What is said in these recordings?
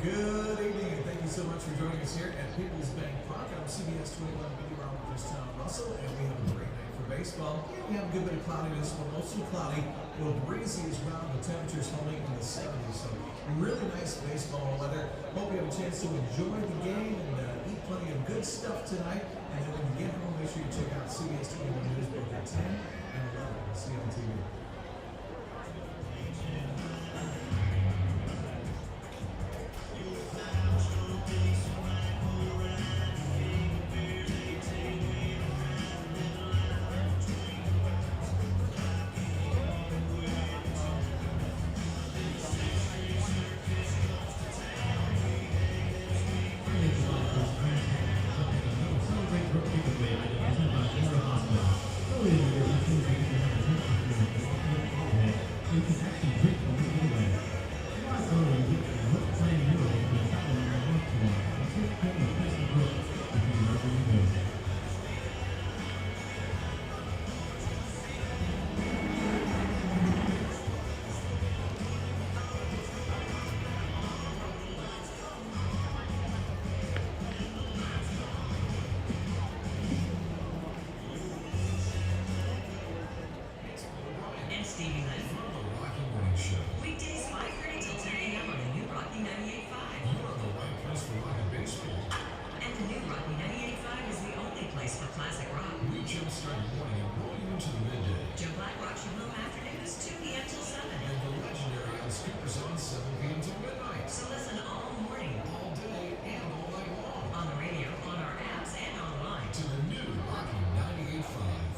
Good evening, and thank you so much for joining us here at People's Bank Park. I'm CBS 21 meteorologist Tom Russell, and we have a great night for baseball. Yeah, we have a good bit of cloudiness, but mostly cloudy, a little breezy as well. The temperature's holding in the 70s, so really nice baseball weather. Hope you have a chance to enjoy the game and eat plenty of good stuff tonight. And then when you get home, make sure you check out CBS 21 News both at 10 and 11. See you on TV. Weekdays 5:30 till 10 a.m. on the new Rocky 98.5. You're on the right place for rock and baseball. And the new Rocky 98.5 is the only place for classic rock. We jumpstart your morning and roll you into the midday. Joe Black rocks your home afternoons 2 p.m. till 7. And the legendary Alice Cooper's on 7 p.m. till midnight. So listen all morning, All day and all night long. on the radio, on our apps, and online. To the new Rocky 98.5.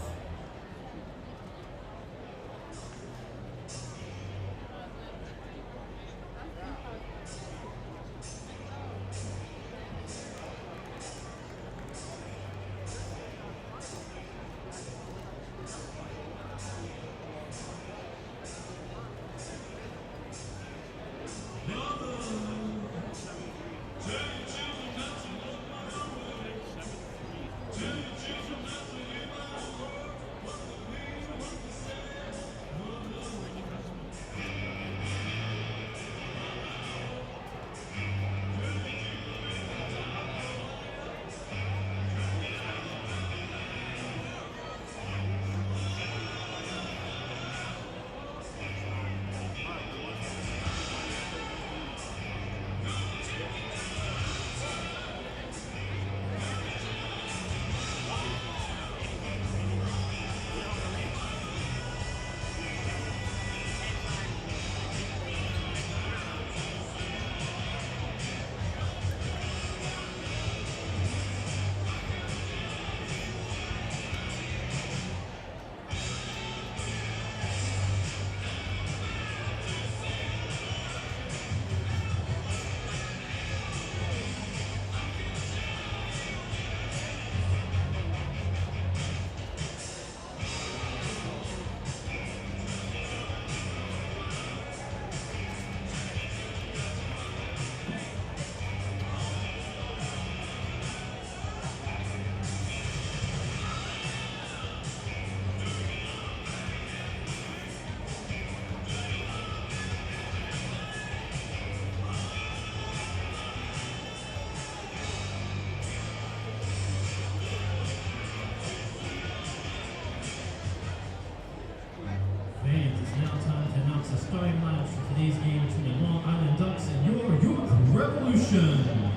The starting lineups for today's game between the Long Island Ducks and your York Revolution.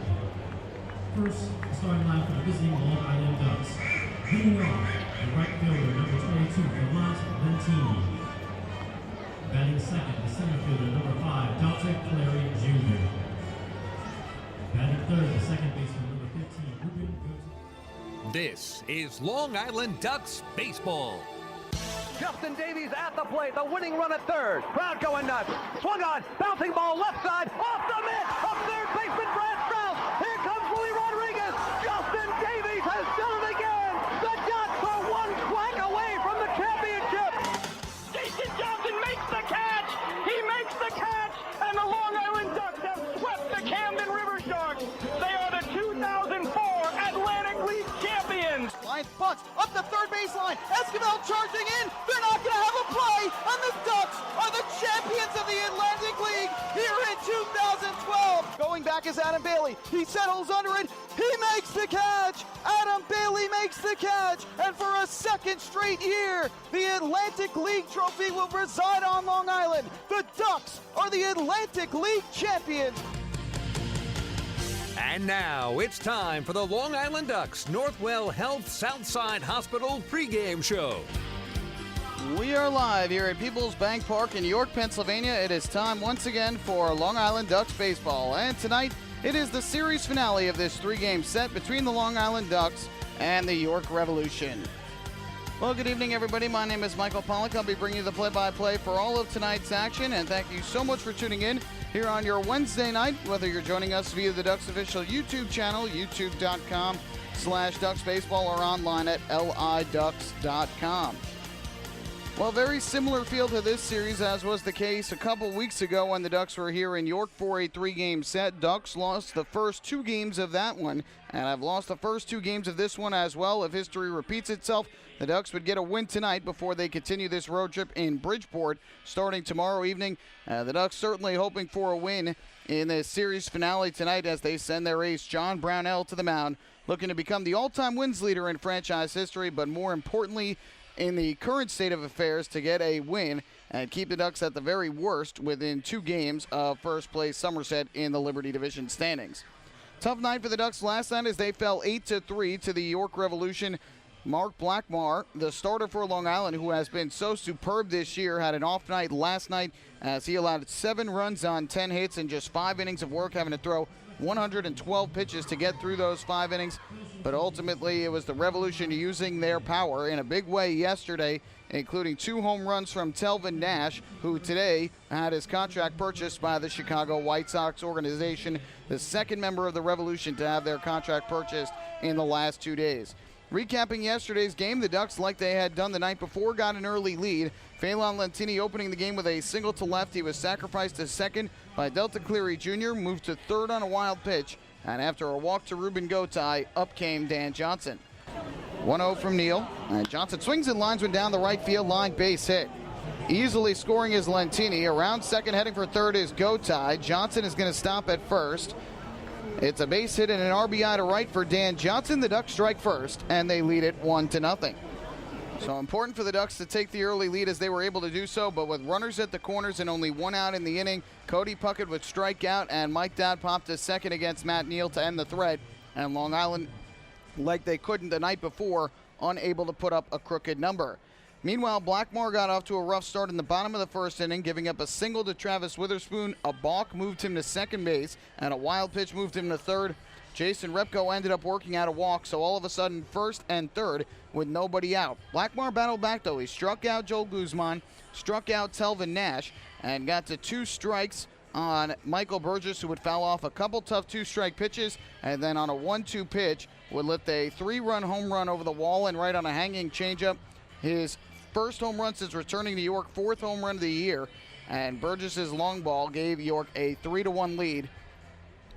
First, the starting lineup for the visiting Long Island Ducks. Leading off, the right fielder, number 22, Vermont Ventini. Batting second, the center fielder, number 5, Dalton Clary Jr. Batting third, the second baseman, number 15, Ruben Goethe. This is Long Island Ducks baseball. Justin Davies at the plate, the winning run at third. Crowd going nuts. Swung on, bouncing ball left side, off the mitt, up third baseman Brad Strauss. Here comes Willie Rodriguez. Justin Davies has done it again. The Ducks are one quack away from the championship. Jason Johnson makes the catch. He makes the catch, and the Long Island Ducks have swept the Camden River Sharks. They are the 2004 Atlantic League champions. Line bunts up the third baseline. Esquivel charging in. They're not going to have a play, and the Ducks are the champions of the Atlantic League here in 2012. Going back back is Adam Bailey. He settles under it. He makes the catch. Adam Bailey makes the catch. And for a second straight year, the Atlantic League trophy will reside on Long Island. The Ducks are the Atlantic League champions. And now it's time for the Long Island Ducks Northwell Health Southside Hospital pregame show. We are live here at People's Bank Park in York, Pennsylvania. It is time once again for Long Island Ducks baseball. And tonight, it is the series finale of this three-game set between the Long Island Ducks and the York Revolution. Well, good evening, everybody. My name is Michael Pollock. I'll be bringing you the play-by-play for all of tonight's action. And thank you so much for tuning in here on your Wednesday night, whether you're joining us via the Ducks official YouTube channel, youtube.com/DucksBaseball, or online at liducks.com. Well, very similar feel to this series as was the case a couple weeks ago when the Ducks were here in York for a three-game set. Ducks lost the first two games of that one, and have lost the first two games of this one as well. If history repeats itself, the Ducks would get a win tonight before they continue this road trip in Bridgeport starting tomorrow evening. The Ducks certainly hoping for a win in the series finale tonight as they send their ace John Brownell to the mound, looking to become the all-time wins leader in franchise history, but more importantly, in the current state of affairs, to get a win and keep the Ducks at the very worst within 2 games of first place Somerset in the Liberty Division standings. Tough night for the Ducks last night as they fell 8-3 to the York Revolution. Mark Blackmar, the starter for Long Island, who has been so superb this year, had an off night last night as he allowed 7 runs on 10 hits in just 5 innings of work, having to throw 112 pitches to get through those 5 innings. But ultimately, it was the Revolution using their power in a big way yesterday, including 2 home runs from Telvin Nash, who today had his contract purchased by the Chicago White Sox organization, the second member of the Revolution to have their contract purchased in the last 2 days. Recapping yesterday's game, the Ducks, like they had done the night before, got an early lead. Phelan Lentini opening the game with a single to left. He was sacrificed to second by Delta Cleary Jr., moved to third on a wild pitch, and after a walk to Ruben Gotay, up came Dan Johnson. 1-0 from Neal, and Johnson swings and lines one down the right field line, base hit. Easily scoring is Lentini. Around second, heading for third is Gotay. Johnson is going to stop at first. It's a base hit and an RBI to right for Dan Johnson. The Ducks strike first, and they lead it 1-0. So important for the Ducks to take the early lead as they were able to do so, but with runners at the corners and only 1 out in the inning, Cody Puckett would strike out, and Mike Dowd popped to second against Matt Neal to end the threat. And Long Island, like they couldn't the night before, unable to put up a crooked number. Meanwhile, Blackmar got off to a rough start in the bottom of the first inning, giving up a single to Travis Witherspoon. A balk moved him to second base, and a wild pitch moved him to third. Jason Repko ended up working out a walk, so all of a sudden first and third with nobody out. Blackmar battled back, though. He struck out Joel Guzman, struck out Telvin Nash, and got to 2 strikes on Michael Burgess, who would foul off a couple tough 2-strike pitches, and then on a 1-2 pitch would lift a 3-run home run over the wall and right on a hanging changeup. His first home run since returning to York, 4th home run of the year, and Burgess's long ball gave York a 3-1 lead.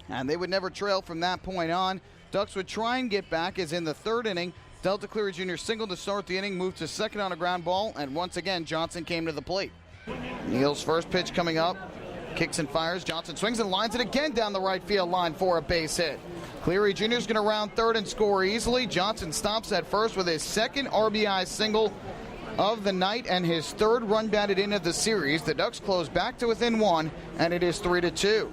And they would never trail from that point on. Ducks would try and get back as in the 3rd inning, Delta Cleary Jr. singled to start the inning, moved to second on a ground ball, and once again Johnson came to the plate. Neal's first pitch coming up, kicks and fires. Johnson swings and lines it again down the right field line for a base hit. Cleary Jr. is going to round third and score easily. Johnson stops at first with his 2nd RBI single of the night and his 3rd run batted in of the series. The Ducks close back to within 1, and it is 3-2.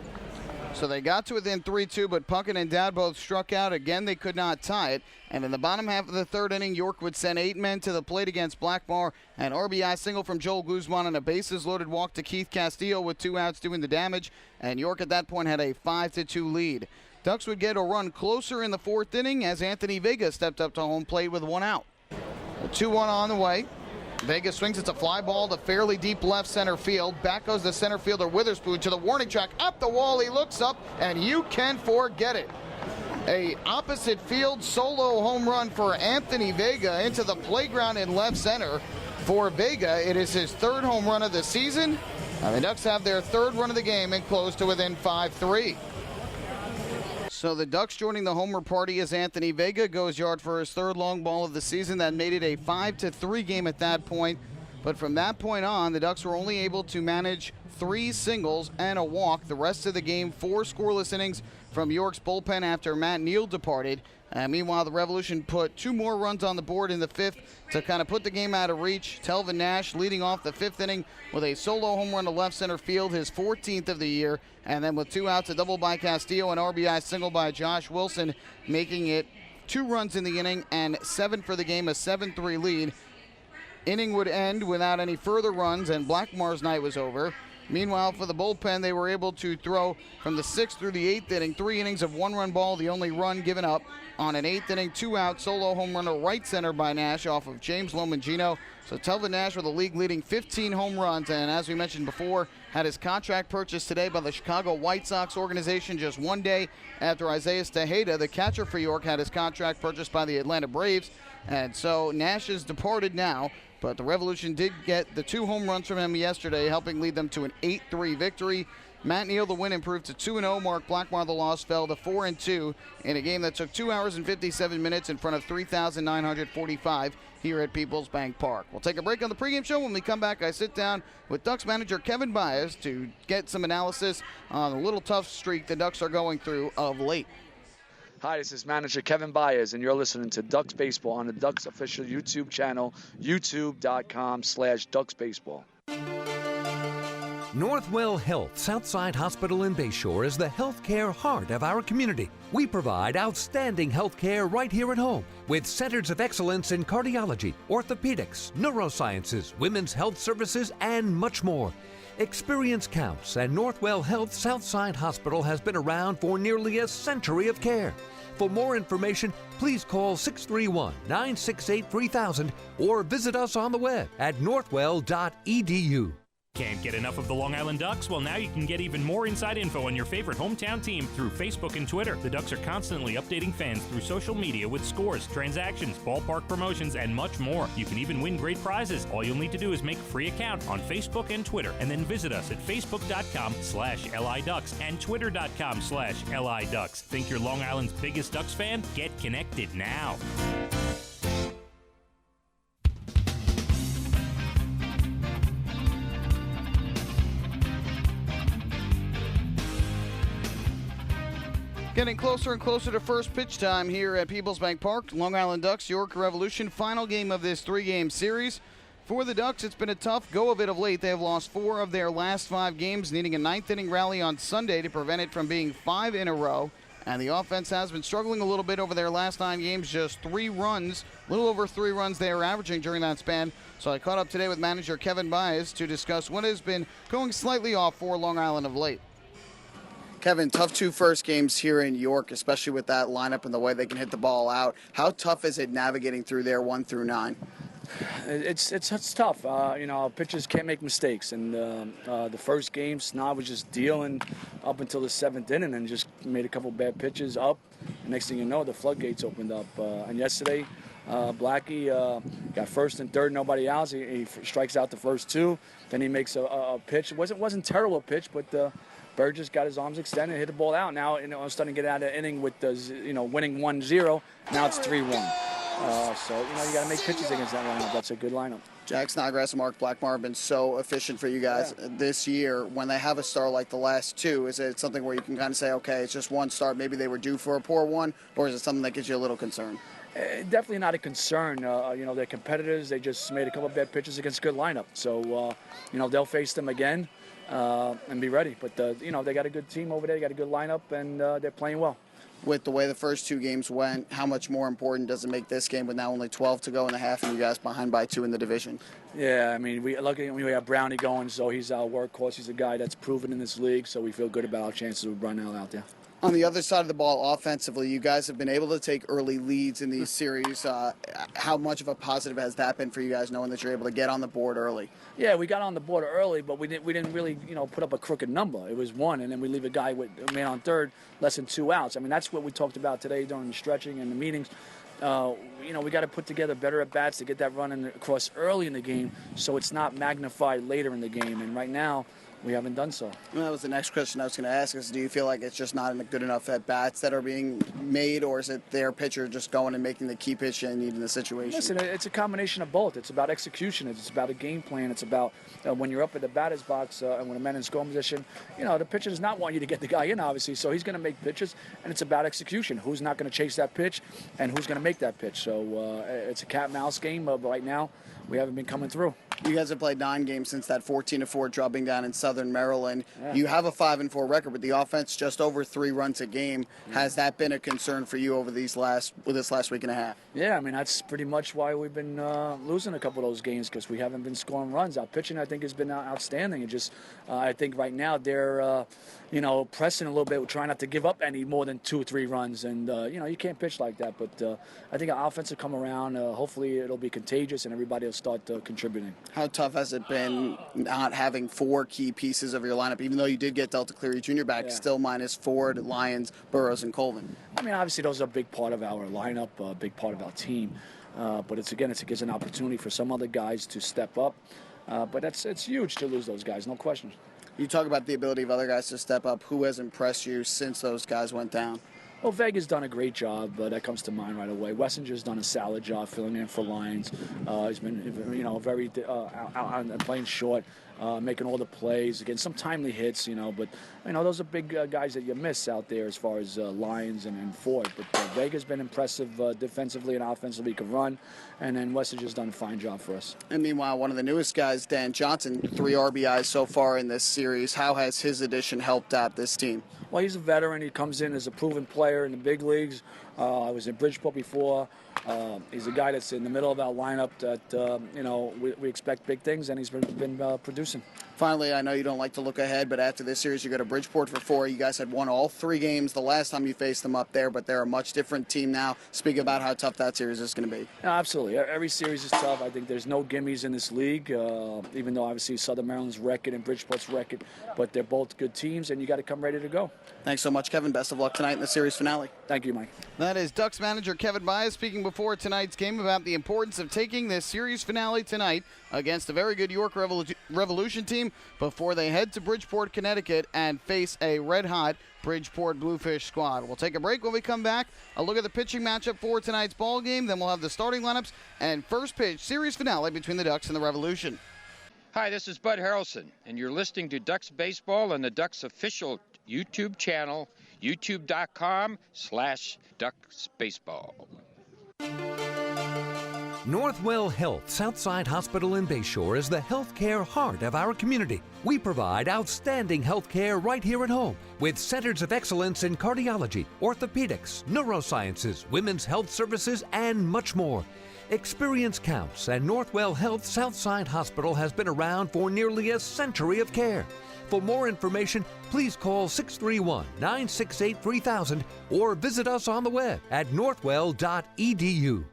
So they got to within 3-2, but Puckett and Dowd both struck out. Again, they could not tie it. And in the bottom half of the 3rd inning, York would send 8 men to the plate against Blackmar. An RBI single from Joel Guzman and a bases-loaded walk to Keith Castillo with 2 outs doing the damage. And York at that point had a 5-2 lead. Ducks would get a run closer in the 4th inning as Anthony Vega stepped up to home plate with 1 out. A 2-1 on the way. Vega swings. It's a fly ball to fairly deep left center field. Back goes the center fielder Witherspoon to the warning track. Up the wall, he looks up, and you can forget it. A opposite field solo home run for Anthony Vega into the playground in left center. For Vega, it is his 3rd home run of the season. And the Ducks have their 3rd run of the game and close to within 5-3. So the Ducks joining the homer party as Anthony Vega goes yard for his 3rd long ball of the season. That made it a 5-3 game at that point. But from that point on, the Ducks were only able to manage 3 singles and a walk. The rest of the game, 4 scoreless innings from York's bullpen after Matt Neal departed. Meanwhile, the Revolution put 2 more runs on the board in the 5th to kind of put the game out of reach. Telvin Nash leading off the 5th inning with a solo home run to left center field, his 14th of the year. And then with 2 outs, a double by Castillo and RBI single by Josh Wilson, making it 2 runs in the inning and 7 for the game, a 7-3 lead. Inning would end without any further runs, and Blackmar's night was over. Meanwhile, for the bullpen, they were able to throw from the 6th through the 8th inning, 3 innings of 1-run ball, the only run given up on an 8th inning, 2-out solo home run to right center by Nash off of James Lomangino. So Telvin Nash with a league-leading 15 home runs, and as we mentioned before, had his contract purchased today by the Chicago White Sox organization just 1 day after Isaiah Tejeda, the catcher for York, had his contract purchased by the Atlanta Braves. And so Nash is departed now, but the Revolution did get the 2 home runs from him yesterday, helping lead them to an 8-3 victory. Matt Neal, the win, improved to 2-0. Mark Blackmar, the loss, fell to 4-2 in a game that took 2 hours and 57 minutes in front of 3,945 here at Peoples Bank Park. We'll take a break on the pregame show. When we come back, I sit down with Ducks manager Kevin Byers to get some analysis on the little tough streak the Ducks are going through of late. Hi, this is manager Kevin Byers, and you're listening to Ducks Baseball on the Ducks official YouTube channel, youtube.com/DucksBaseball. Northwell Health Southside Hospital in Bayshore is the healthcare heart of our community. We provide outstanding healthcare right here at home with centers of excellence in cardiology, orthopedics, neurosciences, women's health services, and much more. Experience counts, and Northwell Health Southside Hospital has been around for nearly a century of care. For more information, please call 631-968-3000 or visit us on the web at northwell.edu. Can't get enough of the Long Island Ducks? Well, now you can get even more inside info on your favorite hometown team through Facebook and Twitter. The Ducks are constantly updating fans through social media with scores, transactions, ballpark promotions, and much more. You can even win great prizes. All you'll need to do is make a free account on Facebook and Twitter, and then visit us at facebook.com/LIDucks and twitter.com/LIDucks. Think you're Long Island's biggest Ducks fan? Get connected now. Getting closer and closer to first pitch time here at Peoples Bank Park. Long Island Ducks, York Revolution, final game of this 3-game series. For the Ducks, it's been a tough go of it of late. They have lost 4 of their last 5 games, needing a 9th-inning rally on Sunday to prevent it from being 5 in a row. And the offense has been struggling a little bit over their last 9 games, just 3 runs, a little over 3 runs they are averaging during that span. So I caught up today with manager Kevin Byers to discuss what has been going slightly off for Long Island of late. Kevin, tough 2 first games here in York, especially with that lineup and the way they can hit the ball out. How tough is it navigating through there 1 through 9? It's tough. Pitchers can't make mistakes. And the first game, Snob was just dealing up until the 7th inning and just made a couple bad pitches up. And next thing you know, the floodgates opened up. And yesterday, Blackie got first and third, nobody else. He strikes out the first 2. Then he makes a pitch. It wasn't terrible pitch, but Burgess got his arms extended, hit the ball out. Now, I'm starting to get out of the inning with the, winning 1-0. Now it's 3-1. So, you got to make pitches against that lineup. That's a good lineup. Jack Snodgrass and Mark Blackmar have been so efficient for you guys this year. When they have a start like the last 2, is it something where you can kind of say, okay, it's just 1 start, maybe they were due for a poor one, or is it something that gives you a little concern? Definitely not a concern. They're competitors. They just made a couple bad pitches against a good lineup. So, they'll face them again. And be ready. But, they got a good team over there. They got a good lineup, and they're playing well. With the way the first 2 games went, how much more important does it make this game with now only 12 to go in the half and you guys behind by 2 in the division? Yeah, I mean, we have Brownie going, so he's our workhorse. He's a guy that's proven in this league, so we feel good about our chances with Brunel out there. On the other side of the ball, offensively, you guys have been able to take early leads in these series. How much of a positive has that been for you guys, knowing that you're able to get on the board early? Yeah, we got on the board early, but we didn't really put up a crooked number. It was 1, and then we leave a guy with a man on third, less than 2 outs. I mean, that's what we talked about today during the stretching and the meetings. We got to put together better at bats to get that run across early in the game, so it's not magnified later in the game. And right now, we haven't done so. And that was the next question I was going to ask is, do you feel like it's just not good enough at-bats that are being made, or is it their pitcher just going and making the key pitch they need in the situation? Listen, it's a combination of both. It's about execution. It's about a game plan. It's about when you're up at the batter's box and when a man in scoring position, the pitcher does not want you to get the guy in, obviously, so he's going to make pitches, and it's about execution. Who's not going to chase that pitch and who's going to make that pitch? So it's a cat-mouse game, but right now we haven't been coming through. You guys have played 9 games since that 14-4 drubbing down in Southern Maryland. Yeah. You have a 5-4 record, but the offense just over 3 runs a game. Has that been a concern for you over this last week and a half? Yeah, I mean, that's pretty much why we've been losing a couple of those games, because we haven't been scoring runs. Our pitching, I think, has been outstanding. And just, I think right now they're, pressing a little bit. We're trying not to give up any more than 2 or 3 runs. And, you can't pitch like that. But I think our offense will come around. Hopefully it'll be contagious and everybody will start contributing. How tough has it been not having 4 key pieces of your lineup, even though you did get Delta Cleary Jr. back, still minus Ford, Lyons, Burrows, and Colvin? I mean, obviously those are a big part of our lineup, a big part of our team. But it gives an opportunity for some other guys to step up. But it's huge to lose those guys, no question. You talk about the ability of other guys to step up. Who has impressed you since those guys went down? Well, Vega's done a great job. That comes to mind right away. Wessinger's done a solid job filling in for Lyons. He's been, very out playing short, making all the plays, getting some timely hits. But those are big guys that you miss out there as far as Lyons and Ford. But Vega's been impressive defensively and offensively. He can run, and then Wessinger's done a fine job for us. And meanwhile, one of the newest guys, Dan Johnson, 3 RBIs so far in this series. How has his addition helped out this team? Well, he's a veteran. He comes in as a proven player in the big leagues. I was in Bridgeport before. He's a guy that's in the middle of our lineup that, we expect big things, and he's been producing. Finally, I know you don't like to look ahead, but after this series, you go to Bridgeport for 4. You guys had won all 3 games the last time you faced them up there, but they're a much different team now. Speak about how tough that series is going to be. No, absolutely. Every series is tough. I think there's no gimmies in this league, even though obviously Southern Maryland's record and Bridgeport's record, but they're both good teams, and you got to come ready to go. Thanks so much, Kevin. Best of luck tonight in the series finale. Thank you, Mike. That is Ducks manager Kevin Byas speaking before tonight's game about the importance of taking this series finale tonight against a very good York Revolution team before they head to Bridgeport, Connecticut and face a red-hot Bridgeport Bluefish squad. We'll take a break. When we come back, a look at the pitching matchup for tonight's ball game. Then we'll have the starting lineups and first pitch series finale between the Ducks and the Revolution. Hi, this is Bud Harrelson, and you're listening to Ducks Baseball on the Ducks official YouTube channel, youtube.com/DucksBaseball. Northwell Health Southside Hospital in Bayshore is the healthcare heart of our community. We provide outstanding healthcare right here at home with centers of excellence in cardiology, orthopedics, neurosciences, women's health services, and much more. Experience counts, and Northwell Health Southside Hospital has been around for nearly a century of care. For more information, please call 631-968-3000 or visit us on the web at northwell.edu.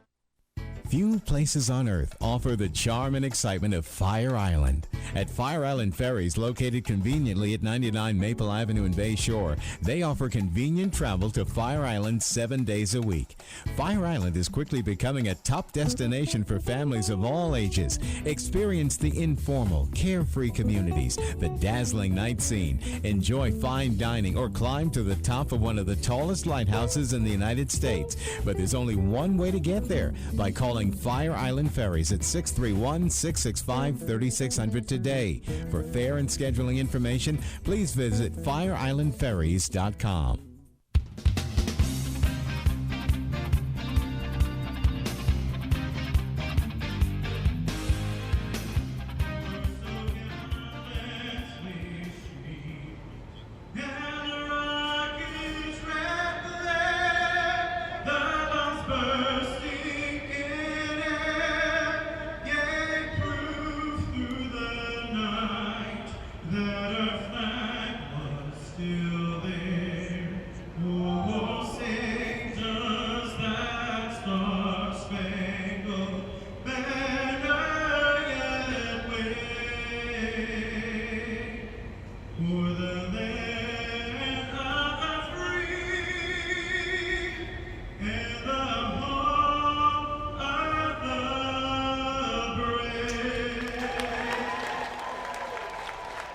Few places on Earth offer the charm and excitement of Fire Island. At Fire Island Ferries, located conveniently at 99 Maple Avenue in Bayshore, they offer convenient travel to Fire Island 7 days a week. Fire Island is quickly becoming a top destination for families of all ages. Experience the informal, carefree communities, the dazzling night scene, enjoy fine dining, or climb to the top of one of the tallest lighthouses in the United States. But there's only one way to get there, by calling Fire Island Ferries at 631-665-3600 today. For fare and scheduling information, please visit fireislandferries.com.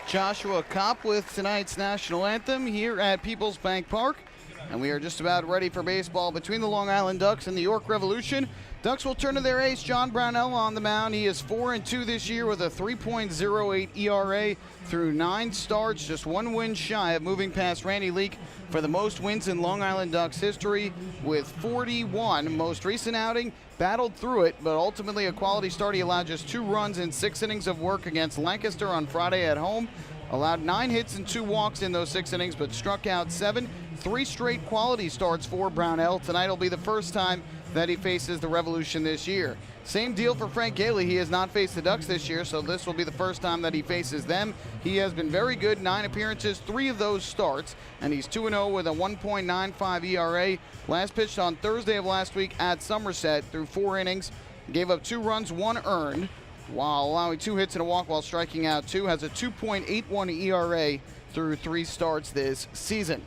Joshua Kopp with tonight's national anthem here at Peoples Bank Park. And we are just about ready for baseball between the Long Island Ducks and the York Revolution. Ducks will turn to their ace, John Brownell, on the mound. He is 4-2 this year with a 3.08 ERA through 9 starts, just 1 win shy of moving past Randy Leake for the most wins in Long Island Ducks history with 41. Most recent outing, battled through it, but ultimately a quality start. He allowed just 2 runs in 6 innings of work against Lancaster on Friday at home. Allowed 9 hits and 2 walks in those 6 innings, but struck out 7. 3 straight quality starts for Brownell. Tonight will be the first time that he faces the Revolution this year. Same deal for Frank Gailey. He has not faced the Ducks this year, so this will be the first time that he faces them. He has been very good, 9 appearances, 3 of those starts, and he's 2-0 with a 1.95 ERA. Last pitched on Thursday of last week at Somerset through 4 innings. Gave up 2 runs, 1 earned, while allowing 2 hits and a walk while striking out 2. Has a 2.81 ERA through 3 starts this season.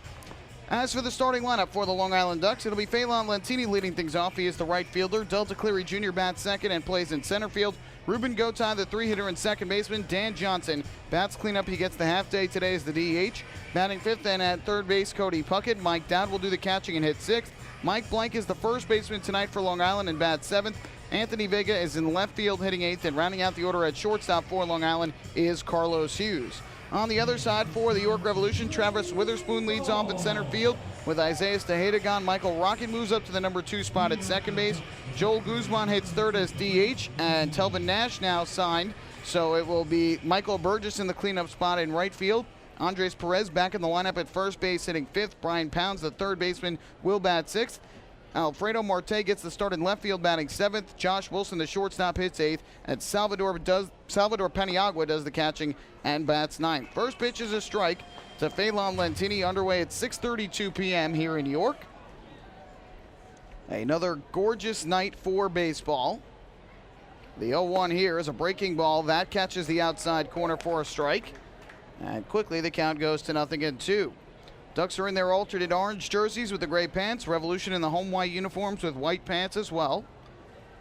As for the starting lineup for the Long Island Ducks, it'll be Phelan Lentini leading things off. He is the right fielder. Delta Cleary Jr. bats second and plays in center field. Ruben Gotay, the 3-hitter and second baseman. Dan Johnson bats cleanup. He gets the half day today as the DH. Batting fifth and at third base, Cody Puckett. Mike Dowd will do the catching and hit sixth. Mike Blank is the first baseman tonight for Long Island and bats seventh. Anthony Vega is in left field hitting eighth, and rounding out the order at shortstop for Long Island is Carlos Hughes. On the other side for the York Revolution, Travis Witherspoon leads off at center field with Isaiah Tejeda gone. Michael Rocket moves up to the number 2 spot at second base. Joel Guzman hits third as DH, and Telvin Nash now signed. So it will be Michael Burgess in the cleanup spot in right field. Andres Perez back in the lineup at first base hitting fifth. Brian Pounds, the third baseman, will bat sixth. Alfredo Marte gets the start in left field batting seventh. Josh Wilson, the shortstop, hits eighth. And Salvador Paniagua does the catching and bats ninth. First pitch is a strike to Phelan Lentini, underway at 6:32 p.m. here in York. Another gorgeous night for baseball. The 0-1 here is a breaking ball. That catches the outside corner for a strike. And quickly the count goes to 0-2. Ducks are in their alternate orange jerseys with the gray pants. Revolution in the home white uniforms with white pants as well.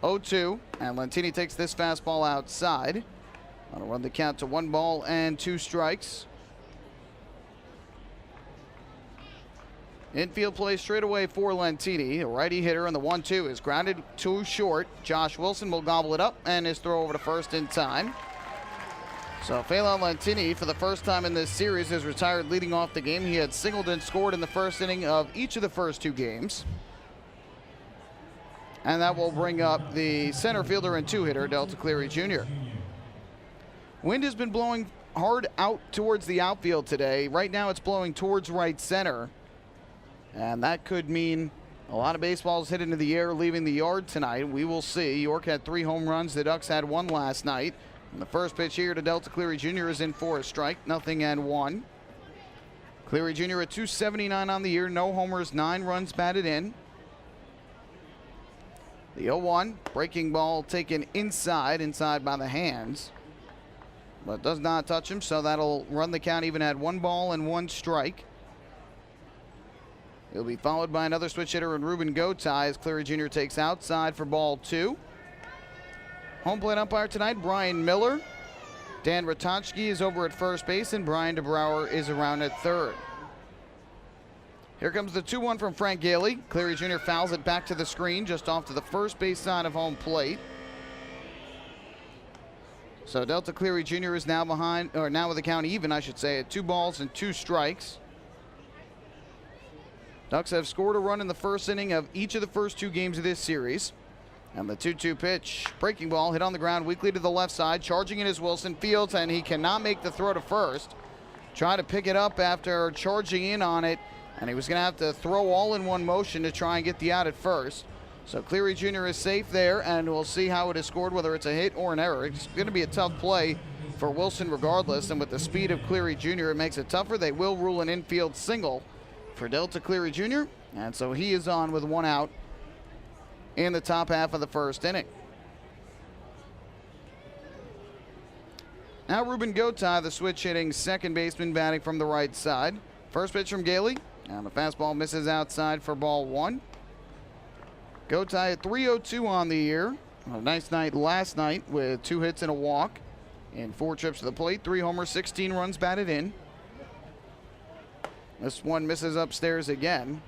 0-2, and Lentini takes this fastball outside. That'll run the count to 1 ball and 2 strikes. Infield play straight away for Lentini. The righty hitter, and the 1-2 is grounded too short. Josh Wilson will gobble it up, and his throw over to first in time. So Phelan Lentini, for the first time in this series, has retired leading off the game. He had singled and scored in the first inning of each of the first 2 games. And that will bring up the center fielder and 2-hitter, Delta Cleary Jr. Wind has been blowing hard out towards the outfield today. Right now it's blowing towards right center. And that could mean a lot of baseballs hit into the air leaving the yard tonight. We will see. York had 3 home runs. The Ducks had 1 last night. And the first pitch here to Delta Cleary Jr. is in for a strike, 0-1. Cleary Jr. at 279 on the year, no homers, 9 runs batted in. The 0-1, breaking ball taken inside by the hands, but does not touch him, so that'll run the count even at 1 ball and 1 strike. He'll be followed by another switch hitter in Ruben Gotay as Cleary Jr. takes outside for ball 2. Home plate umpire tonight, Brian Miller. Dan Ratajski is over at first base, and Brian DeBrouwer is around at third. Here comes the 2-1 from Frank Gailey. Cleary Jr. fouls it back to the screen, just off to the first base side of home plate. So Delta Cleary Jr. is now behind, or now with the count even, I should say, at 2 balls and 2 strikes. Ducks have scored a run in the first inning of each of the first 2 games of this series. And the 2-2 pitch, breaking ball, hit on the ground weakly to the left side. Charging in is Wilson Fields, and he cannot make the throw to first. Try to pick it up after charging in on it, and he was going to have to throw all in one motion to try and get the out at first. So Cleary Jr. is safe there, and we'll see how it is scored, whether it's a hit or an error. It's going to be a tough play for Wilson regardless, and with the speed of Cleary Jr., it makes it tougher. They will rule an infield single for Delta Cleary Jr., and so he is on with 1 out in the top half of the first inning. Now Ruben Gotay, the switch hitting second baseman, batting from the right side. First pitch from Gailey, and the fastball misses outside for ball 1. Gotay at 302 on the year. A nice night last night with 2 hits and a walk. in 4 trips to the plate, 3 homers, 16 runs batted in. This one misses upstairs again.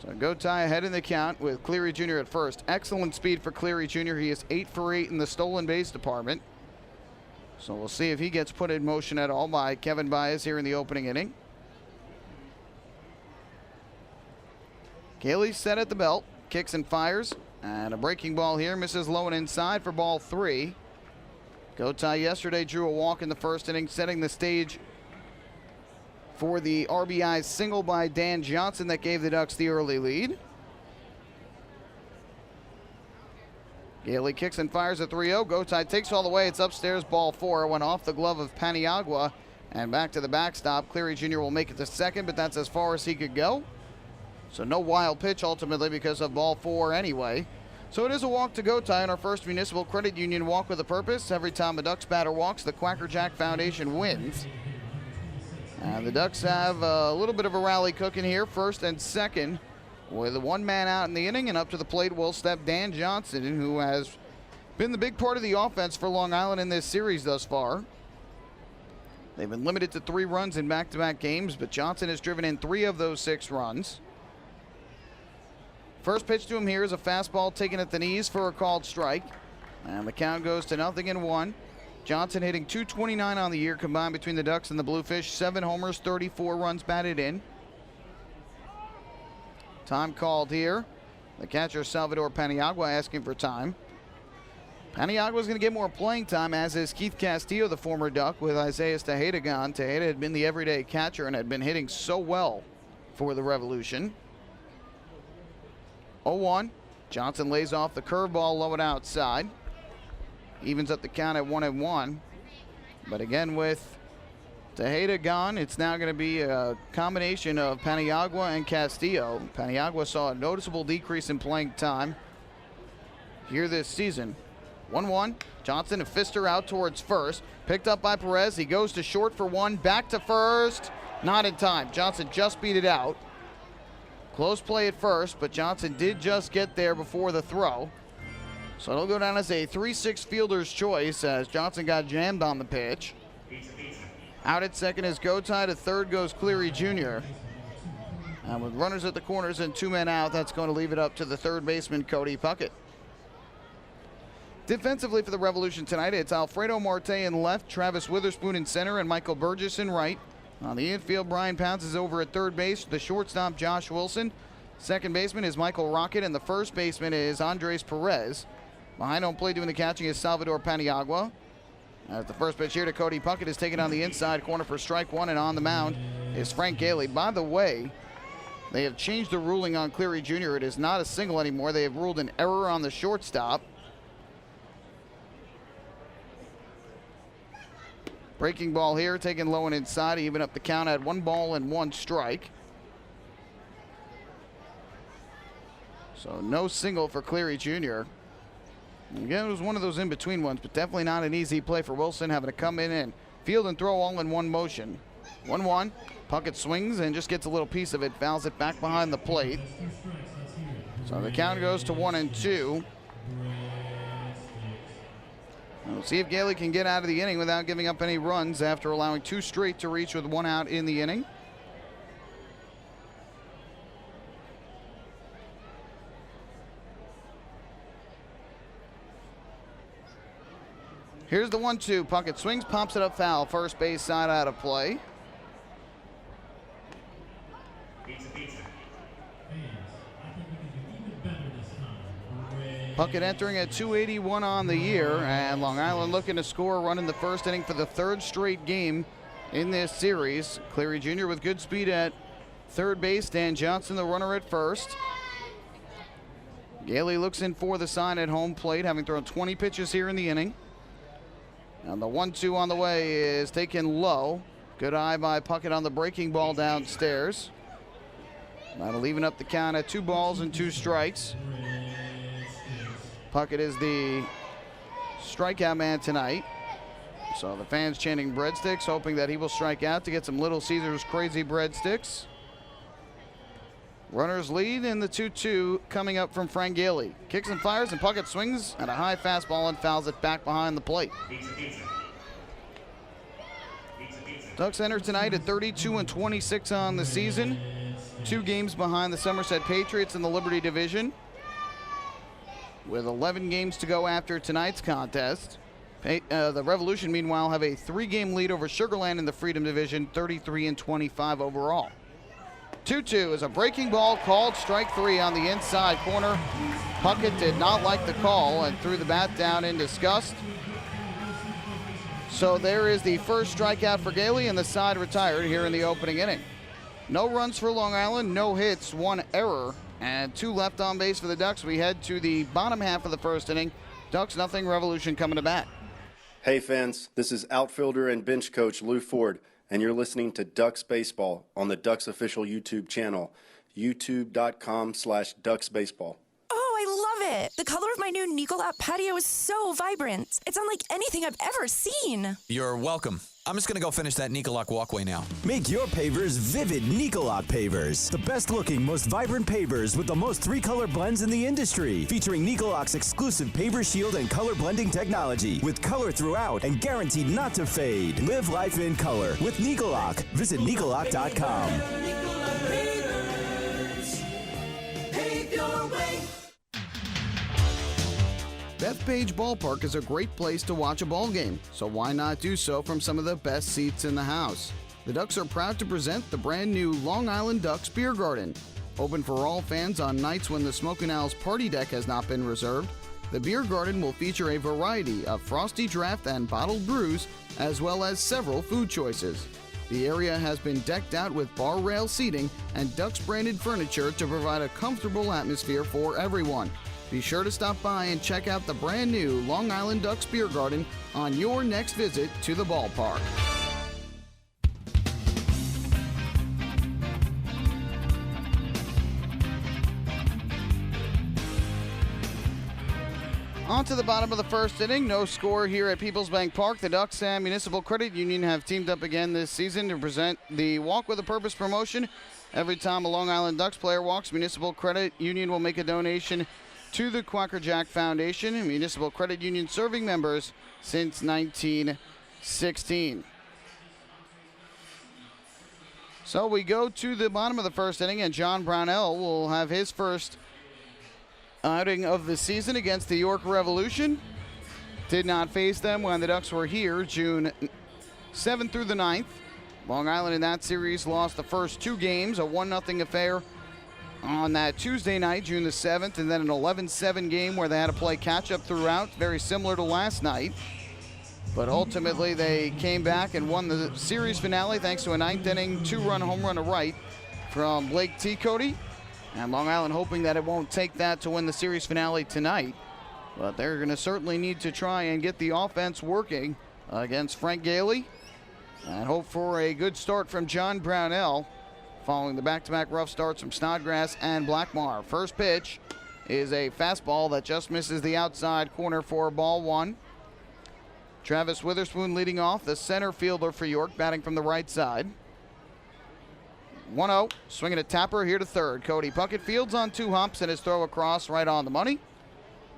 So Gotay ahead in the count with Cleary Jr. at first. Excellent speed for Cleary Jr. He is 8 for 8 in the stolen base department. So we'll see if he gets put in motion at all by Kevin Baez here in the opening inning. Gailey set at the belt, kicks and fires, and a breaking ball here, misses low and inside for ball 3. Gotay yesterday drew a walk in the first inning, setting the stage for the RBI single by Dan Johnson that gave the Ducks the early lead. Gailey kicks and fires a 3-0. Gotay takes all the way. It's upstairs, ball 4. Went off the glove of Paniagua and back to the backstop. Cleary Jr. will make it to second, but that's as far as he could go. So no wild pitch ultimately because of ball 4 anyway. So it is a walk to Gotay in our first Municipal Credit Union walk with a purpose. Every time a Ducks batter walks, the Quacker Jack Foundation wins. And the Ducks have a little bit of a rally cooking here, first and second, with one man out in the inning, and up to the plate will step Dan Johnson, who has been the big part of the offense for Long Island in this series thus far. They've been limited to 3 runs in back-to-back games, but Johnson has driven in 3 of those 6 runs. First pitch to him here is a fastball taken at the knees for a called strike, and the count goes to 0-1. Johnson hitting .229 on the year combined between the Ducks and the Bluefish. 7 homers, 34 runs batted in. Time called here. The catcher, Salvador Paniagua, asking for time. Paniagua's going to get more playing time, as is Keith Castillo, the former Duck, with Isaias Tejeda gone. Tejeda had been the everyday catcher and had been hitting so well for the Revolution. 0-1. Johnson lays off the curveball low and outside. Evens up the count at 1-1. But again, with Tejeda gone, it's now going to be a combination of Paniagua and Castillo. Paniagua saw a noticeable decrease in playing time here this season. 1-1. Johnson and Pfister out towards first. Picked up by Perez. He goes to short for 1. Back to first. Not in time. Johnson just beat it out. Close play at first, but Johnson did just get there before the throw. So it'll go down as a 3-6 fielder's choice as Johnson got jammed on the pitch. Out at second is Gotay. To third goes Cleary Jr. And with runners at the corners and 2 men out, that's going to leave it up to the third baseman, Cody Puckett. Defensively for the Revolution tonight, it's Alfredo Marte in left, Travis Witherspoon in center, and Michael Burgess in right. On the infield, Brian Pounds is over at third base. The shortstop, Josh Wilson. Second baseman is Michael Rocket, and the first baseman is Andres Perez. Behind home plate doing the catching is Salvador Paniagua. As the first pitch here to Cody Puckett is taken on the inside corner for strike 1, and on the mound is Frank Gailey. By the way, they have changed the ruling on Cleary Jr. It is not a single anymore. They have ruled an error on the shortstop. Breaking ball here, taken low and inside, even up the count at 1 ball and 1 strike. So no single for Cleary Jr. Again, it was one of those in-between ones, but definitely not an easy play for Wilson, having to come in and field and throw all in one motion. 1-1. Puckett swings and just gets a little piece of it, fouls it back behind the plate. So the count goes to 1-2. We'll see if Gailey can get out of the inning without giving up any runs after allowing 2 straight to reach with 1 out in the inning. Here's the 1-2. Puckett swings, pops it up foul. First base side out of play. Puckett entering at .281 on the year, and Long Island looking to score a run in the first inning for the 3rd straight game in this series. Cleary Jr. with good speed at third base. Dan Johnson, the runner, at first. Gailey looks in for the sign at home plate, having thrown 20 pitches here in the inning. And the 1-2 on the way is taken low. Good eye by Puckett on the breaking ball downstairs. That'll even up the count at 2 balls and 2 strikes. Puckett is the strikeout man tonight. So the fans chanting breadsticks, hoping that he will strike out to get some Little Caesars crazy breadsticks. Runners lead in the 2-2 coming up from Frank Gailey. Kicks and fires, and Puckett swings at a high fastball and fouls it back behind the plate. Ducks enter tonight at 32-26 on the season. 2 games behind the Somerset Patriots in the Liberty Division. With 11 games to go after tonight's contest. The Revolution, meanwhile, have a 3-game lead over Sugarland in the Freedom Division, 33-25 overall. 2-2 is a breaking ball called strike 3 on the inside corner. Puckett did not like the call and threw the bat down in disgust. So there is the first strikeout for Gailey, and the side retired here in the opening inning. No runs for Long Island, no hits, 1 error, and 2 left on base for the Ducks. We head to the bottom half of the first inning. Ducks nothing, Revolution coming to bat. Hey fans, this is outfielder and bench coach Lou Ford, and you're listening to Ducks Baseball on the Ducks official YouTube channel, youtube.com/DucksBaseball. Oh, I love it. The color of my new Nicolot patio is so vibrant. It's unlike anything I've ever seen. You're welcome. I'm just going to go finish that Nicolot walkway now. Make your pavers vivid Nicolot pavers. The best looking, most vibrant pavers with the most 3-color blends in the industry. Featuring Nicolot's exclusive paver shield and color blending technology. With color throughout and guaranteed not to fade. Live life in color with Nicolot. Visit Nicolot.com. Pave your way. Bethpage Ballpark is a great place to watch a ball game, so why not do so from some of the best seats in the house? The Ducks are proud to present the brand new Long Island Ducks Beer Garden. Open for all fans on nights when the Smokin' Owls party deck has not been reserved, the Beer Garden will feature a variety of frosty draft and bottled brews, as well as several food choices. The area has been decked out with bar rail seating and Ducks branded furniture to provide a comfortable atmosphere for everyone. Be sure to stop by and check out the brand new Long Island Ducks Beer Garden on your next visit to the ballpark. On to the bottom of the first inning. No score here at Peoples Bank Park. The Ducks and Municipal Credit Union have teamed up again this season to present the Walk with a Purpose promotion. Every time a Long Island Ducks player walks, Municipal Credit Union will make a donation to the Quacker Jack Foundation, Municipal Credit Union serving members since 1916. So we go to the bottom of the first inning, and John Brownell will have his first outing of the season against the York Revolution. Did not face them when the Ducks were here June 7th through the 9th. Long Island in that series lost the first 2 games, a 1-0 affair on that Tuesday night, June the 7th, and then an 11-7 game where they had to play catch-up throughout, very similar to last night. But ultimately, they came back and won the series finale thanks to a 9th-inning 2-run home run to right from Blake T. Cody. And Long Island hoping that it won't take that to win the series finale tonight. But they're going to certainly need to try and get the offense working against Frank Gailey and hope for a good start from John Brownell, following the back-to-back rough starts from Snodgrass and Blackmar. First pitch is a fastball that just misses the outside corner for ball 1. Travis Witherspoon leading off, the center fielder for York, batting from the right side. 1-0, swinging a tapper here to third. Cody Puckett fields on 2 humps and his throw across right on the money.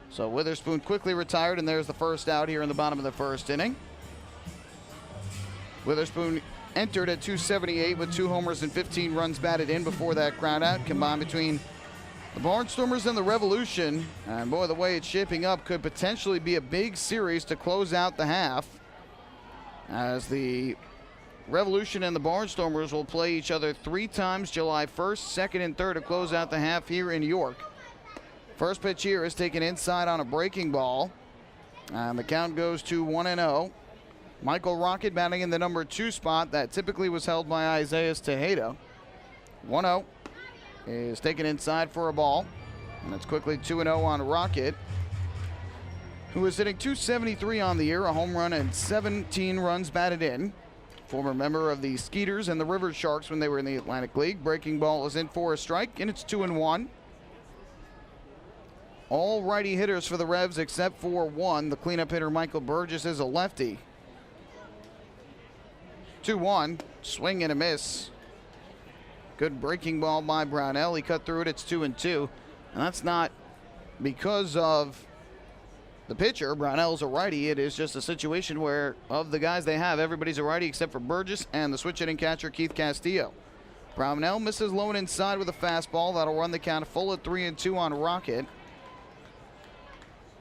So Witherspoon quickly retired, and there's the first out here in the bottom of the first inning. Witherspoon entered at 278 with 2 homers and 15 runs batted in before that ground out, combined between the Barnstormers and the Revolution. And boy, the way it's shaping up could potentially be a big series to close out the half, as the Revolution and the Barnstormers will play each other 3 times July 1st, 2nd, and 3rd to close out the half here in York. First pitch here is taken inside on a breaking ball, and the count goes to 1-0. Michael Rocket batting in the number 2 spot that typically was held by Isaiah Tejeda. 1-0 is taken inside for a ball, and it's quickly 2-0 on Rocket, who is hitting .273 on the year, a home run and 17 runs batted in. Former member of the Skeeters and the River Sharks when they were in the Atlantic League. Breaking ball is in for a strike, and it's 2-1. All righty hitters for the Revs except for one. The cleanup hitter, Michael Burgess, is a lefty. 2-1, swing and a miss Good breaking ball by Brownell. He cut through it. It's 2-2. And that's not because of the pitcher. Brownell's a righty. It is just a situation where, of the guys they have, everybody's a righty except for Burgess and the switch hitting catcher, Keith Castillo. Brownell misses low and inside with a fastball. That'll run the count full at 3-2 on Rocket.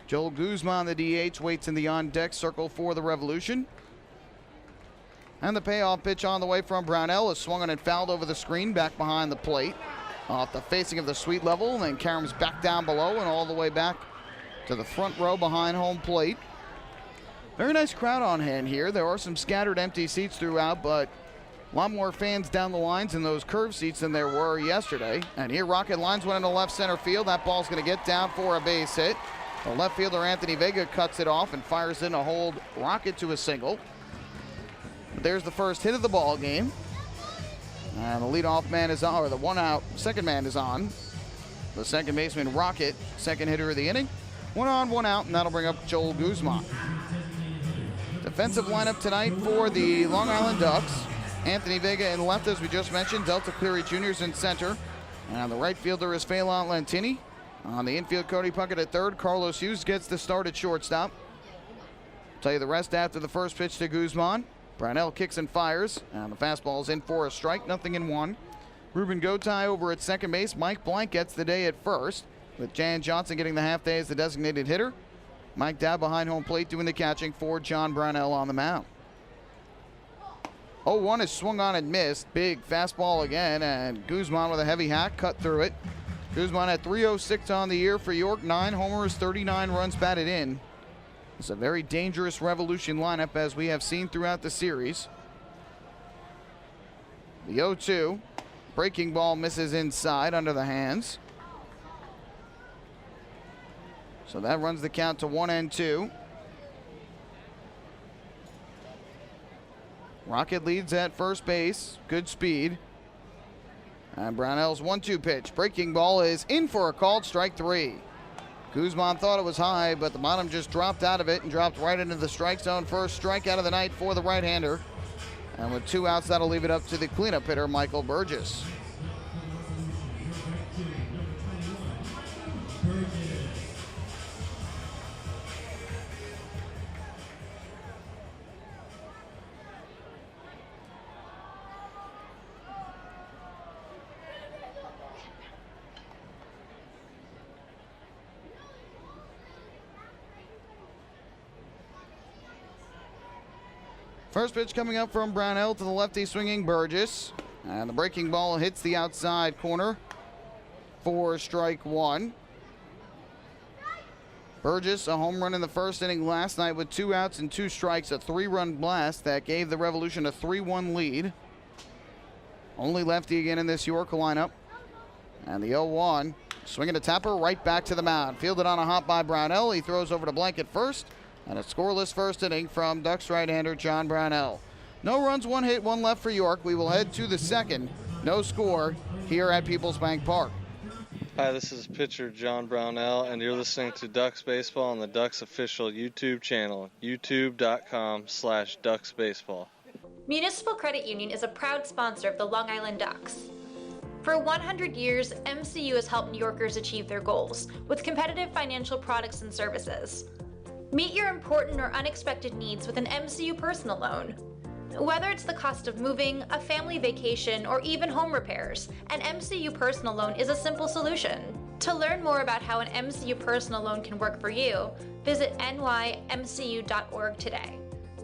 Joel Guzman, the DH, waits in the on-deck circle for the Revolution. And the payoff pitch on the way from Brownell is swung on and fouled over the screen back behind the plate. Off the facing of the suite level, and then caroms back down below and all the way back to the front row behind home plate. Very nice crowd on hand here. There are some scattered empty seats throughout, but a lot more fans down the lines in those curved seats than there were yesterday. And here Rocket lines one into left center field. That ball's going to get down for a base hit. The left fielder Anthony Vega cuts it off and fires in to hold Rocket to a single. But there's the first hit of the ball game. And the leadoff man is on, or the one out second man is on. The second baseman Rocket, second hitter of the inning. 1 on, 1 out, and that'll bring up Joel Guzman. Defensive lineup tonight for the Long Island Ducks. Anthony Vega in left, as we just mentioned. Delta Cleary Jr.'s in center. And the right fielder is Phelan Lantini. On the infield, Cody Puckett at third. Carlos Hughes gets the start at shortstop. Tell you the rest after the first pitch to Guzman. Brownell kicks and fires. And the fastball is in for a strike, 0-1. Ruben Gotay over at second base. Mike Blank gets the day at first, with Jan Johnson getting the half day as the designated hitter. Mike Dowd behind home plate doing the catching for John Brownell on the mound. 0-1 is swung on and missed. Big fastball again, and Guzman with a heavy hack cut through it. Guzman had 306 on the year for York, 9 homers, 39 runs batted in. It's a very dangerous Revolution lineup, as we have seen throughout the series. The 0-2. Breaking ball misses inside under the hands. So that runs the count to 1-2. Rocket leads at first base. Good speed. And Brownell's 1-2 pitch. Breaking ball is in for a called strike 3. Guzman thought it was high, but the bottom just dropped out of it and dropped right into the strike zone. First strikeout of the night for the right-hander. And with 2 outs, that'll leave it up to the cleanup hitter, Michael Burgess. First pitch coming up from Brownell to the lefty swinging Burgess. And the breaking ball hits the outside corner for strike 1. Burgess, a home run in the first inning last night with 2 outs and 2 strikes, a 3-run blast that gave the Revolution a 3-1 lead. Only lefty again in this York lineup. And the 0-1, swinging a tapper right back to the mound. Fielded on a hop by Brownell. He throws over to Blank at first. And a scoreless first inning from Ducks right-hander John Brownell. No runs, 1 hit, 1 left for York. We will head to the second. No score here at Peoples Bank Park. Hi, this is pitcher John Brownell, and you're listening to Ducks Baseball on the Ducks official YouTube channel, youtube.com/DucksBaseball. Municipal Credit Union is a proud sponsor of the Long Island Ducks. For 100 years, MCU has helped New Yorkers achieve their goals with competitive financial products and services. Meet your important or unexpected needs with an MCU personal loan. Whether it's the cost of moving, a family vacation, or even home repairs, an MCU personal loan is a simple solution. To learn more about how an MCU personal loan can work for you, visit nymcu.org today.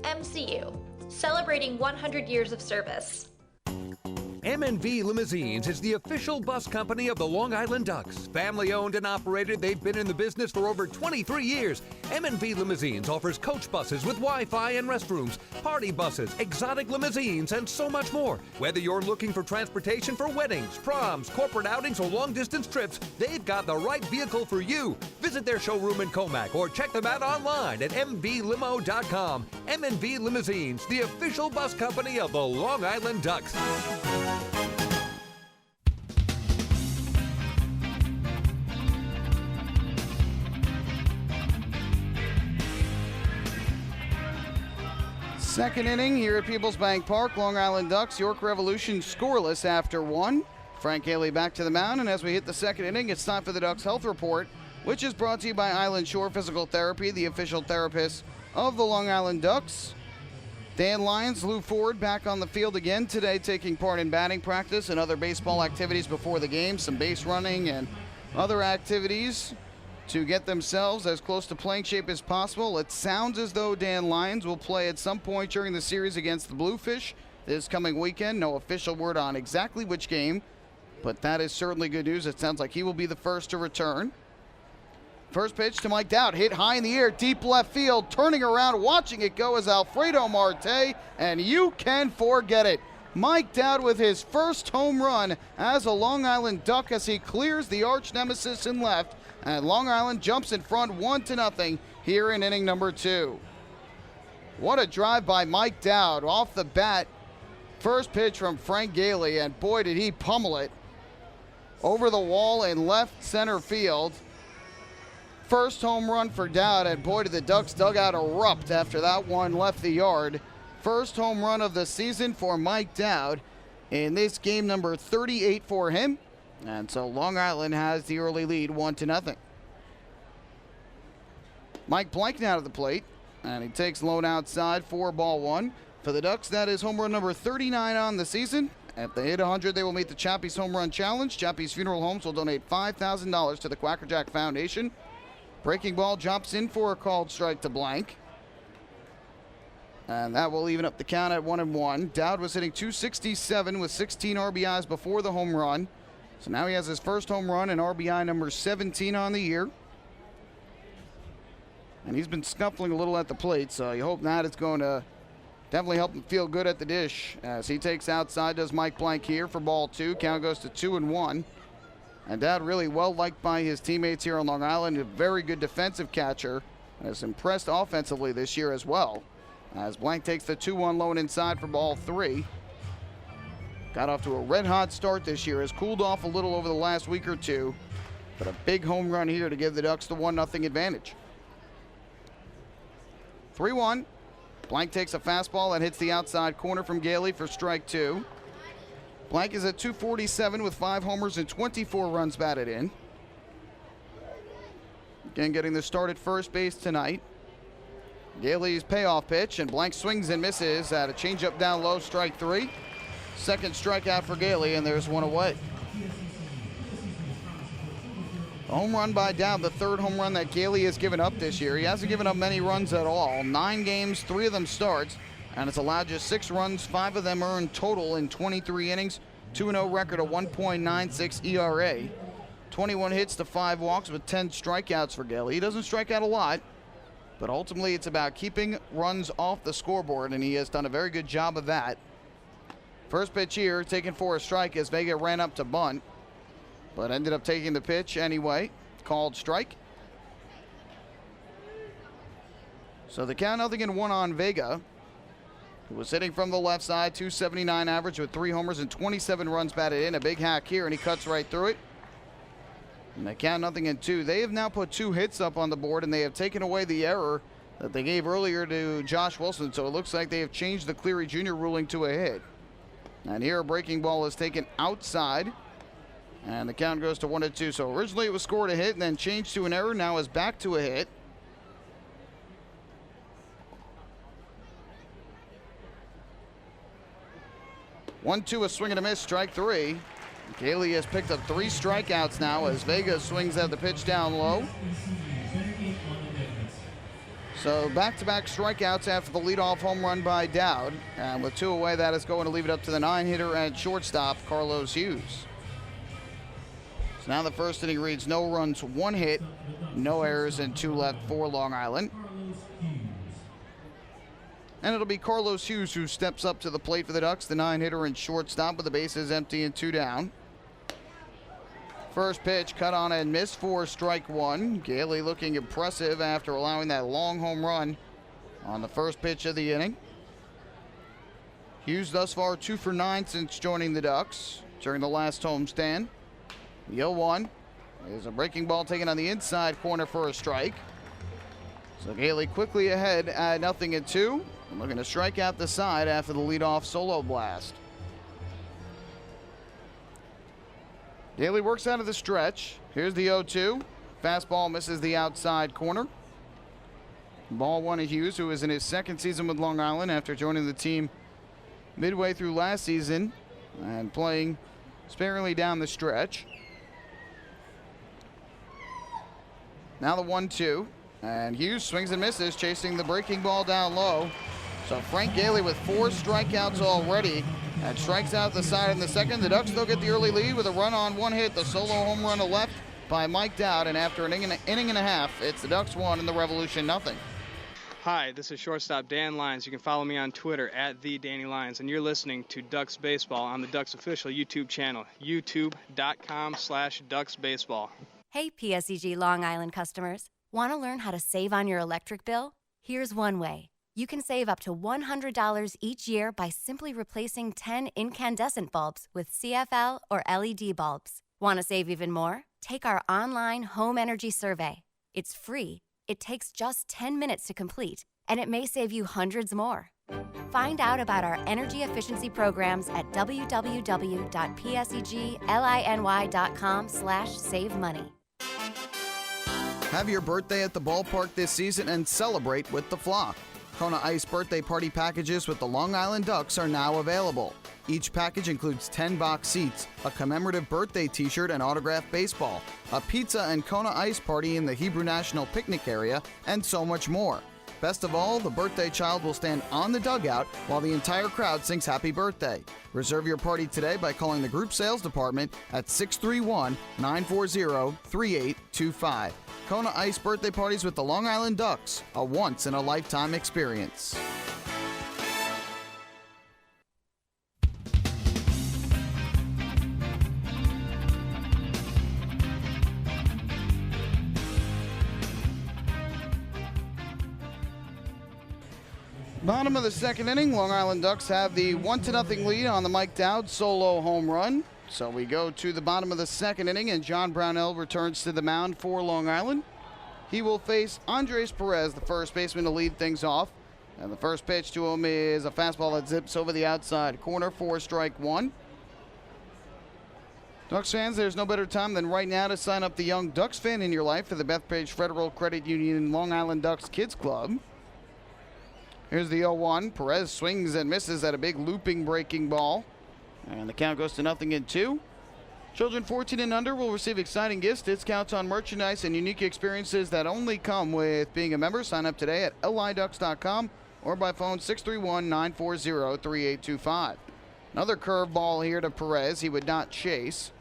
MCU, celebrating 100 years of service. M&V Limousines is the official bus company of the Long Island Ducks. Family owned and operated, they've been in the business for over 23 years. M&V Limousines offers coach buses with Wi-Fi and restrooms, party buses, exotic limousines, and so much more. Whether you're looking for transportation for weddings, proms, corporate outings, or long-distance trips, they've got the right vehicle for you. Visit their showroom in Comac or check them out online at mvlimo.com. M&V Limousines, the official bus company of the Long Island Ducks. Second inning here at Peoples Bank Park. Long Island Ducks, York Revolution scoreless after 1. Frank Haley back to the mound, and as we hit the second inning, it's time for the Ducks Health Report, which is brought to you by Island Shore Physical Therapy, the official therapist of the Long Island Ducks. Dan Lyons, Lou Ford back on the field again today, taking part in batting practice and other baseball activities before the game, some base running and other activities to get themselves as close to playing shape as possible. It sounds as though Dan Lyons will play at some point during the series against the Bluefish this coming weekend. No official word on exactly which game, but that is certainly good news. It sounds like he will be the first to return. First pitch to Mike Dowd, hit high in the air, deep left field, turning around, watching it go is Alfredo Marte, and you can forget it. Mike Dowd with his first home run as a Long Island Duck as he clears the arch nemesis in left, and Long Island jumps in front 1-0 here in inning number 2. What a drive by Mike Dowd off the bat. First pitch from Frank Gailey, and boy did he pummel it over the wall in left center field. First home run for Dowd, and boy did the Ducks dugout erupt after that one left the yard. First home run of the season for Mike Dowd in this game number 38 for him. And so Long Island has the early lead 1-0. Mike Blank now to the plate, and he takes lone outside for ball 1. For the Ducks, that is home run number 39 on the season. If they hit 100, they will meet the Chappie's Home Run Challenge. Chappie's Funeral Homes will donate $5,000 to the Quackerjack Foundation. Breaking ball drops in for a called strike to Blank. And that will even up the count at 1-1. Dowd was hitting .267 with 16 RBIs before the home run. So now he has his first home run and RBI number 17 on the year. And he's been scuffling a little at the plate, so you hope that it's going to definitely help him feel good at the dish. As he takes outside, does Mike Blank here for ball 2. Count goes to 2-1. And Dowd really well liked by his teammates here on Long Island. A very good defensive catcher. And has impressed offensively this year as well. As Blank takes the 2-1 lone inside for ball 3. Got off to a red-hot start this year. Has cooled off a little over the last week or two. But a big home run here to give the Ducks the 1-0 advantage. 3-1. Blank takes a fastball that hits the outside corner from Gailey for strike 2. Blank is at .247 with 5 homers and 24 runs batted in. Again, getting the start at first base tonight. Gailey's payoff pitch, and Blank swings and misses at a changeup down low, strike 3. Second strikeout for Gailey, and there's one away. A home run by Dowd, the third home run that Gailey has given up this year. He hasn't given up many runs at all. 9 games, 3 of them starts. And it's allowed just 6 runs, 5 of them earned total in 23 innings. 2-0 record, a 1.96 ERA. 21 hits to 5 walks with 10 strikeouts for Gailey. He doesn't strike out a lot, but ultimately it's about keeping runs off the scoreboard, and he has done a very good job of that. First pitch here, taken for a strike as Vega ran up to bunt, but ended up taking the pitch anyway. Called strike. So the count 0-1 on Vega, who was hitting from the left side, .279 average with 3 homers and 27 runs batted in. A big hack here, and he cuts right through it. And they count 0-2. They have now put 2 hits up on the board, and they have taken away the error that they gave earlier to Josh Wilson. So it looks like they have changed the Cleary Jr. ruling to a hit. And here a breaking ball is taken outside, and the count goes to 1-2. So originally it was scored a hit and then changed to an error. Now is back to a hit. One-two, a swing and a miss, strike 3. Gailey has picked up 3 strikeouts now as Vega swings at the pitch down low. So back-to-back strikeouts after the leadoff home run by Dowd. And with 2 away, that is going to leave it up to the 9-hitter at shortstop, Carlos Hughes. So now the first inning reads no runs, 1 hit, no errors, and 2 left for Long Island. And it'll be Carlos Hughes who steps up to the plate for the Ducks, the 9-hitter and shortstop with the bases empty and 2 down. First pitch cut on and missed for strike 1. Gailey looking impressive after allowing that long home run on the first pitch of the inning. Hughes thus far 2 for 9 since joining the Ducks during the last homestand. The 0-1 is a breaking ball taken on the inside corner for a strike. So Gailey quickly ahead at 0-2. Looking to strike out the side after the leadoff solo blast. Daly works out of the stretch. Here's the 0-2. Fastball misses the outside corner. Ball one to Hughes, who is in his second season with Long Island after joining the team midway through last season and playing sparingly down the stretch. Now the 1-2, and Hughes swings and misses, chasing the breaking ball down low. So Frank Gailey with 4 strikeouts already and strikes out the side in the second. The Ducks still get the early lead with a run on 1 hit, the solo home run to left by Mike Dowd, and after an inning and a half, it's the Ducks 1 and the Revolution nothing. Hi, this is shortstop Dan Lyons. You can follow me on Twitter at @TheDannyLyons, and you're listening to Ducks Baseball on the Ducks official YouTube channel, youtube.com/DucksBaseball. Hey, PSEG Long Island customers. Want to learn how to save on your electric bill? Here's one way. You can save up to $100 each year by simply replacing 10 incandescent bulbs with CFL or LED bulbs. Want to save even more? Take our online home energy survey. It's free. It takes just 10 minutes to complete, and it may save you hundreds more. Find out about our energy efficiency programs at www.pseglyny.com/savemoney. Have your birthday at the ballpark this season and celebrate with the flock. Kona Ice birthday party packages with the Long Island Ducks are now available. Each package includes 10 box seats, a commemorative birthday t-shirt and autographed baseball, a pizza and Kona Ice party in the Hebrew National Picnic area, and so much more. Best of all, the birthday child will stand on the dugout while the entire crowd sings happy birthday. Reserve your party today by calling the group sales department at 631-940-3825. Kona Ice birthday parties with the Long Island Ducks, a once-in-a-lifetime experience. Bottom of the second inning, Long Island Ducks have the 1-0 lead on the Mike Dowd solo home run. So we go to the bottom of the second inning, and John Brownell returns to the mound for Long Island. He will face Andres Perez, the first baseman, to lead things off. And the first pitch to him is a fastball that zips over the outside corner for strike one. Ducks fans, there's no better time than right now to sign up the young Ducks fan in your life for the Bethpage Federal Credit Union Long Island Ducks Kids Club. Here's the 0-1. Perez swings and misses at a big looping breaking ball. And the count goes to 0-2. Children 14 and under will receive exciting gifts, discounts on merchandise, and unique experiences that only come with being a member. Sign up today at liducks.com or by phone 631-940-3825. Another curveball here to Perez. He would not chase.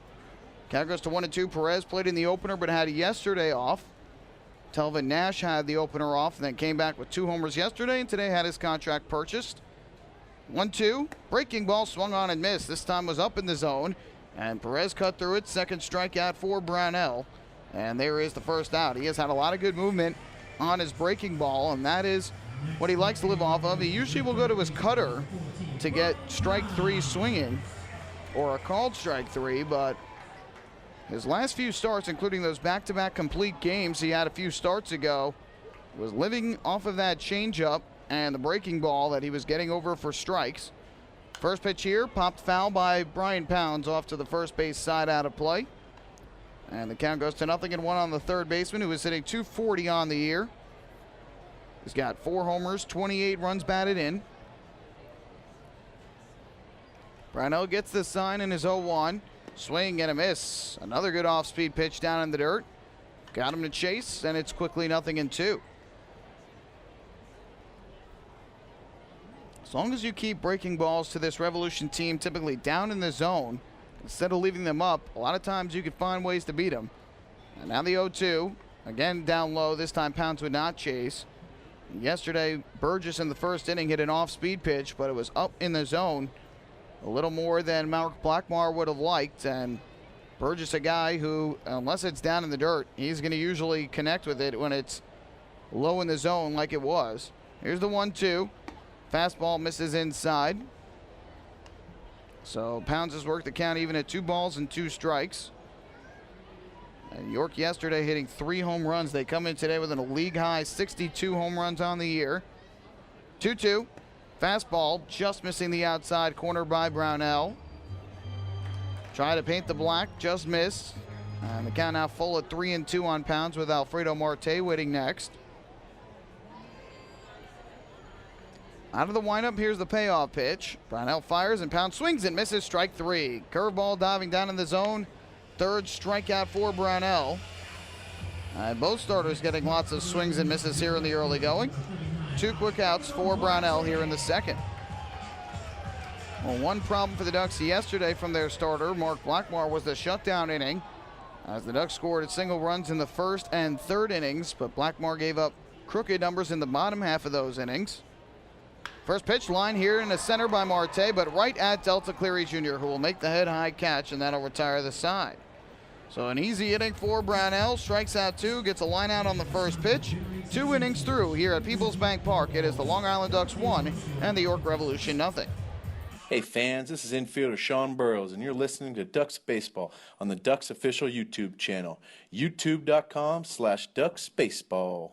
Count goes to 1-2. Perez played in the opener but had yesterday off. Telvin Nash had the opener off and then came back with 2 homers yesterday, and today had his contract purchased. 1-2. Breaking ball swung on and missed. This time was up in the zone, and Perez cut through it. Second strikeout for Brownell, and there is the first out. He has had a lot of good movement on his breaking ball, and that is what he likes to live off of. He usually will go to his cutter to get strike 3 swinging, or a called strike 3, but his last few starts, including those back-to-back complete games he had a few starts ago, was living off of that changeup and the breaking ball that he was getting over for strikes. First pitch here, popped foul by Brian Pounds off to the first base side out of play. And the count goes to 0-1 on the third baseman, who is hitting .240 on the year. He's got 4 homers, 28 runs batted in. Brownell gets the sign in his 0-1. Swing and a miss. Another good off-speed pitch down in the dirt. Got him to chase, and it's quickly 0-2. As long as you keep breaking balls to this Revolution team typically down in the zone, instead of leaving them up, a lot of times you can find ways to beat them. And now the 0-2. Again down low. This time Pounds would not chase. Yesterday, Burgess in the first inning hit an off-speed pitch, but it was up in the zone a little more than Mark Blackmar would have liked. And Burgess, a guy who, unless it's down in the dirt, he's going to usually connect with it when it's low in the zone like it was. Here's the 1-2. Fastball misses inside. So Pounds has worked the count even at 2 balls and 2 strikes. And York yesterday hitting 3 home runs. They come in today with a league-high 62 home runs on the year. 2-2. Fastball just missing the outside corner by Brownell. Try to paint the black, just missed. And the count now full at 3-2 on pounds with Alfredo Marte waiting next. Out of the windup, here's the payoff pitch. Brownell fires and Pound swings and misses, strike 3. Curveball diving down in the zone. Third strikeout for Brownell. And both starters getting lots of swings and misses here in the early going. 2 quick outs for Brownell here in the second. Well, one problem for the Ducks yesterday from their starter, Mark Blackmore, was the shutdown inning, as the Ducks scored single runs in the first and third innings, but Blackmore gave up crooked numbers in the bottom half of those innings. First pitch line here in the center by Marte, but right at Delta Cleary Jr., who will make the head-high catch, and that'll retire the side. So an easy inning for Brownell. Strikes out 2, gets a line out on the first pitch. 2 innings through here at Peoples Bank Park. It is the Long Island Ducks 1 and the York Revolution 0. Hey fans, this is infielder Sean Burrows, and you're listening to Ducks Baseball on the Ducks official YouTube channel, youtube.com/DucksBaseball.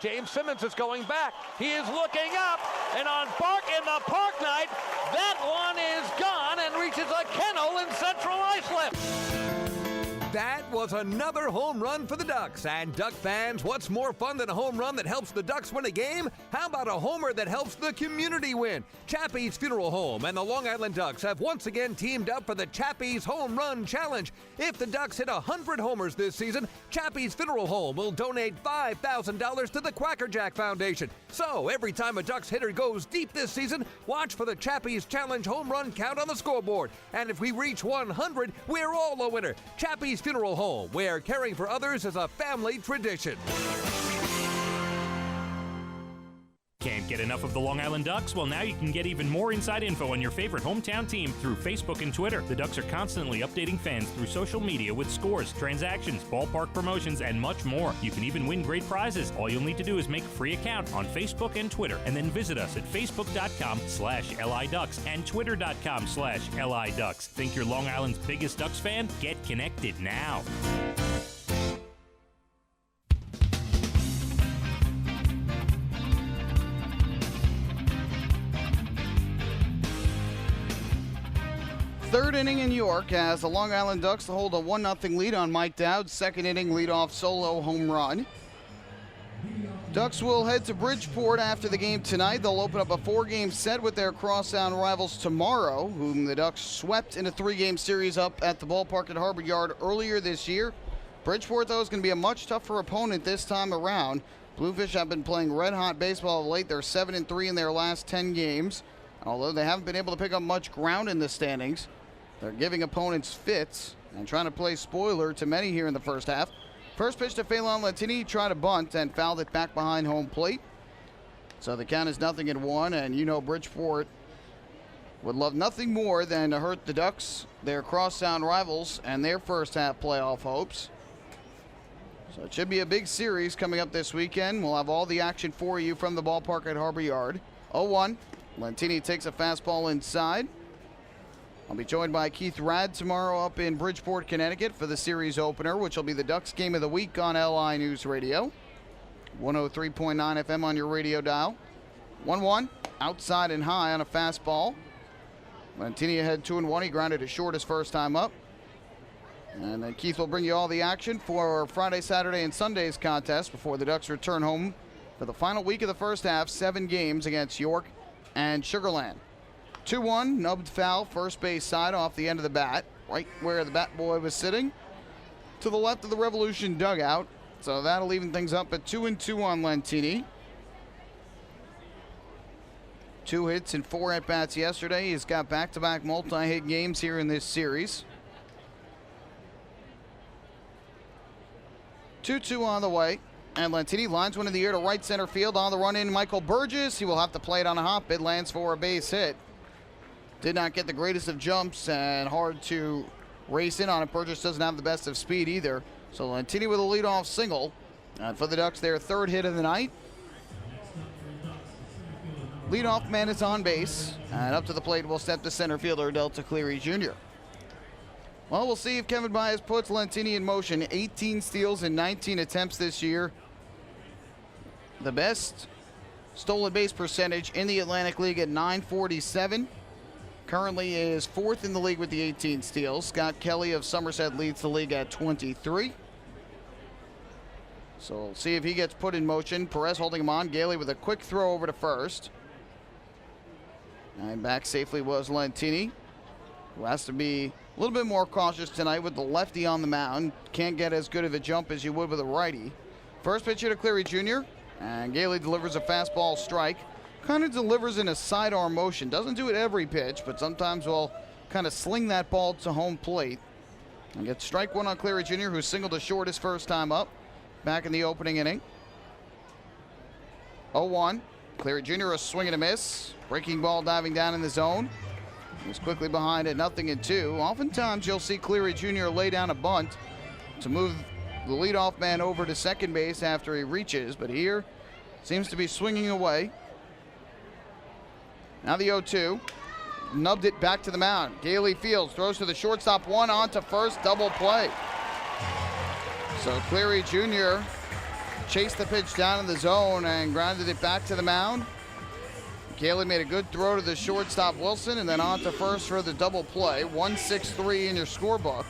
James Simmons is going back. He is looking up, and on Park in the Park Night, that one is gone and reaches a kennel in Central Iceland. That was another home run for the Ducks. And Duck fans, what's more fun than a home run that helps the Ducks win a game? How about a homer that helps the community win? Chappie's Funeral Home and the Long Island Ducks have once again teamed up for the Chappie's Home Run Challenge. If the Ducks hit 100 homers this season, Chappie's Funeral Home will donate $5,000 to the Quacker Jack Foundation. So every time a Ducks hitter goes deep this season, watch for the Chappie's Challenge home run count on the scoreboard. And if we reach 100, we're all a winner. Chappie's Funeral Home, where caring for others is a family tradition. Can't get enough of the Long Island Ducks? Well, now you can get even more inside info on your favorite hometown team through Facebook and Twitter. The Ducks are constantly updating fans through social media with scores, transactions, ballpark promotions, and much more. You can even win great prizes. All you'll need to do is make a free account on Facebook and Twitter, and then visit us at facebook.com/LIDucks and twitter.com/LIDucks. Think you're Long Island's biggest Ducks fan? Get connected now. Third inning in York as the Long Island Ducks hold a 1-0 lead on Mike Dowd's second inning leadoff solo home run. Ducks will head to Bridgeport after the game tonight. They'll open up a 4-game set with their crosstown rivals tomorrow, whom the Ducks swept in a 3-game series up at the ballpark at Harbor Yard earlier this year. Bridgeport, though, is going to be a much tougher opponent this time around. Bluefish have been playing red-hot baseball of late. They're 7-3 in their last 10 games. Although they haven't been able to pick up much ground in the standings, they're giving opponents fits and trying to play spoiler to many here in the first half. First pitch to Phelan Lentini, tried to bunt and fouled it back behind home plate. So the count is 0-1, and you know Bridgeport would love nothing more than to hurt the Ducks, their crosstown rivals, and their first half playoff hopes. So it should be a big series coming up this weekend. We'll have all the action for you from the ballpark at Harbor Yard. 0-1. Lentini takes a fastball inside. I'll be joined by Keith Radd tomorrow up in Bridgeport, Connecticut for the series opener, which will be the Ducks game of the week on LI News Radio. 103.9 FM on your radio dial. 1-1, outside and high on a fastball. Lentini ahead 2-1. He grounded it short his first time up. And then Keith will bring you all the action for Friday, Saturday, and Sunday's contest before the Ducks return home for the final week of the first half, 7 games against York and Sugarland. 2-1, nubbed foul, first base side off the end of the bat, right where the bat boy was sitting, to the left of the Revolution dugout. So that'll even things up at 2-2 on Lentini. 2 hits and 4 at-bats yesterday. He's got back-to-back multi-hit games here in this series. 2-2 on the way. And Lentini lines one in the air to right center field. On the run in, Michael Burgess. He will have to play it on a hop. It lands for a base hit. Did not get the greatest of jumps and hard to race in on it. Burgess doesn't have the best of speed either. So Lentini with a leadoff single. And for the Ducks, their 3rd hit of the night. Leadoff man is on base. And up to the plate will step the center fielder, Delta Cleary Jr. Well, we'll see if Kevin Baez puts Lentini in motion. 18 steals in 19 attempts this year. The best stolen base percentage in the Atlantic League at .947. currently is 4th in the league with the 18 steals. Scott Kelly of Somerset leads the league at 23. So we'll see if he gets put in motion. Perez holding him on. Gailey with a quick throw over to first. And back safely was Lentini, who has to be a little bit more cautious tonight with the lefty on the mound. Can't get as good of a jump as you would with a righty. First pitch here to Cleary Jr. And Gailey delivers a fastball strike. Kind of delivers in a sidearm motion. Doesn't do it every pitch, but sometimes will kind of sling that ball to home plate. And gets strike one on Cleary Jr., who singled to short his first time up back in the opening inning. 0-1. Cleary Jr. a swing and a miss. Breaking ball diving down in the zone. He's quickly behind at 0-2. Oftentimes you'll see Cleary Jr. lay down a bunt to move the leadoff man over to second base after he reaches, but here seems to be swinging away. Now the 0-2. Nubbed it back to the mound. Gailey Fields throws to the shortstop, one on to first, double play. So Cleary Jr. chased the pitch down in the zone and grounded it back to the mound. Gailey made a good throw to the shortstop Wilson and then on to first for the double play. 1-6-3 in your scorebook.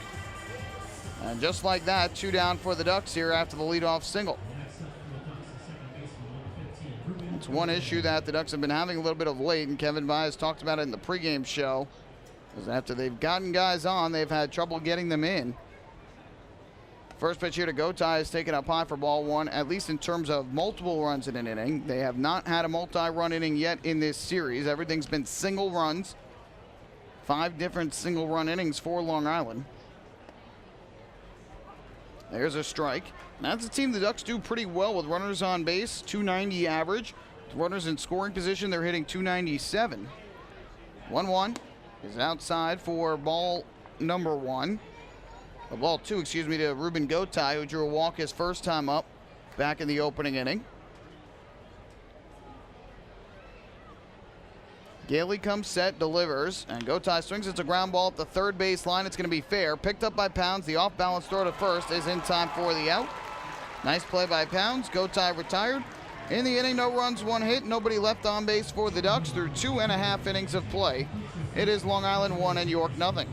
And just like that, 2 down for the Ducks here after the leadoff single. It's one issue that the Ducks have been having a little bit of late, and Kevin Byas talked about it in the pregame show, is after they've gotten guys on, they've had trouble getting them in. First pitch here to Gotay is taken up high for ball one, at least in terms of multiple runs in an inning. They have not had a multi-run inning yet in this series. Everything's been single runs. 5 different single-run innings for Long Island. There's a strike. That's a team the Ducks do pretty well with runners on base, 290 average. With runners in scoring position, they're hitting 297. 1-1 is outside for ball number 1. Ball 2, to Ruben Gotay, who drew a walk his first time up back in the opening inning. Gailey comes set, delivers, and Gotay swings. It's a ground ball at the third base line. It's going to be fair. Picked up by Pounds. The off-balance throw to first is in time for the out. Nice play by Pounds. Gotay retired. In the inning, no runs, 1 hit. Nobody left on base for the Ducks through 2.5 innings of play. It is Long Island 1 and York nothing.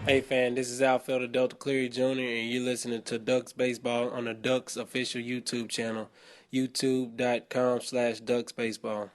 Hey fan, this is outfielder Delta Cleary Jr. and you're listening to Ducks Baseball on the Ducks official YouTube channel, youtube.com/DucksBaseball.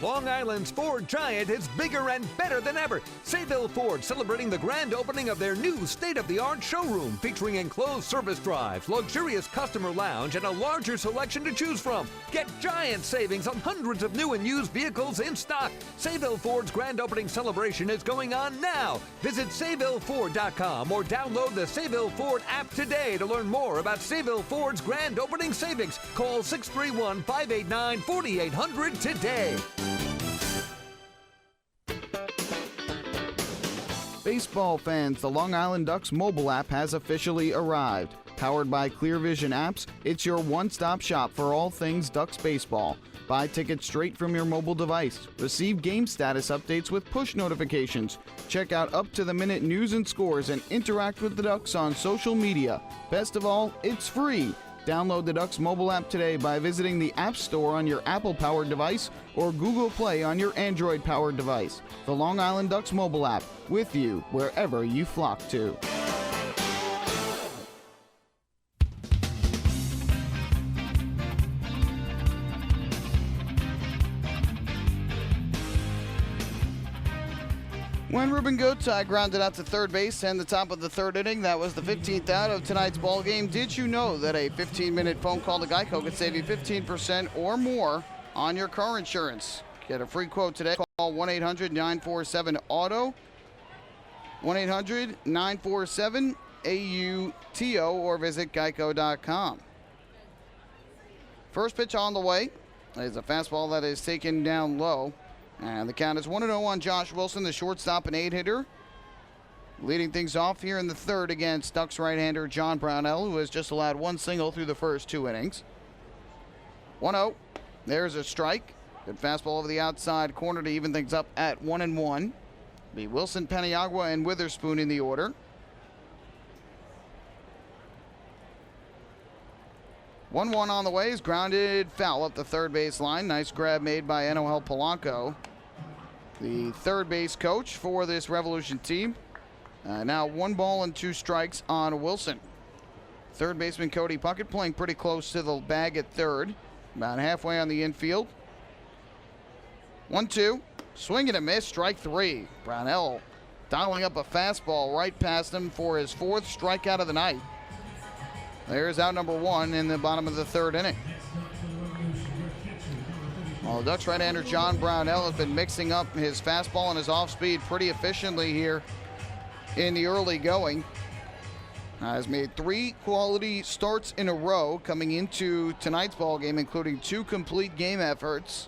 Long Island's Ford Giant is bigger and better than ever. Sayville Ford celebrating the grand opening of their new state-of-the-art showroom featuring enclosed service drives, luxurious customer lounge, and a larger selection to choose from. Get giant savings on hundreds of new and used vehicles in stock. Sayville Ford's grand opening celebration is going on now. Visit SayvilleFord.com or download the Sayville Ford app today to learn more about Sayville Ford's grand opening savings. Call 631-589-4800 today. Baseball fans, the Long Island Ducks mobile app has officially arrived. Powered by Clear Vision Apps, it's your one-stop shop for all things Ducks baseball. Buy tickets straight from your mobile device. Receive game status updates with push notifications. Check out up-to-the-minute news and scores and interact with the Ducks on social media. Best of all, it's free. Download the Ducks mobile app today by visiting the App Store on your Apple-powered device or Google Play on your Android-powered device. The Long Island Ducks mobile app, with you wherever you flock to. When Ruben Gotay grounded out to third base and the top of the third inning, that was the 15th out of tonight's ball game. Did you know that a 15-minute phone call to Geico could save you 15% or more on your car insurance? Get a free quote today. Call 1-800-947-AUTO, 1-800-947-AUTO, or visit geico.com. First pitch on the way is a fastball that is taken down low. And the count is 1-0 on Josh Wilson, the shortstop and 8-hitter. Leading things off here in the third against Ducks right-hander John Brownell, who has just allowed 1 single through the first 2 innings. 1-0. There's a strike. Good fastball over the outside corner to even things up at 1-1. Be Wilson, Paniagua, and Witherspoon in the order. 1-1 on the way is grounded foul up the third base line. Nice grab made by Enohel Polanco. the third base coach for this Revolution team. Now 1 ball and 2 strikes on Wilson. Third baseman Cody Puckett playing pretty close to the bag at third, about halfway on the infield. 1-2, swing and a miss, strike 3. Brownell dialing up a fastball right past him for his 4th strikeout of the night. There's out number 1 in the bottom of the 3rd inning. Well, the Ducks right-hander John Brownell has been mixing up his fastball and his off-speed pretty efficiently here in the early going. Has made 3 quality starts in a row coming into tonight's ball game, including 2 complete game efforts.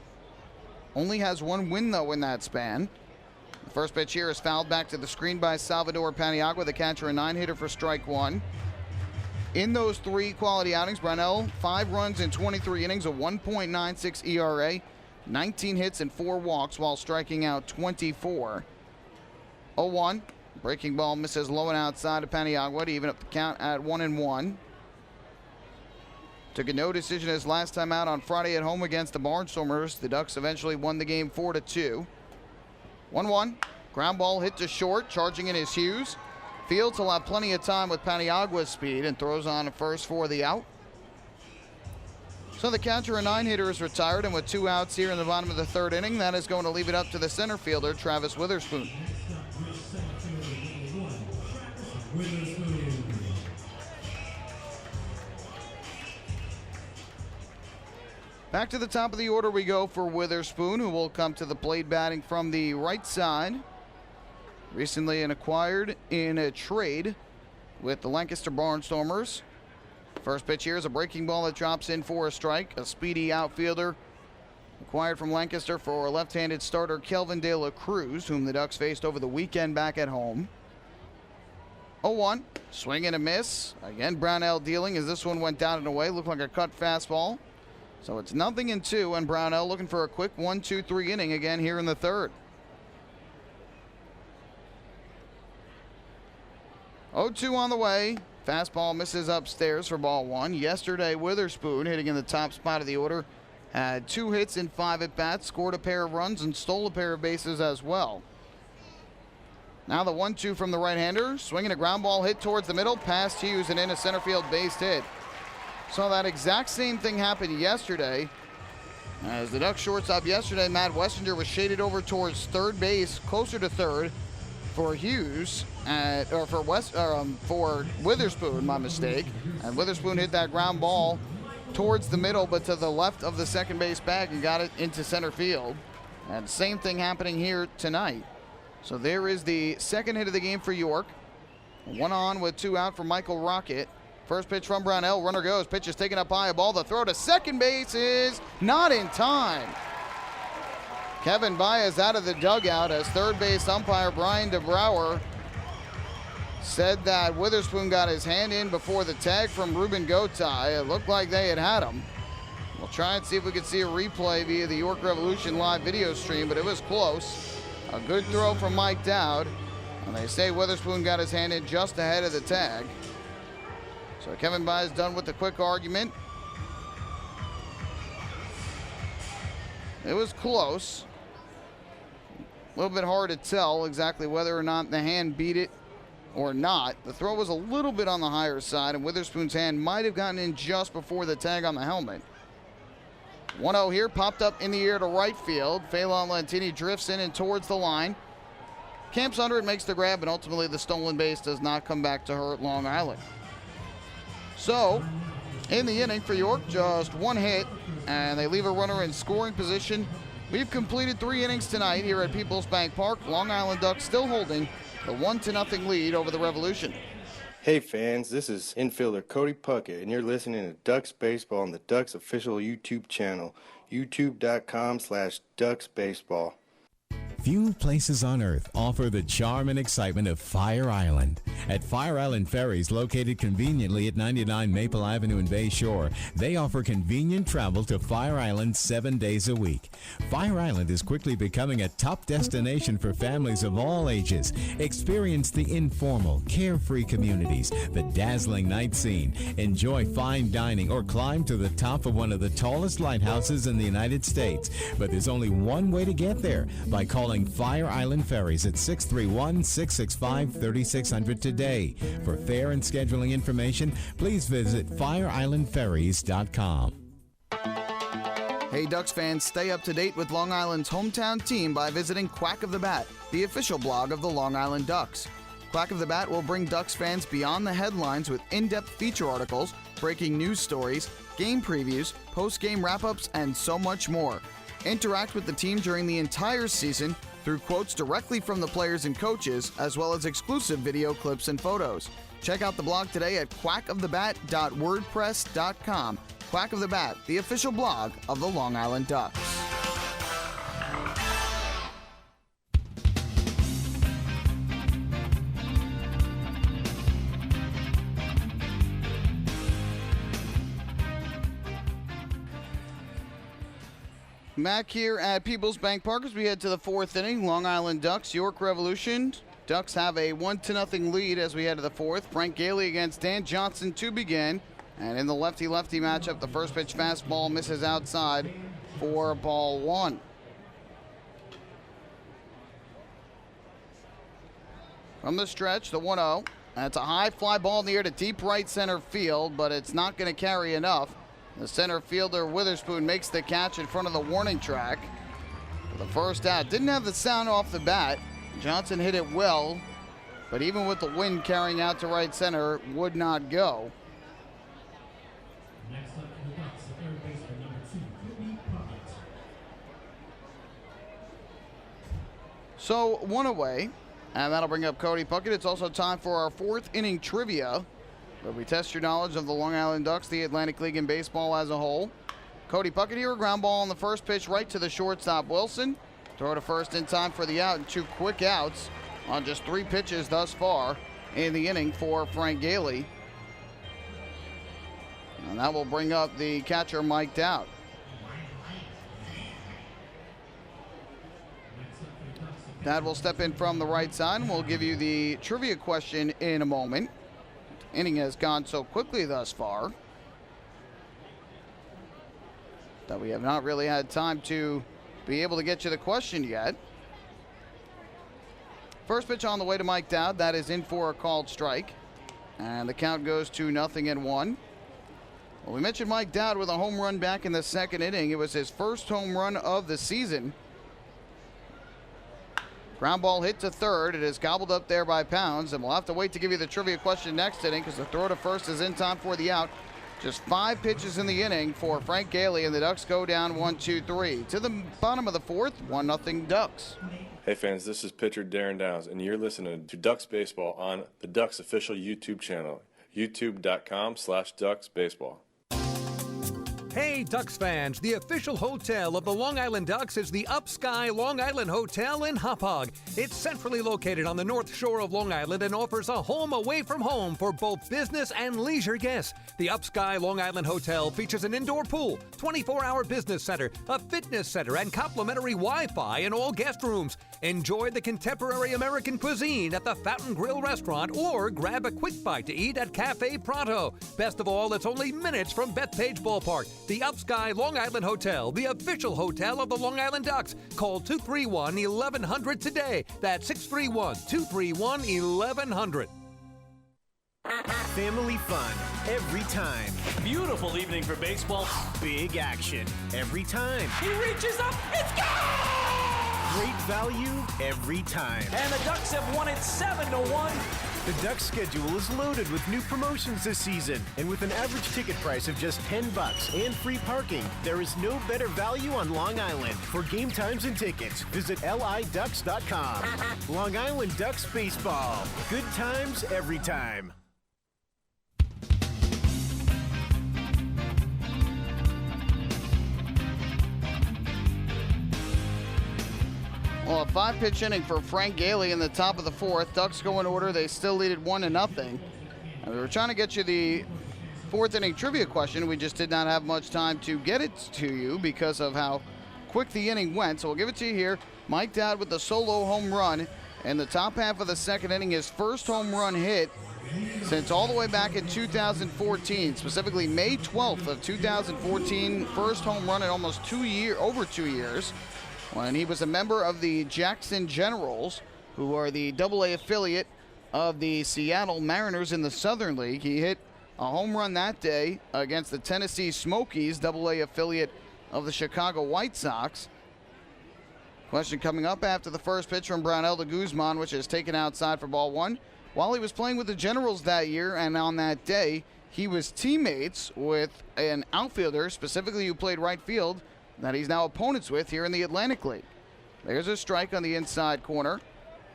Only has 1 win, though, in that span. The first pitch here is fouled back to the screen by Salvador Paniagua, the catcher, a 9-hitter for strike 1. In those 3 quality outings, Brownell, 5 runs in 23 innings, a 1.96 ERA, 19 hits and 4 walks while striking out 24. 0-1. Breaking ball misses low and outside of Paniagua to even up the count at 1-1. Took a no decision his last time out on Friday at home against the Barnstormers. The Ducks eventually won the game 4-2. 1-1. Ground ball hit to short, charging in is Hughes. Fields will have plenty of time with Paniagua's speed and throws on first for the out. So the catcher, a 9-hitter, is retired, and with 2 outs here in the bottom of the 3rd inning, that is going to leave it up to the center fielder, Travis Witherspoon. Back to the top of the order we go for Witherspoon, who will come to the plate batting from the right side. Recently acquired in a trade with the Lancaster Barnstormers. First pitch here is a breaking ball that drops in for a strike. A speedy outfielder acquired from Lancaster for left-handed starter Kelvin De La Cruz, whom the Ducks faced over the weekend back at home. 0-1, swing and a miss. Again, Brownell dealing as this one went down and away. Looked like a cut fastball. So it's 0-2, and Brownell looking for a quick 1-2-3 inning again here in the 3rd. 0-2 on the way. Fastball misses upstairs for ball 1. Yesterday, Witherspoon, hitting in the top spot of the order, had 2 hits in 5 at-bats, scored a pair of runs, and stole a pair of bases as well. Now the 1-2 from the right-hander. Swinging a ground ball hit towards the middle, past Hughes and in a center field base hit. So that exact same thing happened yesterday. As the Ducks shortstop yesterday, Matt Wessinger, was shaded over towards third base, closer to third for Hughes, for Witherspoon, my mistake. And Witherspoon hit that ground ball towards the middle, but to the left of the second base bag and got it into center field. And same thing happening here tonight. So there is the 2nd hit of the game for York. 1 on with 2 out for Michael Rocket. First pitch from Brownell, runner goes, pitch is taken up high, a ball, the throw to second base is not in time. Kevin Baez out of the dugout as third base umpire Brian DeBrouwer said that Witherspoon got his hand in before the tag from Ruben Gotay. It looked like they had him. We'll try and see if we can see a replay via the York Revolution live video stream, but it was close. A good throw from Mike Dowd, and they say Witherspoon got his hand in just ahead of the tag. So Kevin Baez done with the quick argument. It was close. A little bit hard to tell exactly whether or not the hand beat it or not. The throw was a little bit on the higher side, and Witherspoon's hand might have gotten in just before the tag on the helmet. 1-0 here, popped up in the air to right field. Phelan Lantini drifts in and towards the line. Camps under it, makes the grab, and ultimately the stolen base does not come back to hurt Long Island. So, in the inning for York, just 1 hit, and they leave a runner in scoring position. We've completed 3 innings tonight here at Peoples Bank Park. Long Island Ducks still holding the 1-0 lead over the Revolution. Hey fans, this is infielder Cody Puckett, and you're listening to Ducks Baseball on the Ducks official YouTube channel, youtube.com/DucksBaseball. Few places on earth offer the charm and excitement of Fire Island. At Fire Island Ferries, located conveniently at 99 Maple Avenue in Bay Shore, they offer convenient travel to Fire Island 7 days a week. Fire Island is quickly becoming a top destination for families of all ages. Experience the informal, carefree communities, the dazzling night scene, enjoy fine dining, or climb to the top of one of the tallest lighthouses in the United States. But there's only one way to get there, by calling calling Fire Island Ferries at 631-665-3600 today. For fare and scheduling information, please visit fireislandferries.com. Hey Ducks fans, stay up to date with Long Island's hometown team by visiting Quack of the Bat, the official blog of the Long Island Ducks. Quack of the Bat will bring Ducks fans beyond the headlines with in-depth feature articles, breaking news stories, game previews, post-game wrap-ups, and so much more. Interact with the team during the entire season through quotes directly from the players and coaches, as well as exclusive video clips and photos. Check out the blog today at quackofthebat.wordpress.com. Quack of the Bat, the official blog of the Long Island Ducks. Back here at People's Bank Park as we head to the fourth inning. Long Island Ducks, York Revolution. Ducks have a 1-0 lead as we head to the fourth. Frank Gailey against Dan Johnson to begin. And in the lefty-lefty matchup, the first pitch fastball misses outside for ball one. From the stretch, the 1-0. That's a high fly ball in the air to deep right center field, but it's not going to carry enough. The center fielder, Witherspoon, makes the catch in front of the warning track for the first out. Didn't have the sound off the bat. Johnson hit it well, but even with the wind carrying out to right center, would not go. Next up for the Ducks, the third baseman, number 2, Cody Puckett. So one away, and that'll bring up Cody Puckett. It's also time for our fourth inning trivia, where we test your knowledge of the Long Island Ducks, the Atlantic League, and baseball as a whole. Cody Puckett here, a ground ball on the first pitch right to the shortstop, Wilson. Throw to first in time for the out, and 2 quick outs on just 3 pitches thus far in the inning for Frank Gailey. And that will bring up the catcher, Mike Dowd. Dowd will step in from the right side, and we'll give you the trivia question in a moment. The inning has gone so quickly thus far that we have not really had time to be able to get you the question yet. First pitch on the way to Mike Dowd. That is in for a called strike. And the count goes to 0-1. Well, we mentioned Mike Dowd with a home run back in the second inning. It was his first home run of the season. Ground ball hit to third. It is gobbled up there by Pounds, and we'll have to wait to give you the trivia question next inning because the throw to first is in time for the out. Just 5 pitches in the inning for Frank Gailey, and the Ducks go down 1-2-3. To the bottom of the fourth, 1-0 Ducks. Hey fans, this is pitcher Darren Downs, and you're listening to Ducks Baseball on the Ducks official YouTube channel, youtube.com/DucksBaseball. Hey, Ducks fans, the official hotel of the Long Island Ducks is the Upsky Long Island Hotel in Hauppauge. It's centrally located on the north shore of Long Island and offers a home away from home for both business and leisure guests. The Upsky Long Island Hotel features an indoor pool, 24-hour business center, a fitness center, and complimentary Wi-Fi in all guest rooms. Enjoy the contemporary American cuisine at the Fountain Grill restaurant or grab a quick bite to eat at Cafe Pronto. Best of all, it's only minutes from Bethpage Ballpark. The Upsky Long Island Hotel, the official hotel of the Long Island Ducks. Call 231-1100 today. That's 631-231-1100. Family fun every time. Beautiful evening for baseball. Big action every time. He reaches up. It's gone! Great value every time. And the Ducks have won it 7-1. The Ducks schedule is loaded with new promotions this season. And with an average ticket price of just $10 and free parking, there is no better value on Long Island. For game times and tickets, visit liducks.com. Long Island Ducks Baseball. Good times every time. Well, a 5-pitch inning for Frank Gailey in the top of the fourth. Ducks go in order. They still lead it 1-0. And we were trying to get you the fourth inning trivia question. We just did not have much time to get it to you because of how quick the inning went. So we'll give it to you here. Mike Dowd with the solo home run in the top half of the second inning. His first home run hit since all the way back in 2014, specifically May 12th of 2014. First home run in almost over 2 years. when he was a member of the Jackson Generals, who are the AA affiliate of the Seattle Mariners in the Southern League. He hit a home run that day against the Tennessee Smokies, AA affiliate of the Chicago White Sox. Question coming up after the first pitch from Brownell to Guzman, which is taken outside for ball one. While he was playing with the Generals that year and on that day, he was teammates with an outfielder, specifically who played right field, that he's now opponents with here in the Atlantic League. There's a strike on the inside corner.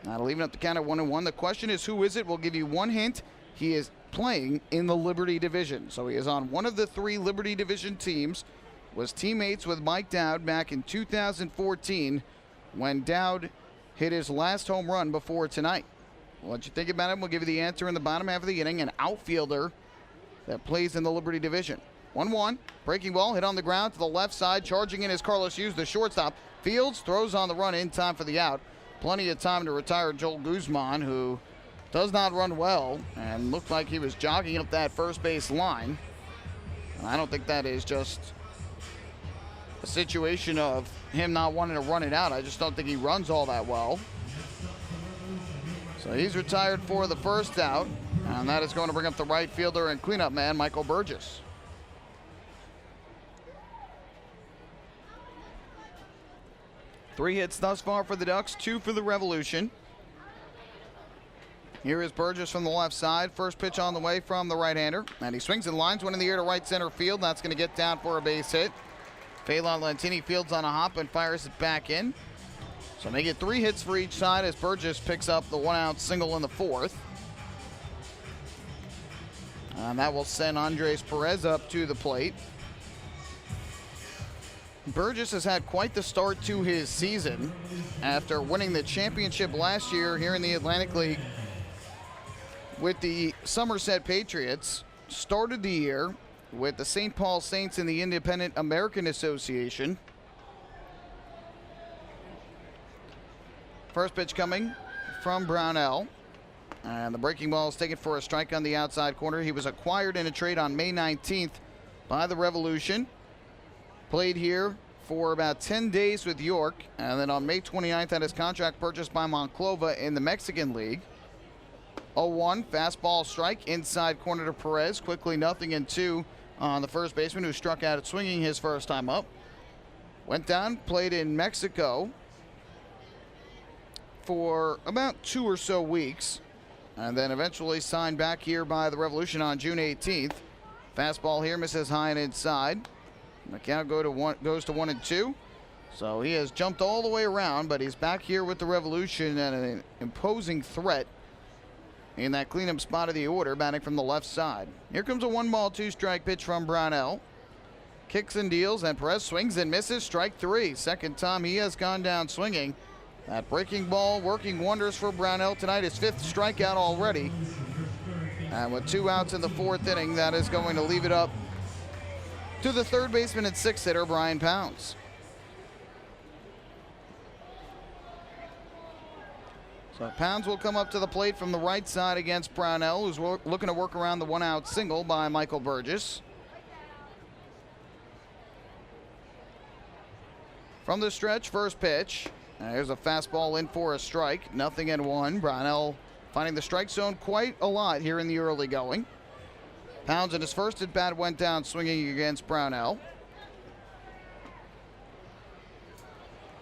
That'll even up the count at 1-1. The question is, who is it? We'll give you one hint. He is playing in the Liberty Division. So he is on one of the 3 Liberty Division teams, was teammates with Mike Dowd back in 2014 when Dowd hit his last home run before tonight. What you think about him? We'll give you the answer in the bottom half of the inning. An outfielder that plays in the Liberty Division. 1-1, breaking ball, hit on the ground to the left side. Charging in is Carlos Hughes, the shortstop. Fields throws on the run in time for the out. Plenty of time to retire Joel Guzman, who does not run well and looked like he was jogging up that first base line. And I don't think that is just a situation of him not wanting to run it out. I just don't think he runs all that well. So he's retired for the first out, and that is going to bring up the right fielder and cleanup man, Michael Burgess. Three hits thus far for the Ducks, 2 for the Revolution. Here is Burgess from the left side. First pitch on the way from the right-hander, and he swings and lines one in the air to right center field. That's going to get down for a base hit. Phelan Lentini fields on a hop and fires it back in. So they get 3 hits for each side as Burgess picks up the 1-out single in the 4th. And that will send Andres Perez up to the plate. Burgess has had quite the start to his season after winning the championship last year here in the Atlantic League with the Somerset Patriots. Started the year with the St. Paul Saints in the Independent American Association. First pitch coming from Brownell. And the breaking ball is taken for a strike on the outside corner. He was acquired in a trade on May 19th by the Revolution. Played here for about 10 days with York, and then on May 29th had his contract purchased by Monclova in the Mexican League. 0-1, fastball strike, inside corner to Perez. Quickly 0-2 on the first baseman, who struck out at swinging his first time up. Went down, played in Mexico for about 2 or so weeks, and then eventually signed back here by the Revolution on June 18th. Fastball here misses high and inside. The count goes to 1-2. So he has jumped all the way around, but he's back here with the Revolution and an imposing threat in that cleanup spot of the order, batting from the left side. Here comes a 1-ball, 2-strike pitch from Brownell. Kicks and deals, and Perez swings and misses. Strike 3. Second time he has gone down swinging. That breaking ball working wonders for Brownell tonight. His 5th strikeout already. And with 2 outs in the 4th inning, that is going to leave it up to the third baseman and 6th hitter, Brian Pounds. So Pounds will come up to the plate from the right side against Brownell, who's looking to work around the 1-out single by Michael Burgess. From the stretch, first pitch. There's a fastball in for a strike. 0-1. Brownell finding the strike zone quite a lot here in the early going. Pounds in his first at bat went down swinging against Brownell.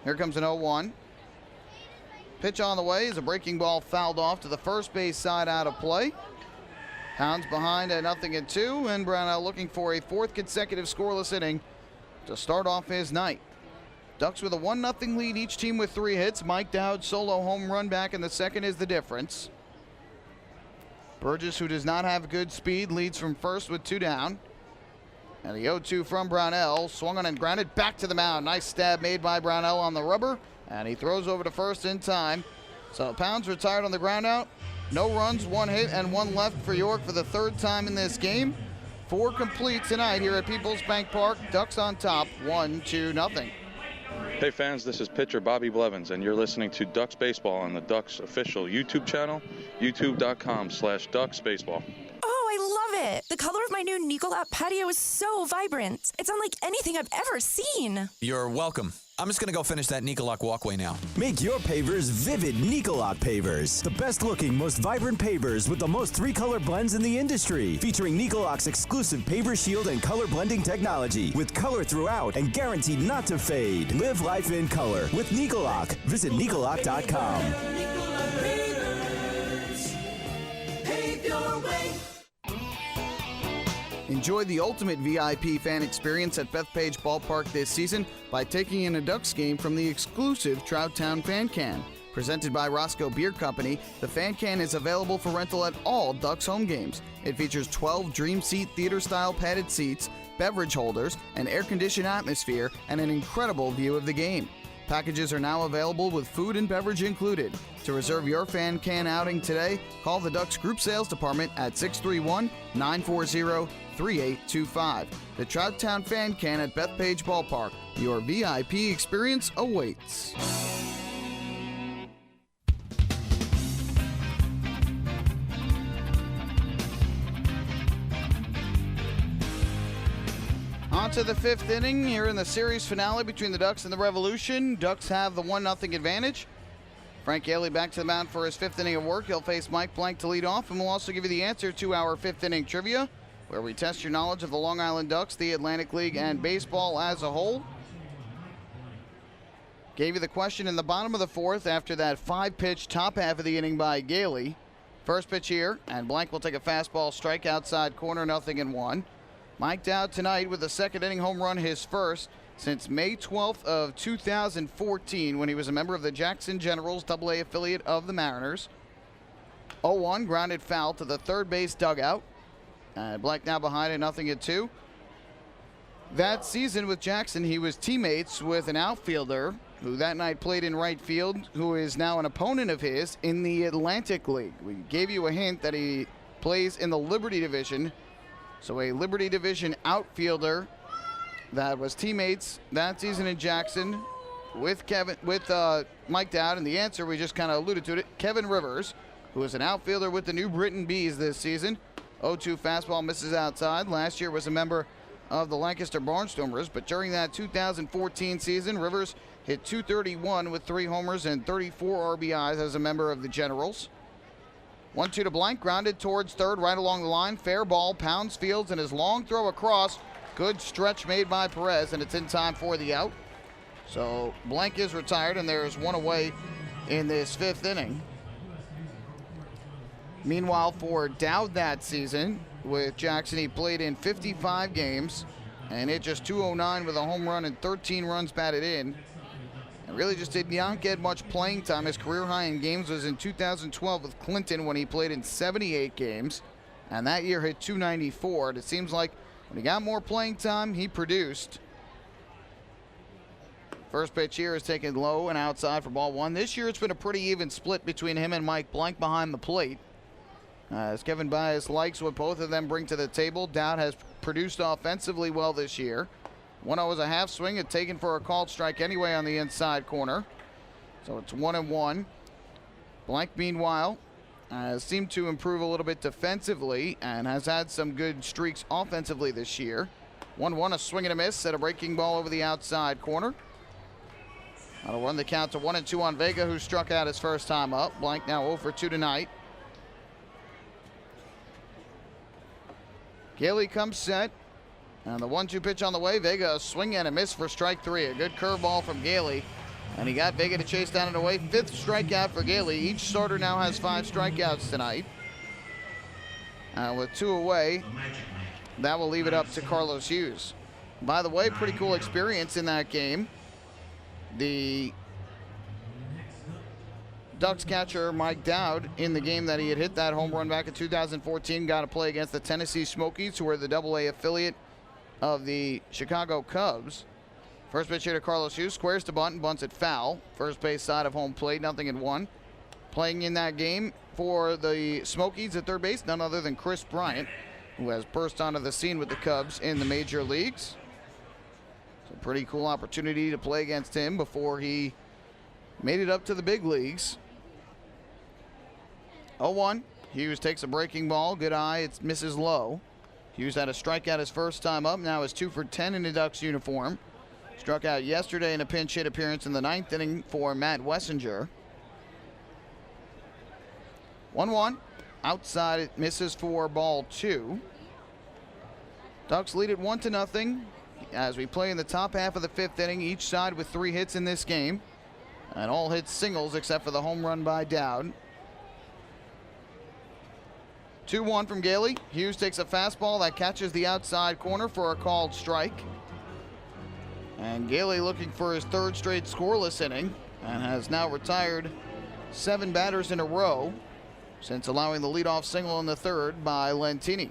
Here comes an 0-1. Pitch on the way is a breaking ball fouled off to the first base side, out of play. Pounds behind at 0-2, and Brownell looking for a 4th consecutive scoreless inning to start off his night. Ducks with a 1-0 lead, each team with 3 hits. Mike Dowd's solo home run back in the 2nd is the difference. Burgess, who does not have good speed, leads from first with 2 down. And the 0-2 from Brownell, swung on and grounded back to the mound. Nice stab made by Brownell on the rubber, and he throws over to first in time. So Pounds retired on the ground out. No runs, 1 hit, and 1 left for York for the 3rd time in this game. 4 complete tonight here at Peoples Bank Park. Ducks on top, 1-0. Hey fans, this is pitcher Bobby Blevins, and you're listening to Ducks Baseball on the Ducks official YouTube channel, youtube.com/DucksBaseball. Oh, I love it. The color of my new Nicolot patio is so vibrant. It's unlike anything I've ever seen. You're welcome. I'm just going to go finish that Nicolot walkway now. Make your pavers vivid Nicolot pavers. The best looking, most vibrant pavers with the most 3-color blends in the industry. Featuring Nicolot's exclusive paver shield and color blending technology. With color throughout and guaranteed not to fade. Live life in color with Nicolot. Visit Nicolot.com. Enjoy the ultimate VIP fan experience at Bethpage Ballpark this season by taking in a Ducks game from the exclusive Trouttown Fan Can. Presented by Roscoe Beer Company, the Fan Can is available for rental at all Ducks home games. It features 12 Dream Seat theater-style padded seats, beverage holders, an air-conditioned atmosphere, and an incredible view of the game. Packages are now available with food and beverage included. To reserve your Fan Can outing today, call the Ducks Group Sales Department at 631-940-3825. The Trouttown Fan Can at Bethpage Ballpark. Your VIP experience awaits. On to the 5th inning here in the series finale between the Ducks and the Revolution. Ducks have the 1-0 advantage. Frank Yaley back to the mound for his 5th inning of work. He'll face Mike Blank to lead off, and we'll also give you the answer to our 5th inning trivia, where we test your knowledge of the Long Island Ducks, the Atlantic League, and baseball as a whole. Gave you the question in the bottom of the 4th after that 5-pitch top half of the inning by Yaley. First pitch here, and Blank will take a fastball strike outside corner, 0-1. Mike Dowd tonight with a 2nd inning home run, his first since May 12th of 2014 when he was a member of the Jackson Generals, AA affiliate of the Mariners. 0-1, grounded foul to the third base dugout. Blank now behind it, 0-2. That season with Jackson, he was teammates with an outfielder who that night played in right field, who is now an opponent of his in the Atlantic League. We gave you a hint that he plays in the Liberty Division. So a Liberty Division outfielder that was teammates that season in Jackson with Mike Dowd, and the answer, we just kind of alluded to it, Kevin Rivers, who is an outfielder with the New Britain Bees this season. 0-2 fastball misses outside. Last year was a member of the Lancaster Barnstormers, but during that 2014 season, Rivers hit .231 with 3 homers and 34 RBIs as a member of the Generals. 1-2 to Blank, grounded towards third, right along the line. Fair ball, pounds fields, and his long throw across. Good stretch made by Perez, and it's in time for the out. So Blank is retired, and there's one away in this 5th inning. Meanwhile, for Dowd that season with Jackson, he played in 55 games and hit just .209 with a home run and 13 runs batted in. And really just did not get much playing time. His career high in games was in 2012 with Clinton when he played in 78 games. And that year hit .294. And it seems like when he got more playing time, he produced. First pitch here is taken low and outside for ball 1. This year it's been a pretty even split between him and Mike Blank behind the plate. As Kevin Baez likes what both of them bring to the table. Dowd has produced offensively well this year. 1-0 is a half swing. It's taken for a called strike anyway on the inside corner. So it's 1-1. Blank, meanwhile, seemed to improve a little bit defensively and has had some good streaks offensively this year. 1-1, a swing and a miss at a breaking ball over the outside corner. That'll run the count to 1-2 on Vega, who struck out his first time up. Blank now 0 for 2 tonight. Yaley comes set. And the 1-2 pitch on the way. Vega, a swing and a miss for strike 3. A good curveball from Yaley. And he got Vega to chase down and away. 5th strikeout for Yaley. Each starter now has 5 strikeouts tonight. With 2 away, that will leave it up to Carlos Hughes. By the way, pretty cool experience in that game. The Ducks catcher Mike Dowd, in the game that he had hit that home run back in 2014, got to play against the Tennessee Smokies, who are the AA affiliate of the Chicago Cubs. First pitch here to Carlos Hughes, squares to bunt and bunts it foul. First base side of home plate, 0-1. Playing in that game for the Smokies at third base, none other than Chris Bryant, who has burst onto the scene with the Cubs in the major leagues. It's a pretty cool opportunity to play against him before he made it up to the big leagues. 0-1. Hughes takes a breaking ball. Good eye. It misses low. Hughes had a strikeout his first time up. Now is 2 for 10 in the Ducks uniform. Struck out yesterday in a pinch hit appearance in the 9th inning for Matt Wessinger. 1-1. Outside, it misses for ball 2. Ducks lead it 1-0 as we play in the top half of the 5th inning, each side with 3 hits in this game. And all hits singles except for the home run by Dowd. 2-1 from Gailey. Hughes takes a fastball that catches the outside corner for a called strike. And Gailey looking for his 3rd straight scoreless inning and has now retired 7 batters in a row since allowing the leadoff single in the 3rd by Lentini.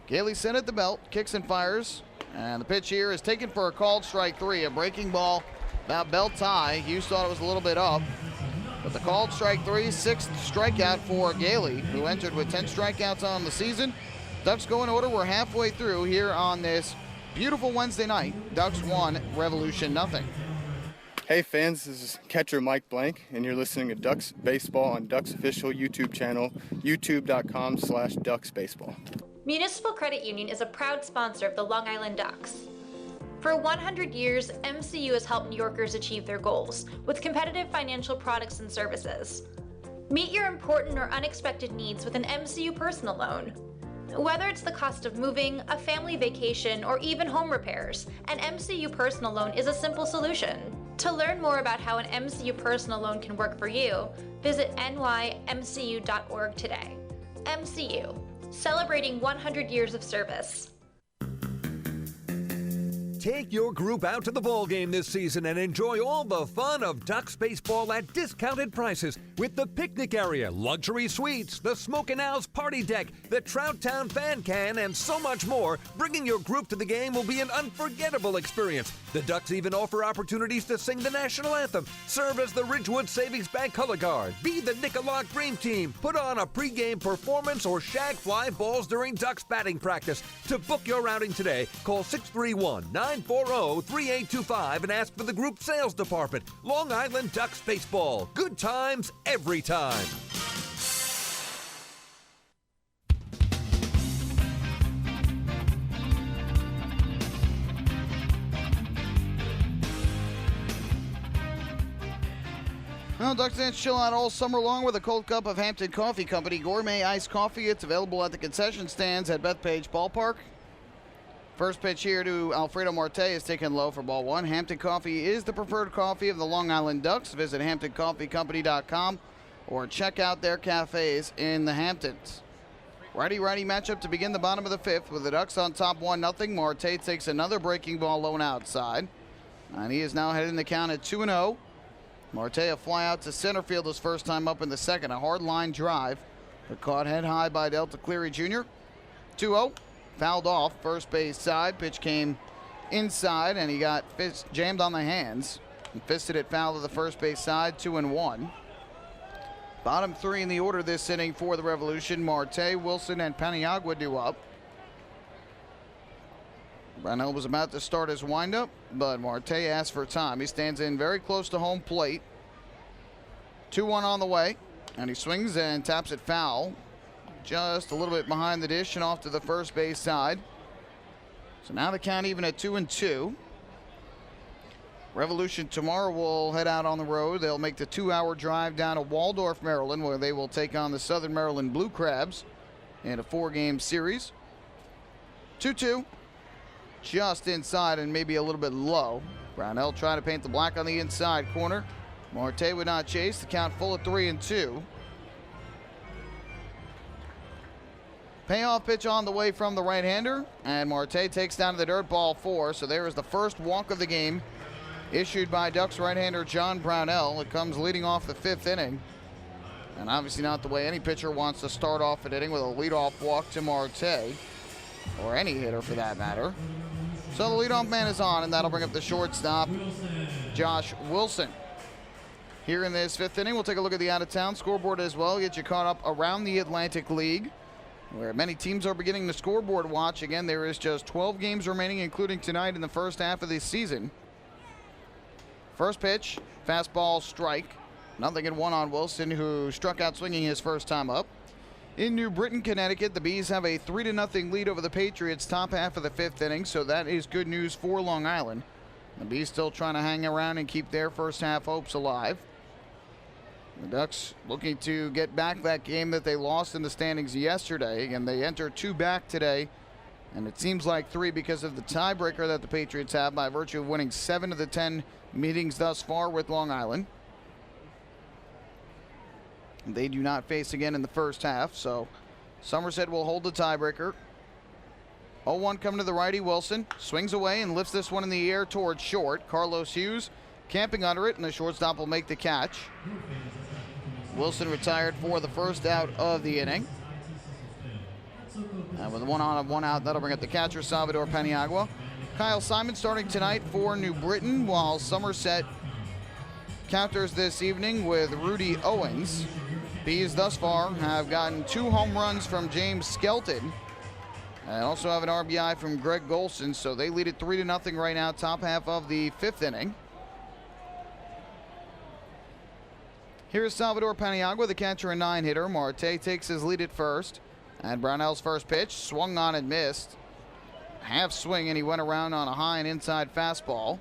Gailey set at the belt, kicks and fires, and the pitch here is taken for a called strike 3, a breaking ball about belt high. Hughes thought it was a little bit up, but the called strike 3, 6th strikeout for Gailey, who entered with 10 strikeouts on the season. Ducks go in order. We're halfway through here on this beautiful Wednesday night. Ducks 1, Revolution nothing. Hey fans, this is catcher Mike Blank, and you're listening to Ducks Baseball on Ducks official YouTube channel, youtube.com/DucksBaseball. Municipal Credit Union is a proud sponsor of the Long Island Ducks. For 100 years, MCU has helped New Yorkers achieve their goals with competitive financial products and services. Meet your important or unexpected needs with an MCU personal loan. Whether it's the cost of moving, a family vacation, or even home repairs, an MCU personal loan is a simple solution. To learn more about how an MCU personal loan can work for you, visit nymcu.org today. MCU, celebrating 100 years of service. Take your group out to the ball game this season and enjoy all the fun of Ducks baseball at discounted prices with the picnic area, luxury suites, the Smokin' Owls party deck, the Trout Town fan can, and so much more. Bringing your group to the game will be an unforgettable experience. The Ducks even offer opportunities to sing the national anthem, serve as the Ridgewood Savings Bank color guard, be the Nickalock Dream Team, put on a pregame performance, or shag fly balls during Ducks batting practice. To book your outing today, call 631-940-3825 and ask for the group sales department. Long Island Ducks Baseball. Good times every time. Well, Ducks fans chill out all summer long with a cold cup of Hampton Coffee Company gourmet iced coffee. It's available at the concession stands at Bethpage Ballpark. First pitch here to Alfredo Marte is taken low for ball 1. Hampton Coffee is the preferred coffee of the Long Island Ducks. Visit HamptonCoffeeCompany.com or check out their cafes in the Hamptons. Righty-righty matchup to begin the bottom of the 5th with the Ducks on top 1-0. Marte takes another breaking ball low and outside. And he is now heading the count at 2-0. Marte a fly out to center field his first time up in the 2nd. A hard line drive, but caught head high by Delta Cleary Jr. 2-0. Fouled off first base side. Pitch came inside, and he got jammed on the hands. And fisted it foul to the first base side, 2-1. Bottom 3 in the order this inning for the Revolution. Marte, Wilson, and Paniagua due up. Brownell was about to start his windup, but Marte asked for time. He stands in very close to home plate. 2-1 on the way, and he swings and taps it foul. Just a little bit behind the dish and off to the first base side. So now the count even at 2-2. Revolution tomorrow will head out on the road. They'll make the 2-hour drive down to Waldorf, Maryland, where they will take on the Southern Maryland Blue Crabs in a 4-game series. 2-2. Just inside and maybe a little bit low. Brownell trying to paint the black on the inside corner. Marte would not chase. The count full at 3-2. Payoff pitch on the way from the right-hander, and Marte takes down to the dirt, ball 4. So there is the first walk of the game issued by Ducks right-hander John Brownell. It comes leading off the 5th inning, and obviously not the way any pitcher wants to start off an inning, with a leadoff walk to Marte, or any hitter for that matter. So the leadoff man is on, and that'll bring up the shortstop, Josh Wilson. Here in this 5th inning, we'll take a look at the out-of-town scoreboard as well, get you caught up around the Atlantic League, where many teams are beginning the scoreboard watch. Again, there is just 12 games remaining, including tonight in the first half of this season. First pitch, fastball strike. 0-1 on Wilson, who struck out swinging his first time up. In New Britain, Connecticut, the Bees have a 3-0 lead over the Patriots top half of the 5th inning, so that is good news for Long Island. The Bees still trying to hang around and keep their first half hopes alive. The Ducks looking to get back that game that they lost in the standings yesterday, and they enter 2 back today, and it seems like 3 because of the tiebreaker that the Patriots have by virtue of winning 7 of the 10 meetings thus far with Long Island. They do not face again in the first half, so Somerset will hold the tiebreaker. 0-1 coming to the righty. Wilson swings away and lifts this one in the air towards short. Carlos Hughes camping under it, and the shortstop will make the catch. Wilson retired for the first out of the inning. And with 1 on and 1 out, that'll bring up the catcher, Salvador Paniagua. Kyle Simon starting tonight for New Britain, while Somerset counters this evening with Rudy Owens. Bees thus far have gotten 2 home runs from James Skelton and also have an RBI from Greg Golson, so they lead it 3-0 right now, top half of the 5th inning. Here's Salvador Paniagua, the catcher and 9-hitter. Marte takes his lead at first, and Brownell's first pitch swung on and missed. Half swing, and he went around on a high and inside fastball.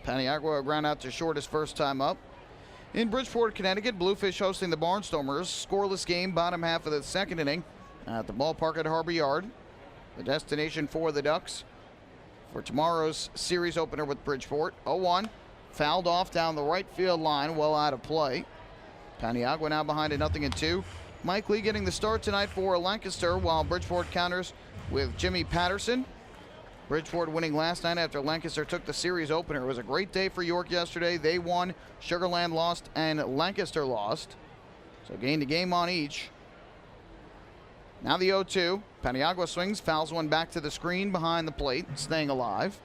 Paniagua ground out to short his first time up. In Bridgeport, Connecticut, Bluefish hosting the Barnstormers. Scoreless game, bottom half of the 2nd inning at the ballpark at Harbor Yard. The destination for the Ducks for tomorrow's series opener with Bridgeport. 0-1, fouled off down the right field line, well out of play. Paniagua now behind at 0-2. Mike Lee getting the start tonight for Lancaster, while Bridgeport counters with Jimmy Patterson. Bridgeport winning last night after Lancaster took the series opener. It was a great day for York yesterday. They won, Sugar Land lost, and Lancaster lost. So gained a game on each. Now the 0-2. Paniagua swings, fouls one back to the screen behind the plate, staying alive.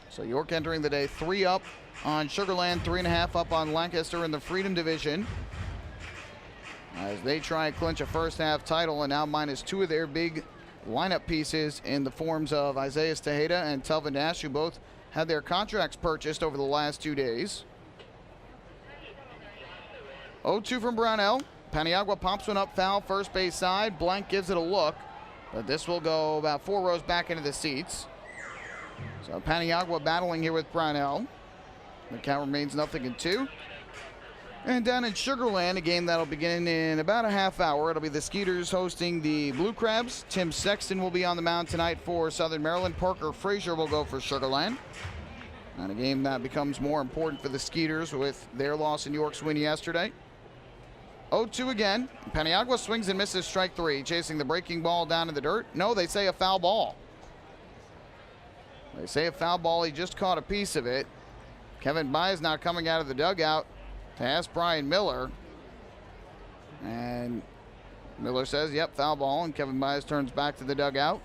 So York entering the day 3 up on Sugar Land, 3.5 up on Lancaster in the Freedom Division, as they try and clinch a first half title, and now minus 2 of their big lineup pieces in the forms of Isaiah Tejeda and Telvin Nash, who both had their contracts purchased over the last 2 days. 0-2 from Brownell. Paniagua pops one up foul, first base side. Blank gives it a look, but this will go about 4 rows back into the seats. So Paniagua battling here with Brownell. The count remains 0-2. And down in Sugar Land, a game that'll begin in about a half hour. It'll be the Skeeters hosting the Blue Crabs. Tim Sexton will be on the mound tonight for Southern Maryland. Parker Frazier will go for Sugar Land. And a game that becomes more important for the Skeeters with their loss in York's win yesterday. 0-2 again. Paniagua swings and misses strike 3, chasing the breaking ball down in the dirt. No, they say a foul ball. They say a foul ball. He just caught a piece of it. Kevin Baez now coming out of the dugout to ask Brian Miller. And Miller says, yep, foul ball. And Kevin Baez turns back to the dugout.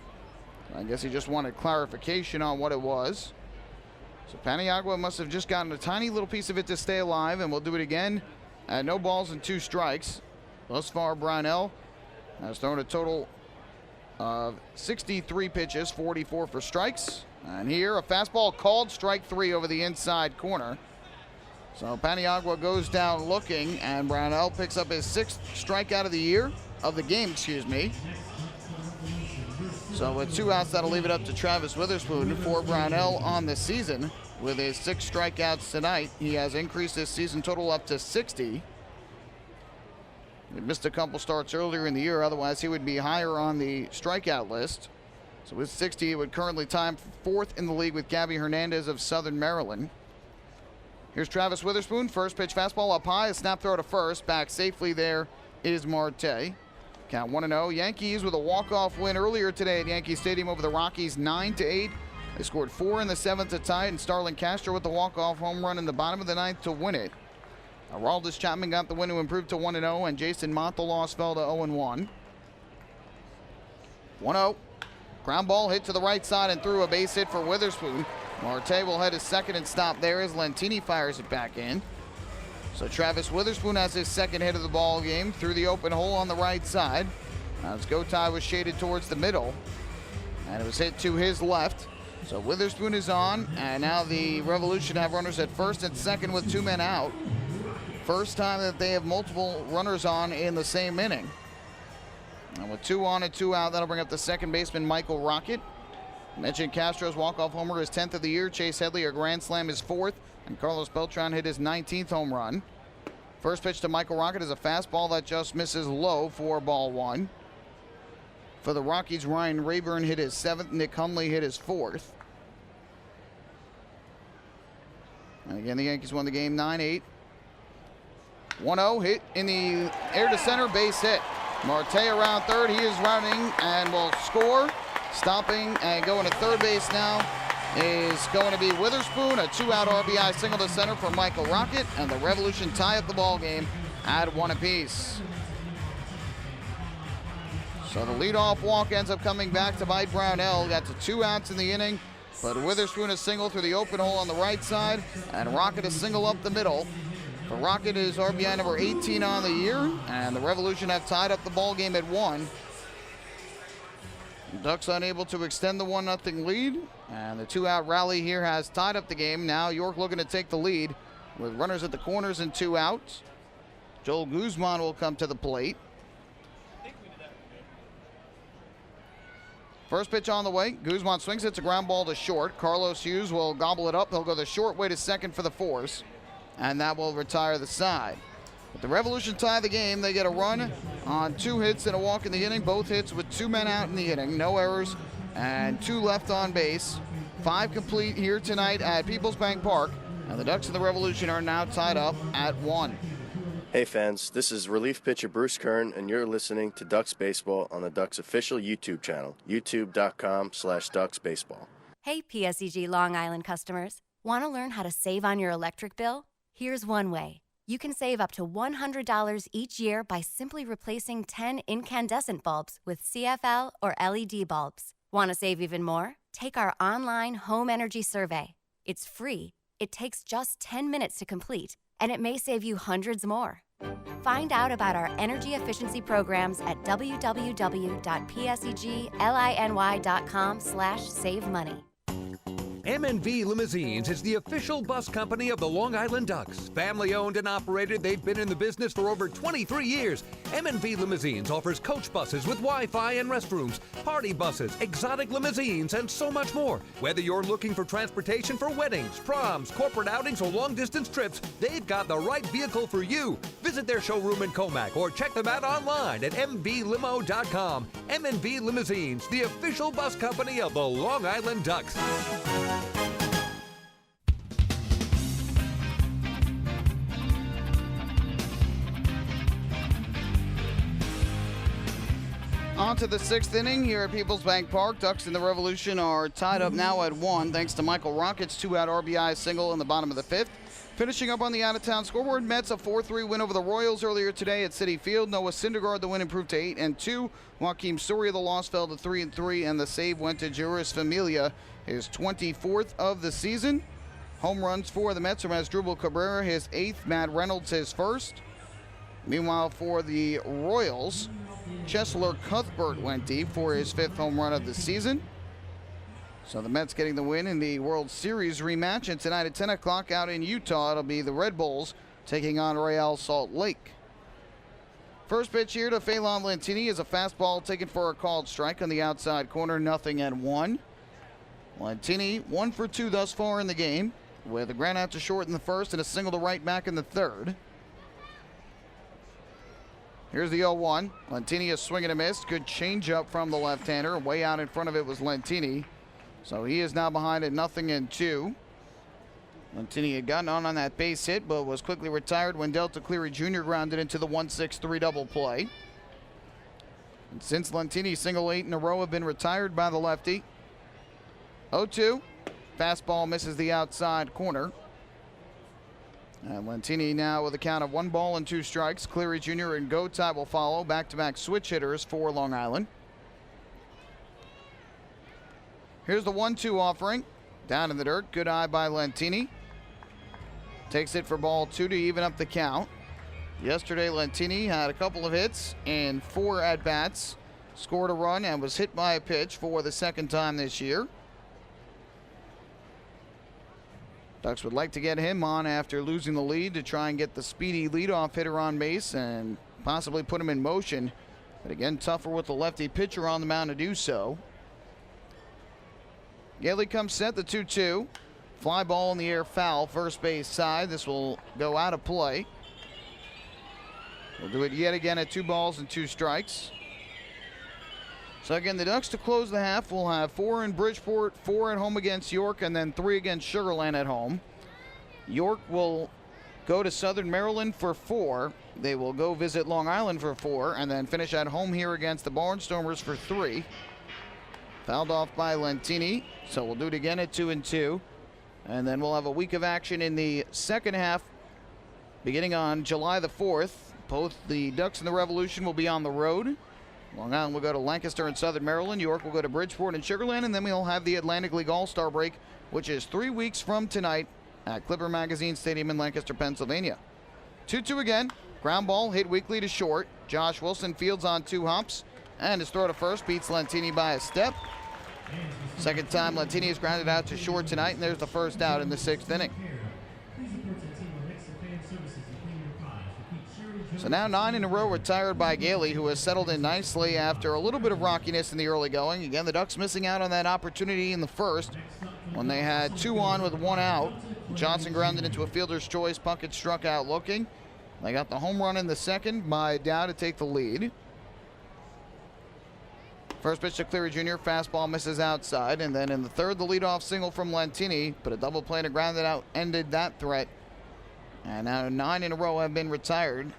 I guess he just wanted clarification on what it was. So Paniagua must have just gotten a tiny little piece of it to stay alive, and we'll do it again at no balls and 2 strikes. Thus far, Brownell has thrown a total of 63 pitches, 44 for strikes. And here, a fastball called, strike 3 over the inside corner. So Paniagua goes down looking, and Brownell picks up his 6th strikeout of the game, excuse me. So with 2 outs, that'll leave it up to Travis Witherspoon for Brownell on the season. With his 6 strikeouts tonight, he has increased his season total up to 60. He missed a couple starts earlier in the year, otherwise he would be higher on the strikeout list. So with 60, he would currently time 4th in the league with Gabby Hernandez of Southern Maryland. Here's Travis Witherspoon, first pitch fastball up high, a snap throw to first. Back safely there is Marte. Count 1-0. Yankees with a walk-off win earlier today at Yankee Stadium over the Rockies, 9-8. They scored 4 in the 7th to tie it, and Starlin Castro with the walk-off home run in the bottom of the 9th to win it. Aroldis Chapman got the win to improve to 1-0, and Jason Montelos fell to 0-1. 1-0. Ground ball hit to the right side and through, a base hit for Witherspoon. Marte will head his second and stop there as Lentini fires it back in. So Travis Witherspoon has his 2nd hit of the ball game through the open hole on the right side. As Gotay was shaded towards the middle, and it was hit to his left. So Witherspoon is on, and now the Revolution have runners at first and second with 2 men out. First time that they have multiple runners on in the same inning. And with 2 on and 2 out, that'll bring up the second baseman, Michael Rocket. Mentioned Castro's walk-off homer, his 10th of the year. Chase Headley, a grand slam, his 4th. And Carlos Beltran hit his 19th home run. First pitch to Michael Rocket is a fastball that just misses low for ball 1. For the Rockies, Ryan Rayburn hit his 7th. Nick Hundley hit his 4th. And again, the Yankees won the game 9-8. 1-0 hit in the air to center, base hit. Marte around third. He is running and will score. Stopping and going to third base now is going to be Witherspoon. A 2-out RBI single to center for Michael Rocket. And the Revolution tie up the ball game at 1 apiece. So the leadoff walk ends up coming back to bite Brownell. Got to 2 outs in the inning. But Witherspoon a single through the open hole on the right side. And Rocket a single up the middle. For Rocket is RBI number 18 on the year. And the Revolution have tied up the ball game at 1. Ducks unable to extend the 1-0 lead. And the 2-out rally here has tied up the game. Now York looking to take the lead with runners at the corners and 2 outs. Joel Guzman will come to the plate. First pitch on the way. Guzman swings. It's a ground ball to short. Carlos Hughes will gobble it up. He'll go the short way to second for the force. And that will retire the side. But the Revolution tie the game. They get a run on 2 hits and a walk in the inning. Both hits with 2 men out in the inning. No errors and 2 left on base. 5 complete here tonight at Peoples Bank Park. And the Ducks and the Revolution are now tied up at 1. Hey fans, this is relief pitcher Bruce Kern, and you're listening to Ducks Baseball on the Ducks official YouTube channel, youtube.com/DucksBaseball. Hey, PSEG Long Island customers. Want to learn how to save on your electric bill? Here's one way. You can save up to $100 each year by simply replacing 10 incandescent bulbs with CFL or LED bulbs. Want to save even more? Take our online home energy survey. It's free. It takes just 10 minutes to complete, and it may save you hundreds more. Find out about our energy efficiency programs at www.pseglyny.com/savemoney. M&V Limousines is the official bus company of the Long Island Ducks. Family owned and operated, they've been in the business for over 23 years. M&V Limousines offers coach buses with Wi-Fi and restrooms, party buses, exotic limousines, and so much more. Whether you're looking for transportation for weddings, proms, corporate outings, or long-distance trips, they've got the right vehicle for you. Visit their showroom in Comac or check them out online at mvlimo.com. M&V Limousines, the official bus company of the Long Island Ducks. On to the 6th inning here at Peoples Bank Park. Ducks and the Revolution are tied up now at 1 thanks to Michael Rocket's 2-out RBI single in the bottom of the 5th. Finishing up on the out-of-town scoreboard, Mets a 4-3 win over the Royals earlier today at Citi Field. Noah Syndergaard, the win improved to 8-2. Joakim Soria, the loss fell to 3-3, and the save went to Juris Familia, his 24th of the season. Home runs for the Mets from Asdrubal Cabrera, his 8th. Matt Reynolds, his 1st. Meanwhile, for the Royals, Chesler Cuthbert went deep for his 5th home run of the season. So the Mets getting the win in the World Series rematch. And tonight at 10 o'clock out in Utah, it'll be the Red Bulls taking on Real Salt Lake. First pitch here to Phelan Lentini is a fastball taken for a called strike on the outside corner, 0-1. Lentini 1 for 2 thus far in the game, with a ground out to short in the 1st and a single to right back in the 3rd. Here's the 0-1. Lentini is swing and a miss. Good changeup from the left-hander. Way out in front of it was Lentini. So he is now behind at 0-2. Lentini had gotten on that base hit, but was quickly retired when Delta Cleary Jr. grounded into the 1-6-3 double play. And since Lentini's single 8 in a row have been retired by the lefty. 0-2. Fastball misses the outside corner. And Lentini now with a count of 1 ball and 2 strikes. Cleary Jr. and Gotay will follow. Back-to-back switch hitters for Long Island. Here's the 1-2 offering. Down in the dirt. Good eye by Lentini. Takes it for ball 2 to even up the count. Yesterday, Lentini had a couple of hits in 4 at-bats. Scored a run and was hit by a pitch for the 2nd time this year. Ducks would like to get him on after losing the lead to try and get the speedy leadoff hitter on base and possibly put him in motion. But again, tougher with the lefty pitcher on the mound to do so. Gailey comes set, the 2-2. Fly ball in the air, foul, first base side. This will go out of play. We'll do it yet again at 2 balls and 2 strikes. So again, the Ducks to close the half will have 4 in Bridgeport, 4 at home against York, and then 3 against Sugar Land at home. York will go to Southern Maryland for 4. They will go visit Long Island for 4, and then finish at home here against the Barnstormers for 3. Fouled off by Lentini, so we'll do it again at 2-2. And then we'll have a week of action in the second half beginning on July the 4th. Both the Ducks and the Revolution will be on the road. Long Island will go to Lancaster and Southern Maryland. York will go to Bridgeport and Sugar Land. And then we'll have the Atlantic League All-Star break, which is 3 weeks from tonight at Clipper Magazine Stadium in Lancaster, Pennsylvania. 2-2 again. Ground ball hit weakly to short. Josh Wilson fields on 2 hops. And his throw to first beats Lentini by a step. Second time Lentini is grounded out to short tonight, and there's the first out in the 6th inning. So now 9 in a row retired by Gailey, who has settled in nicely after a little bit of rockiness in the early going. Again, the Ducks missing out on that opportunity in the first when they had 2 on with 1 out. Johnson grounded into a fielder's choice. Puckett struck out looking. They got the home run in the second by Dow to take the lead. First pitch to Cleary Jr., fastball misses outside, and then in the third, the leadoff single from Lentini, but a double play and a grounded out ended that threat. And now 9 in a row have been retired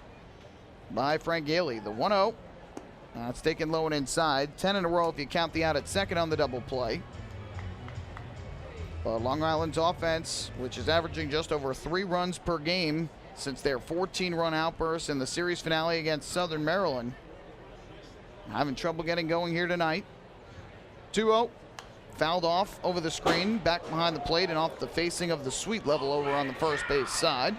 by Frank Gailey. The 1-0, that's taken low and inside. 10 in a row if you count the out at second on the double play. But Long Island's offense, which is averaging just over 3 runs per game since their 14-run outburst in the series finale against Southern Maryland, having trouble getting going here tonight. 2-0, fouled off over the screen, back behind the plate and off the facing of the suite level over on the first base side.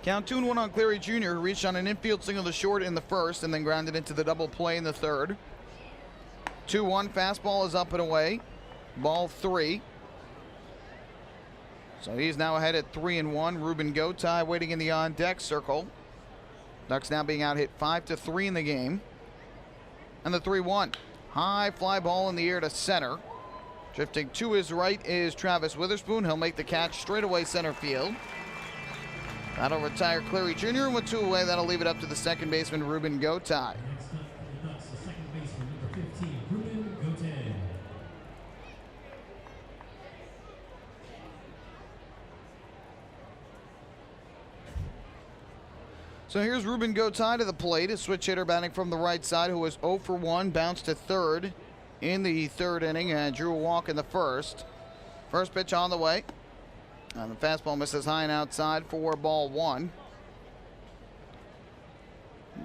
Count 2-1 on Cleary Jr., who reached on an infield single to short in the first and then grounded into the double play in the third. 2-1, fastball is up and away. Ball 3. So he's now ahead at 3-1. Ruben Gotay waiting in the on-deck circle. Ducks now being out hit 5-3 in the game. And the 3-1. High fly ball in the air to center. Drifting to his right is Travis Witherspoon. He'll make the catch straight away center field. That'll retire Cleary Jr. And with 2 away, that'll leave it up to the second baseman, Ruben Gotay. Next up for the Ducks, the second baseman, number 15, Ruben Gotay. So here's Ruben Gotay to the plate, a switch hitter batting from the right side, who was 0 for 1, bounced to third in the third inning and drew a walk in the first. First pitch on the way. And the fastball misses high and outside for ball 1.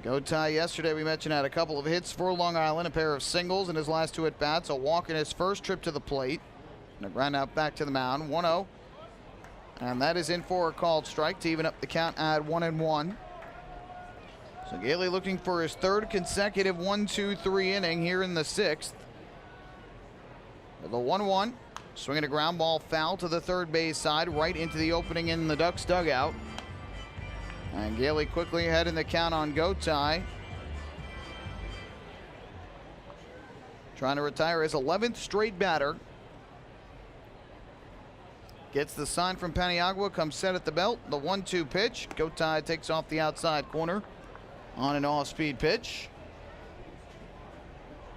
Gotay yesterday, we mentioned, had a couple of hits for Long Island, a pair of singles in his last 2 at-bats, a walk in his first trip to the plate, and a ground out back to the mound. 1-0. And that is in for a called strike to even up the count at 1-1. So Gailey looking for his 3rd consecutive 1-2-3 inning here in the 6th. With a 1-1. Swinging a ground ball foul to the third base side, right into the opening in the Ducks dugout. And Gailey quickly ahead in the count on Gotay. Trying to retire his 11th straight batter. Gets the sign from Paniagua, comes set at the belt. The 1-2 pitch. Gotay takes off the outside corner on an off-speed pitch.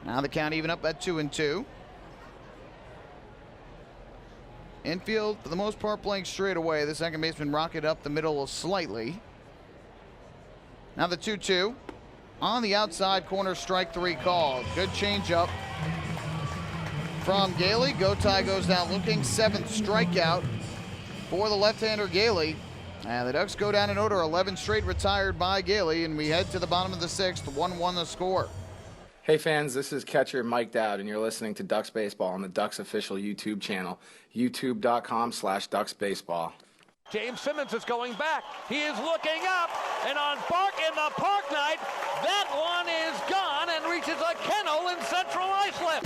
Now the count even up at 2-2. Infield, for the most part, playing straight away. The second baseman rocketed up the middle slightly. Now the 2-2. On the outside corner, strike 3 called. Good changeup from Gailey. Gotay goes down looking. 7th strikeout for the left-hander Gailey. And the Ducks go down in order. 11 straight retired by Gailey. And we head to the bottom of the 6th. 1-1 the score. Hey fans, this is catcher Mike Dowd, and you're listening to Ducks Baseball on the Ducks official YouTube channel, youtube.com/DucksBaseball. James Simmons is going back. He is looking up, and on Park in the Park Night, that one is gone, and reaches a kennel in Central Islip.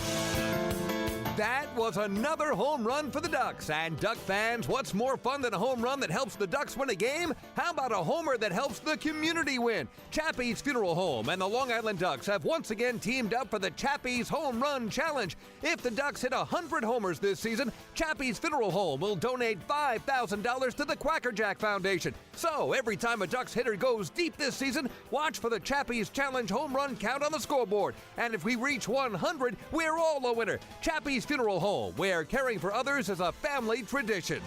That was another home run for the Ducks. And Duck fans, what's more fun than a home run that helps the Ducks win a game? How about a homer that helps the community win? Chappie's Funeral Home and the Long Island Ducks have once again teamed up for the Chappie's Home Run Challenge. If the Ducks hit 100 homers this season, Chappie's Funeral Home will donate $5,000 to the Quacker Jack Foundation. So every time a Ducks hitter goes deep this season, watch for the Chappie's Challenge home run count on the scoreboard. And if we reach 100, we're all a winner. Chappie's Funeral Home, where caring for others is a family tradition.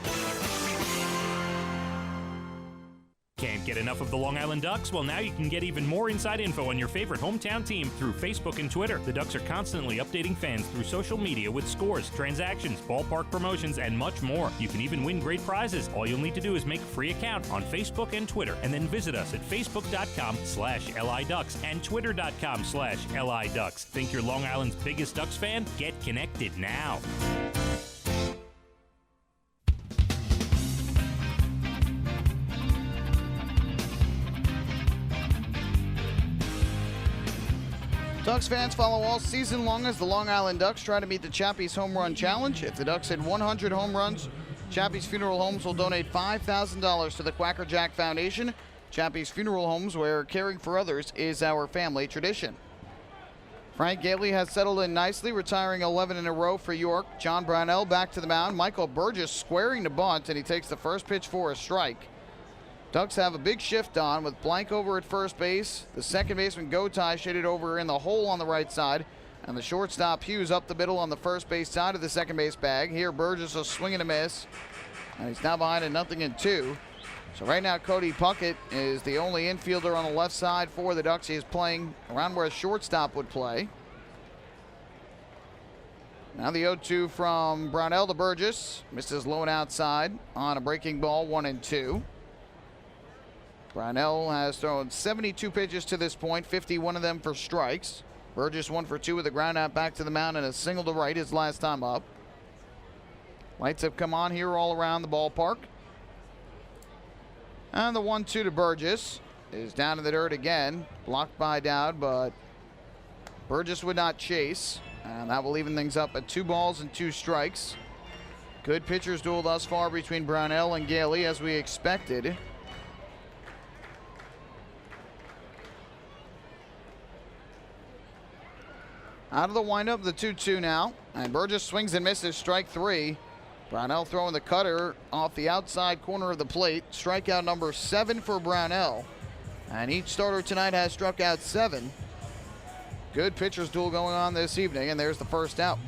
Can't get enough of the Long Island Ducks? Well, now you can get even more inside info on your favorite hometown team through Facebook and Twitter. The Ducks are constantly updating fans through social media with scores, transactions, ballpark promotions, and much more. You can even win great prizes. All you'll need to do is make a free account on Facebook and Twitter, and then visit us at facebook.com/LIDucks and twitter.com/LIDucks. Think you're Long Island's biggest Ducks fan? Get connected now. Ducks fans follow all season long as the Long Island Ducks try to meet the Chappie's Home Run Challenge. If the Ducks hit 100 home runs, Chappie's Funeral Homes will donate $5,000 to the Quacker Jack Foundation. Chappie's Funeral Homes, where caring for others is our family tradition. Frank Gailey has settled in nicely, retiring 11 in a row for York. John Brownell back to the mound. Michael Burgess squaring the bunt, and he takes the first pitch for a strike. Ducks have a big shift on with Blank over at first base. The second baseman Gotay shaded over in the hole on the right side. And the shortstop Hughes up the middle on the first base side of the second base bag. Here Burgess a swing and a miss. And he's now behind at 0-2. So right now Cody Puckett is the only infielder on the left side for the Ducks. He is playing around where a shortstop would play. Now the 0-2 from Brownell to Burgess. Misses low and outside on a breaking ball, 1-2. Brownell has thrown 72 pitches to this point, 51 of them for strikes. Burgess 1 for 2 with a ground out back to the mound and a single to right his last time up. Lights have come on here all around the ballpark. And the 1-2 to Burgess is down in the dirt again. Blocked by Dowd, but Burgess would not chase. And that will even things up at 2 balls and 2 strikes. Good pitchers duel thus far between Brownell and Gailey, as we expected. Out of the windup, the 2-2 now. And Burgess swings and misses, strike 3. Brownell throwing the cutter off the outside corner of the plate. Strikeout number 7 for Brownell. And each starter tonight has struck out 7. Good pitchers duel going on this evening, and there's the first out.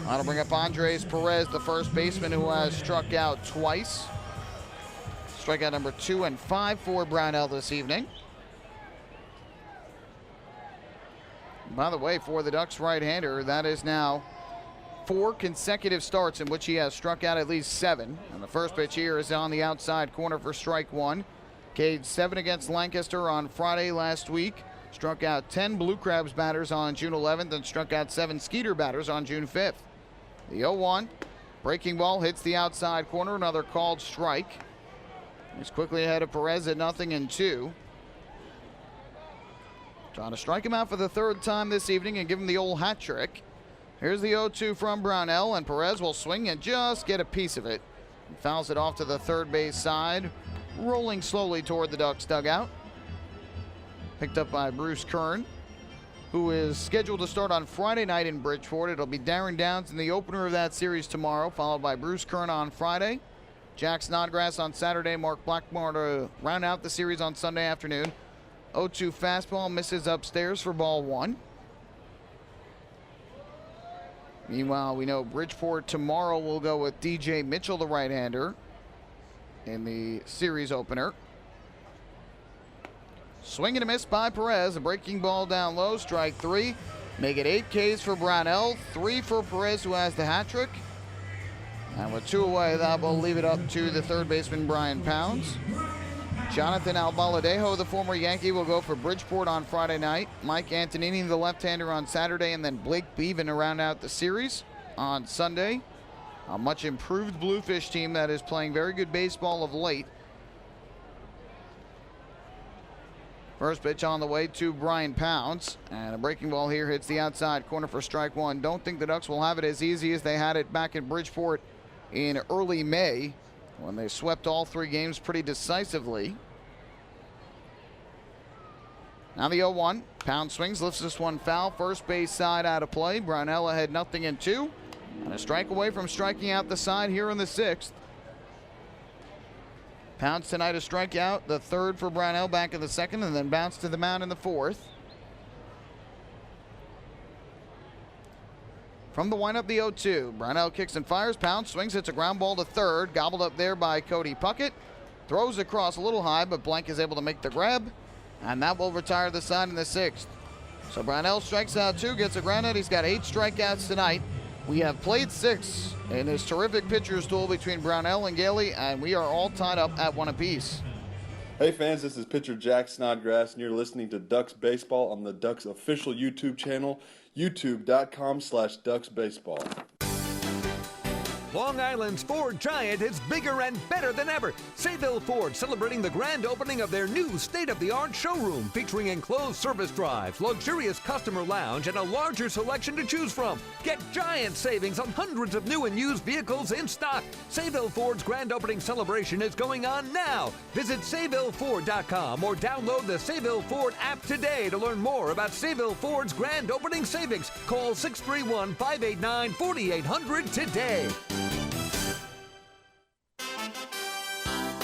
That'll bring up Andres Perez, the first baseman, who has struck out twice. Strikeout number 2 and 5 for Brownell this evening. By the way, for the Ducks right-hander, that is now 4 consecutive starts in which he has struck out at least 7. And the first pitch here is on the outside corner for strike 1. Caged 7 against Lancaster on Friday last week. Struck out 10 Blue Crabs batters on June 11th and struck out 7 Skeeter batters on June 5th. The 0-1. Breaking ball hits the outside corner, another called strike. He's quickly ahead of Perez at 0-2. Trying to strike him out for the 3rd time this evening and give him the old hat trick. Here's the 0-2 from Brownell, and Perez will swing and just get a piece of it. He fouls it off to the third base side, rolling slowly toward the Ducks dugout. Picked up by Bruce Kern, who is scheduled to start on Friday night in Bridgeport. It'll be Darren Downs in the opener of that series tomorrow, followed by Bruce Kern on Friday. Jack Snodgrass on Saturday, Mark Blackmore to round out the series on Sunday afternoon. 0-2 fastball misses upstairs for ball 1. Meanwhile, we know Bridgeport tomorrow will go with DJ Mitchell, the right-hander, in the series opener. Swing and a miss by Perez. A breaking ball down low, strike 3. Make it 8 Ks for Brownell, 3 for Perez, who has the hat trick. And with 2 away, that will leave it up to the third baseman, Brian Pounds. Jonathan Albaladejo, the former Yankee, will go for Bridgeport on Friday night. Mike Antonini, the left-hander, on Saturday, and then Blake Beaven to round out the series on Sunday. A much improved Bluefish team that is playing very good baseball of late. First pitch on the way to Brian Pounds. And a breaking ball here hits the outside corner for strike one. Don't think the Ducks will have it as easy as they had it back in Bridgeport in early May when they swept all 3 games pretty decisively. Now the 0-1. Pound swings, lifts this one foul. First base side out of play. Brownell ahead 0-2. And a strike away from striking out the side here in the 6th. Pounds tonight a strikeout, the 3rd for Brownell back in the 2nd, and then bounced to the mound in the 4th. From the windup, the 0-2. Brownell kicks and fires. Pounds swings, hits a ground ball to 3rd. Gobbled up there by Cody Puckett. Throws across a little high, but Blank is able to make the grab. And that will retire the side in the 6th. So Brownell strikes out 2, gets a ground out. He's got 8 strikeouts tonight. We have played 6 in this terrific pitcher's duel between Brownell and Gailey, and we are all tied up at 1 apiece. Hey fans, this is pitcher Jack Snodgrass, and you're listening to Ducks Baseball on the Ducks official YouTube channel, youtube.com/DucksBaseball. Long Island's Ford Giant is bigger and better than ever. Sayville Ford celebrating the grand opening of their new state-of-the-art showroom featuring enclosed service drives, luxurious customer lounge, and a larger selection to choose from. Get giant savings on hundreds of new and used vehicles in stock. Sayville Ford's grand opening celebration is going on now. Visit SayvilleFord.com or download the Sayville Ford app today to learn more about Sayville Ford's grand opening savings. Call 631-589-4800 today.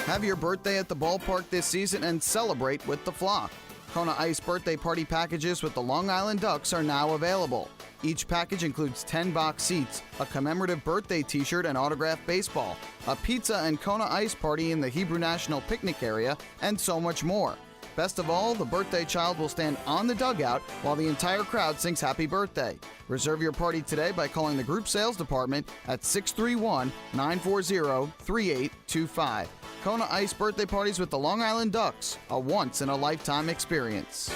Have your birthday at the ballpark this season and celebrate with the Flock. Kona Ice birthday party packages with the Long Island Ducks are now available. Each package includes 10 box seats, a commemorative birthday t-shirt and autographed baseball, a pizza and Kona Ice party in the Hebrew National Picnic area, and so much more. Best of all, the birthday child will stand on the dugout while the entire crowd sings happy birthday. Reserve your party today by calling the group sales department at 631-940-3825. Kona Ice birthday parties with the Long Island Ducks, a once-in-a-lifetime experience.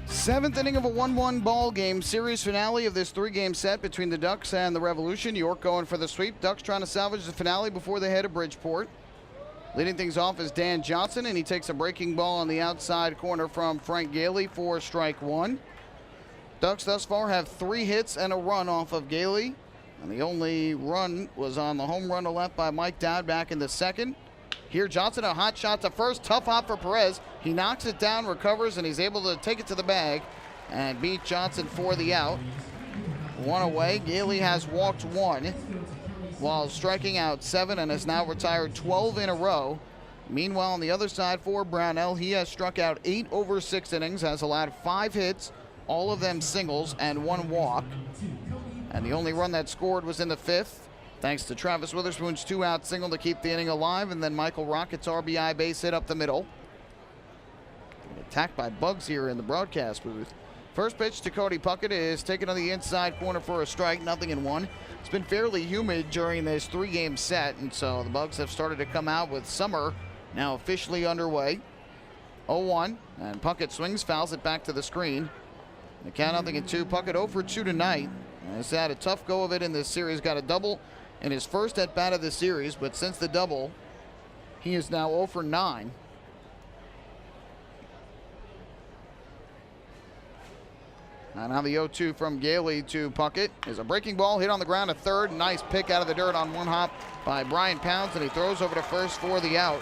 Seventh inning of a 1-1 ball game. Series finale of this 3-game set between the Ducks and the Revolution. York going for the sweep. Ducks trying to salvage the finale before they head to Bridgeport. Leading things off is Dan Johnson, and he takes a breaking ball on the outside corner from Frank Gailey for strike one. Ducks thus far have 3 hits and a run off of Gailey. And the only run was on the home run left by Mike Dowd back in the 2nd. Here Johnson, a hot shot to first. Tough hop for Perez. He knocks it down, recovers, and he's able to take it to the bag and beat Johnson for the out. 1 away. Gailey has walked 1 while striking out 7 and has now retired 12 in a row. Meanwhile, on the other side for Brownell, he has struck out 8 over 6 innings, has allowed 5 hits, all of them singles, and 1 walk. And the only run that scored was in the 5th. Thanks to Travis Witherspoon's 2-out single to keep the inning alive, and then Michael Rocket's RBI base hit up the middle. Attacked by Bugs here in the broadcast booth. First pitch to Cody Puckett is taken on the inside corner for a strike, 0-1. It's been fairly humid during this 3-game set, and so the Bugs have started to come out with summer now officially underway. 0-1, and Puckett swings, fouls it back to the screen. The count 0-2. Puckett 0 for 2 tonight. He's had a tough go of it in this series. Got a double in his first at-bat of the series, but since the double, he is now 0 for 9. And now the 0-2 from Gailey to Puckett is a breaking ball hit on the ground to third. Nice pick out of the dirt on 1 hop by Brian Pounds, and he throws over to first for the out.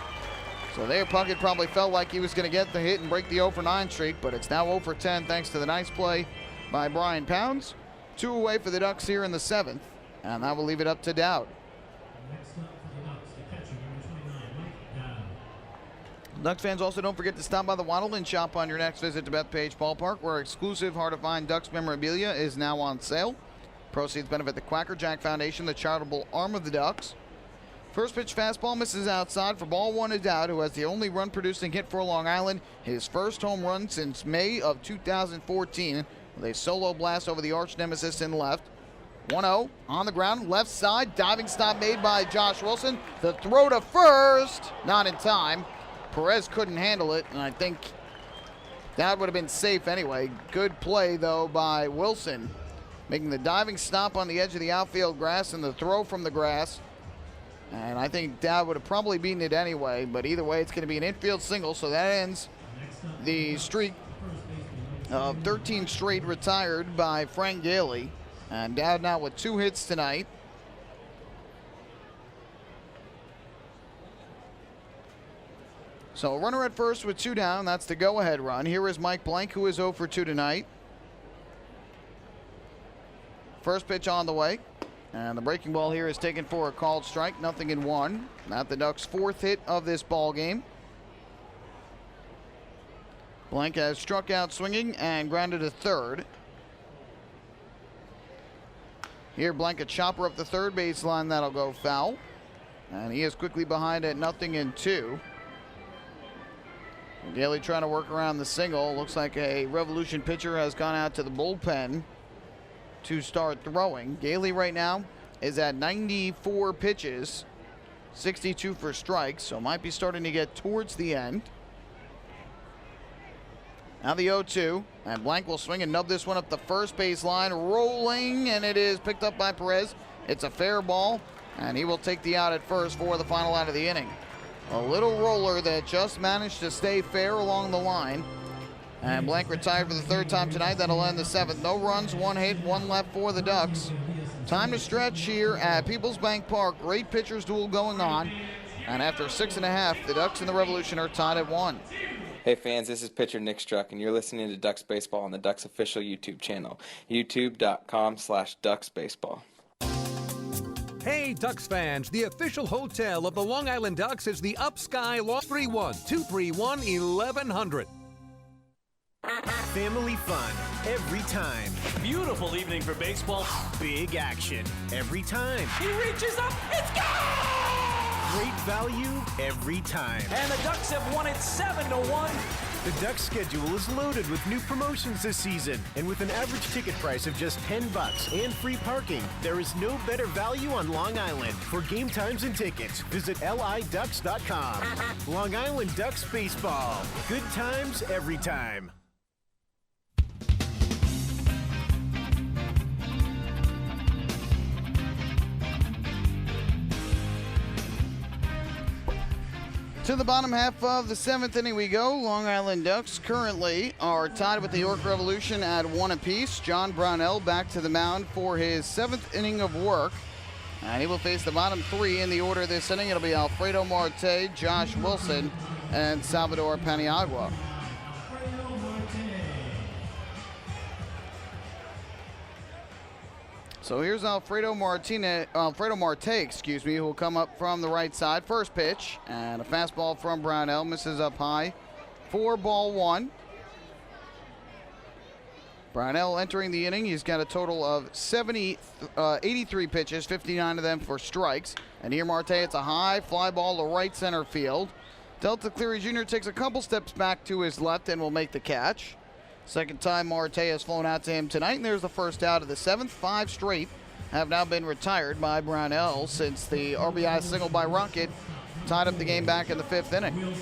So there Puckett probably felt like he was going to get the hit and break the 0 for 9 streak, but it's now 0 for 10 thanks to the nice play by Brian Pounds. 2 away for the Ducks here in the 7th, and that will leave it up to Dowd. Ducks fans, also don't forget to stop by the Waddleton Shop on your next visit to Bethpage Ballpark, where exclusive hard-to-find Ducks memorabilia is now on sale. Proceeds benefit the Quacker Jack Foundation, the charitable arm of the Ducks. First pitch fastball misses outside for ball 1 to Dowd, who has the only run-producing hit for Long Island, his first home run since May of 2014. With a solo blast over the arch nemesis in left. 1-0 on the ground, left side, diving stop made by Josh Wilson. The throw to first, not in time. Perez couldn't handle it, and I think That would have been safe anyway. Good play, though, by Wilson, making the diving stop on the edge of the outfield grass and the throw from the grass. And I think Dowd would have probably beaten it anyway, but either way, it's going to be an infield single, so that ends the streak of 13 straight retired by Frank Gailey. And Dowd now with 2 hits tonight. So a runner at first with 2 down. That's the go-ahead run. Here is Mike Blank, who is 0 for 2 tonight. First pitch on the way. And the breaking ball here is taken for a called strike. 0-1. Not the Ducks' 4th hit of this ball game. Blank has struck out swinging and grounded to third. Here, Blank a chopper up the third baseline. That'll go foul. And he is quickly behind at 0-2. Gailey trying to work around the single. Looks like a Revolution pitcher has gone out to the bullpen to start throwing. Gailey right now is at 94 pitches, 62 for strikes, so might be starting to get towards the end. Now the 0-2, and Blank will swing and nub this one up the first baseline, rolling, and it is picked up by Perez. It's a fair ball, and he will take the out at first for the final out of the inning. A little roller that just managed to stay fair along the line. And Blank retired for the 3rd time tonight. That'll end the 7th. No runs, 1 hit, 1 left for the Ducks. Time to stretch here at Peoples Bank Park. Great pitchers duel going on. And after 6.5, the Ducks and the Revolution are tied at 1. Hey fans, this is pitcher Nick Struck, and you're listening to Ducks Baseball on the Ducks official YouTube channel, youtube.com/DucksBaseball. Hey, Ducks fans, the official hotel of the Long Island Ducks is the Upsky Law 31231-1100. Family fun every time. Beautiful evening for baseball. Big action every time. He reaches up, it's gone! Great value every time. And the Ducks have won it 7-1. The Ducks schedule is loaded with new promotions this season, and with an average ticket price of just $10 and free parking, there is no better value on Long Island. For game times and tickets, visit liducks.com. Long Island Ducks Baseball. Good times every time. To the bottom half of the 7th inning we go. Long Island Ducks currently are tied with the York Revolution at 1 apiece. John Brownell back to the mound for his 7th inning of work. And he will face the bottom 3 in the order of this inning. It'll be Alfredo Marte, Josh Wilson, and Salvador Paniagua. So here's Alfredo Marte, who will come up from the right side. First pitch, and a fastball from Brownell, misses up high. 4-1. Brownell entering the inning. He's got a total of 83 pitches, 59 of them for strikes. And here Marte, it's a high fly ball to right center field. Delta Cleary Jr. takes a couple steps back to his left and will make the catch. Second time Marte has flown out to him tonight, and there's the first out of the 7th. 5 straight have now been retired by Brownell since the RBI single by Rocket tied up the game back in the 5th inning.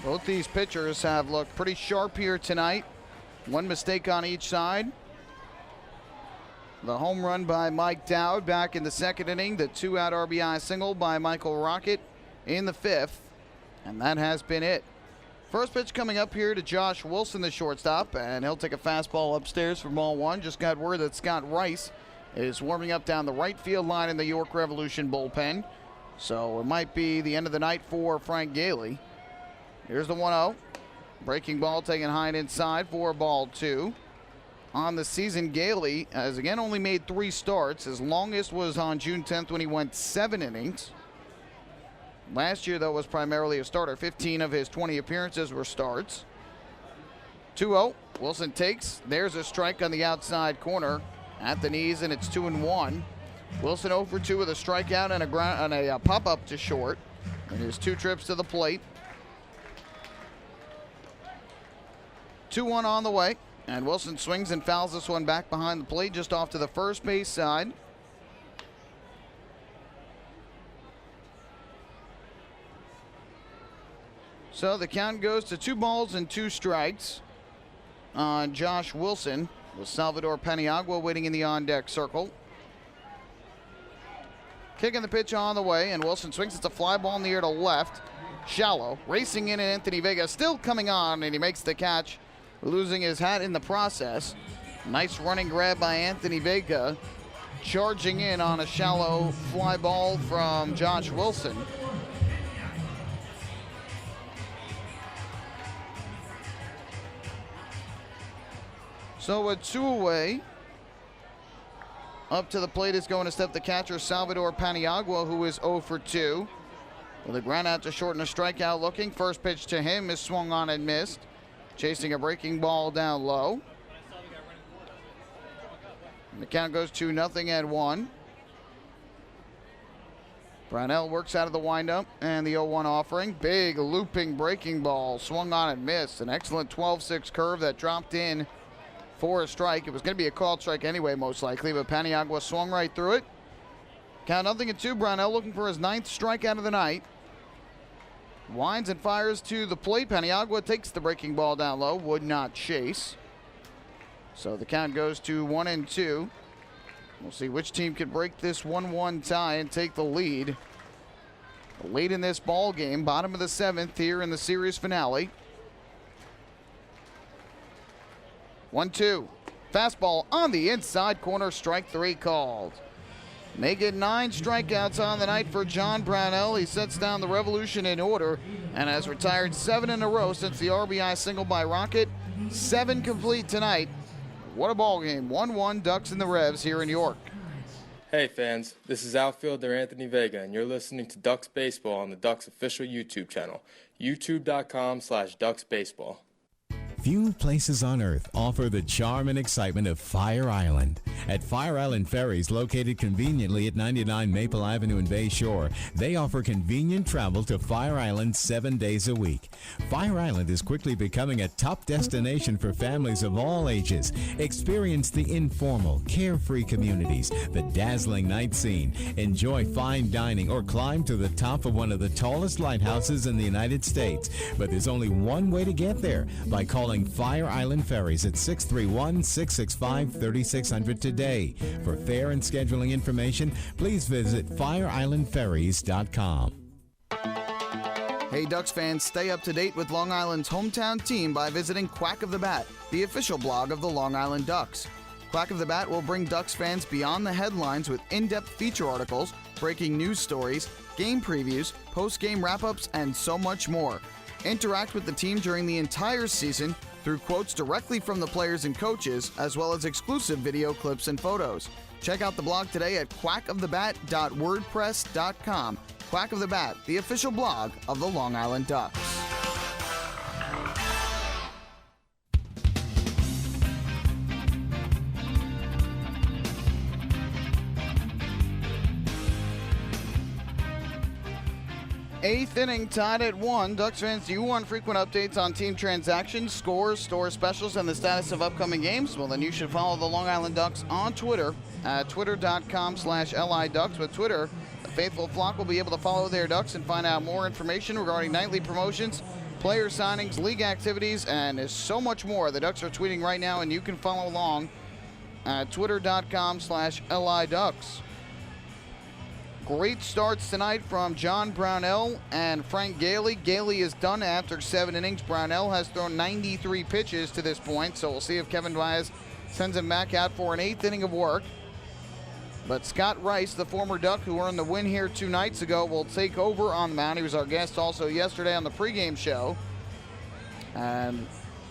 Both these pitchers have looked pretty sharp here tonight. One mistake on each side. The home run by Mike Dowd back in the 2nd inning. The 2-out RBI single by Michael Rocket in the 5th. And that has been it. First pitch coming up here to Josh Wilson, the shortstop, and he'll take a fastball upstairs for ball 1. Just got word that Scott Rice is warming up down the right field line in the York Revolution bullpen. So it might be the end of the night for Frank Gailey. Here's the 1-0. Breaking ball taken high and inside for ball 2. On the season, Gailey has again only made 3 starts. His longest was on June 10th when he went 7 innings. Last year, though, was primarily a starter. 15 of his 20 appearances were starts. 2-0. Wilson takes. There's a strike on the outside corner at the knees, and it's 2-1. Wilson 0 for 2 with a strikeout and a pop-up to short in his 2 trips to the plate. 2-1 on the way, and Wilson swings and fouls this one back behind the plate just off to the first base side. So the count goes to 2 balls and 2 strikes on Josh Wilson, with Salvador Paniagua waiting in the on-deck circle. Kicking the pitch on the way, and Wilson swings. It's a fly ball in the air to left. Shallow. Racing in, and Anthony Vega still coming on, and he makes the catch, losing his hat in the process. Nice running grab by Anthony Vega, charging in on a shallow fly ball from Josh Wilson. So with 2 away, up to the plate is going to step the catcher Salvador Paniagua, who is 0 for 2. With a ground out to shorten a strikeout looking. First pitch to him is swung on and missed. Chasing a breaking ball down low. And the count goes 2-0 at 1. Brownell works out of the windup and the 0-1 offering. Big looping breaking ball swung on and missed. An excellent 12-6 curve that dropped in for a strike. It was going to be a called strike anyway, most likely, but Paniagua swung right through it. Count 0-2. Brownell looking for his 9th strikeout of the night. Winds and fires to the plate. Paniagua takes the breaking ball down low, would not chase. So the count goes to 1-2. We'll see which team can break this 1-1 tie and take the lead. Late in this ball game, bottom of the 7th here in the series finale. 1-2. Fastball on the inside corner, strike 3 called. Make it 9 strikeouts on the night for John Brownell. He sets down the Revolution in order and has retired 7 in a row since the RBI single by Rocket. 7 complete tonight. What a ball game. 1-1 Ducks and the Revs here in York. Hey fans, this is outfielder Anthony Vega, and you're listening to Ducks Baseball on the Ducks official YouTube channel, youtube.com/DucksBaseball. Few places on Earth offer the charm and excitement of Fire Island. At Fire Island Ferries, located conveniently at 99 Maple Avenue in Bay Shore, they offer convenient travel to Fire Island 7 days a week. Fire Island is quickly becoming a top destination for families of all ages. Experience the informal, carefree communities, the dazzling night scene, enjoy fine dining, or climb to the top of one of the tallest lighthouses in the United States. But there's only one way to get there, by calling Fire Island Ferries at 631-665-3600 today. For fare and scheduling information, please visit fireislandferries.com. Hey Ducks fans, stay up to date with Long Island's hometown team by visiting Quack of the Bat, the official blog of the Long Island Ducks. Quack of the Bat will bring Ducks fans beyond the headlines with in-depth feature articles, breaking news stories, game previews, post-game wrap-ups, and so much more. Interact with the team during the entire season through quotes directly from the players and coaches, as well as exclusive video clips and photos. Check out the blog today at quackofthebat.wordpress.com. Quack of the Bat, the official blog of the Long Island Ducks. Eighth inning tied at 1. Ducks fans, do you want frequent updates on team transactions, scores, store specials, and the status of upcoming games? Well, then you should follow the Long Island Ducks on Twitter at twitter.com/LIDucks. With Twitter, the faithful flock will be able to follow their Ducks and find out more information regarding nightly promotions, player signings, league activities, and so much more. The Ducks are tweeting right now, and you can follow along at twitter.com/LIDucks. Great starts tonight from John Brownell and Frank Gailey. Gailey is done after 7 innings. Brownell has thrown 93 pitches to this point, so we'll see if Kevin Baez sends him back out for an 8th inning of work. But Scott Rice, the former Duck who earned the win here 2 nights ago, will take over on the mound. He was our guest also yesterday on the pregame show. And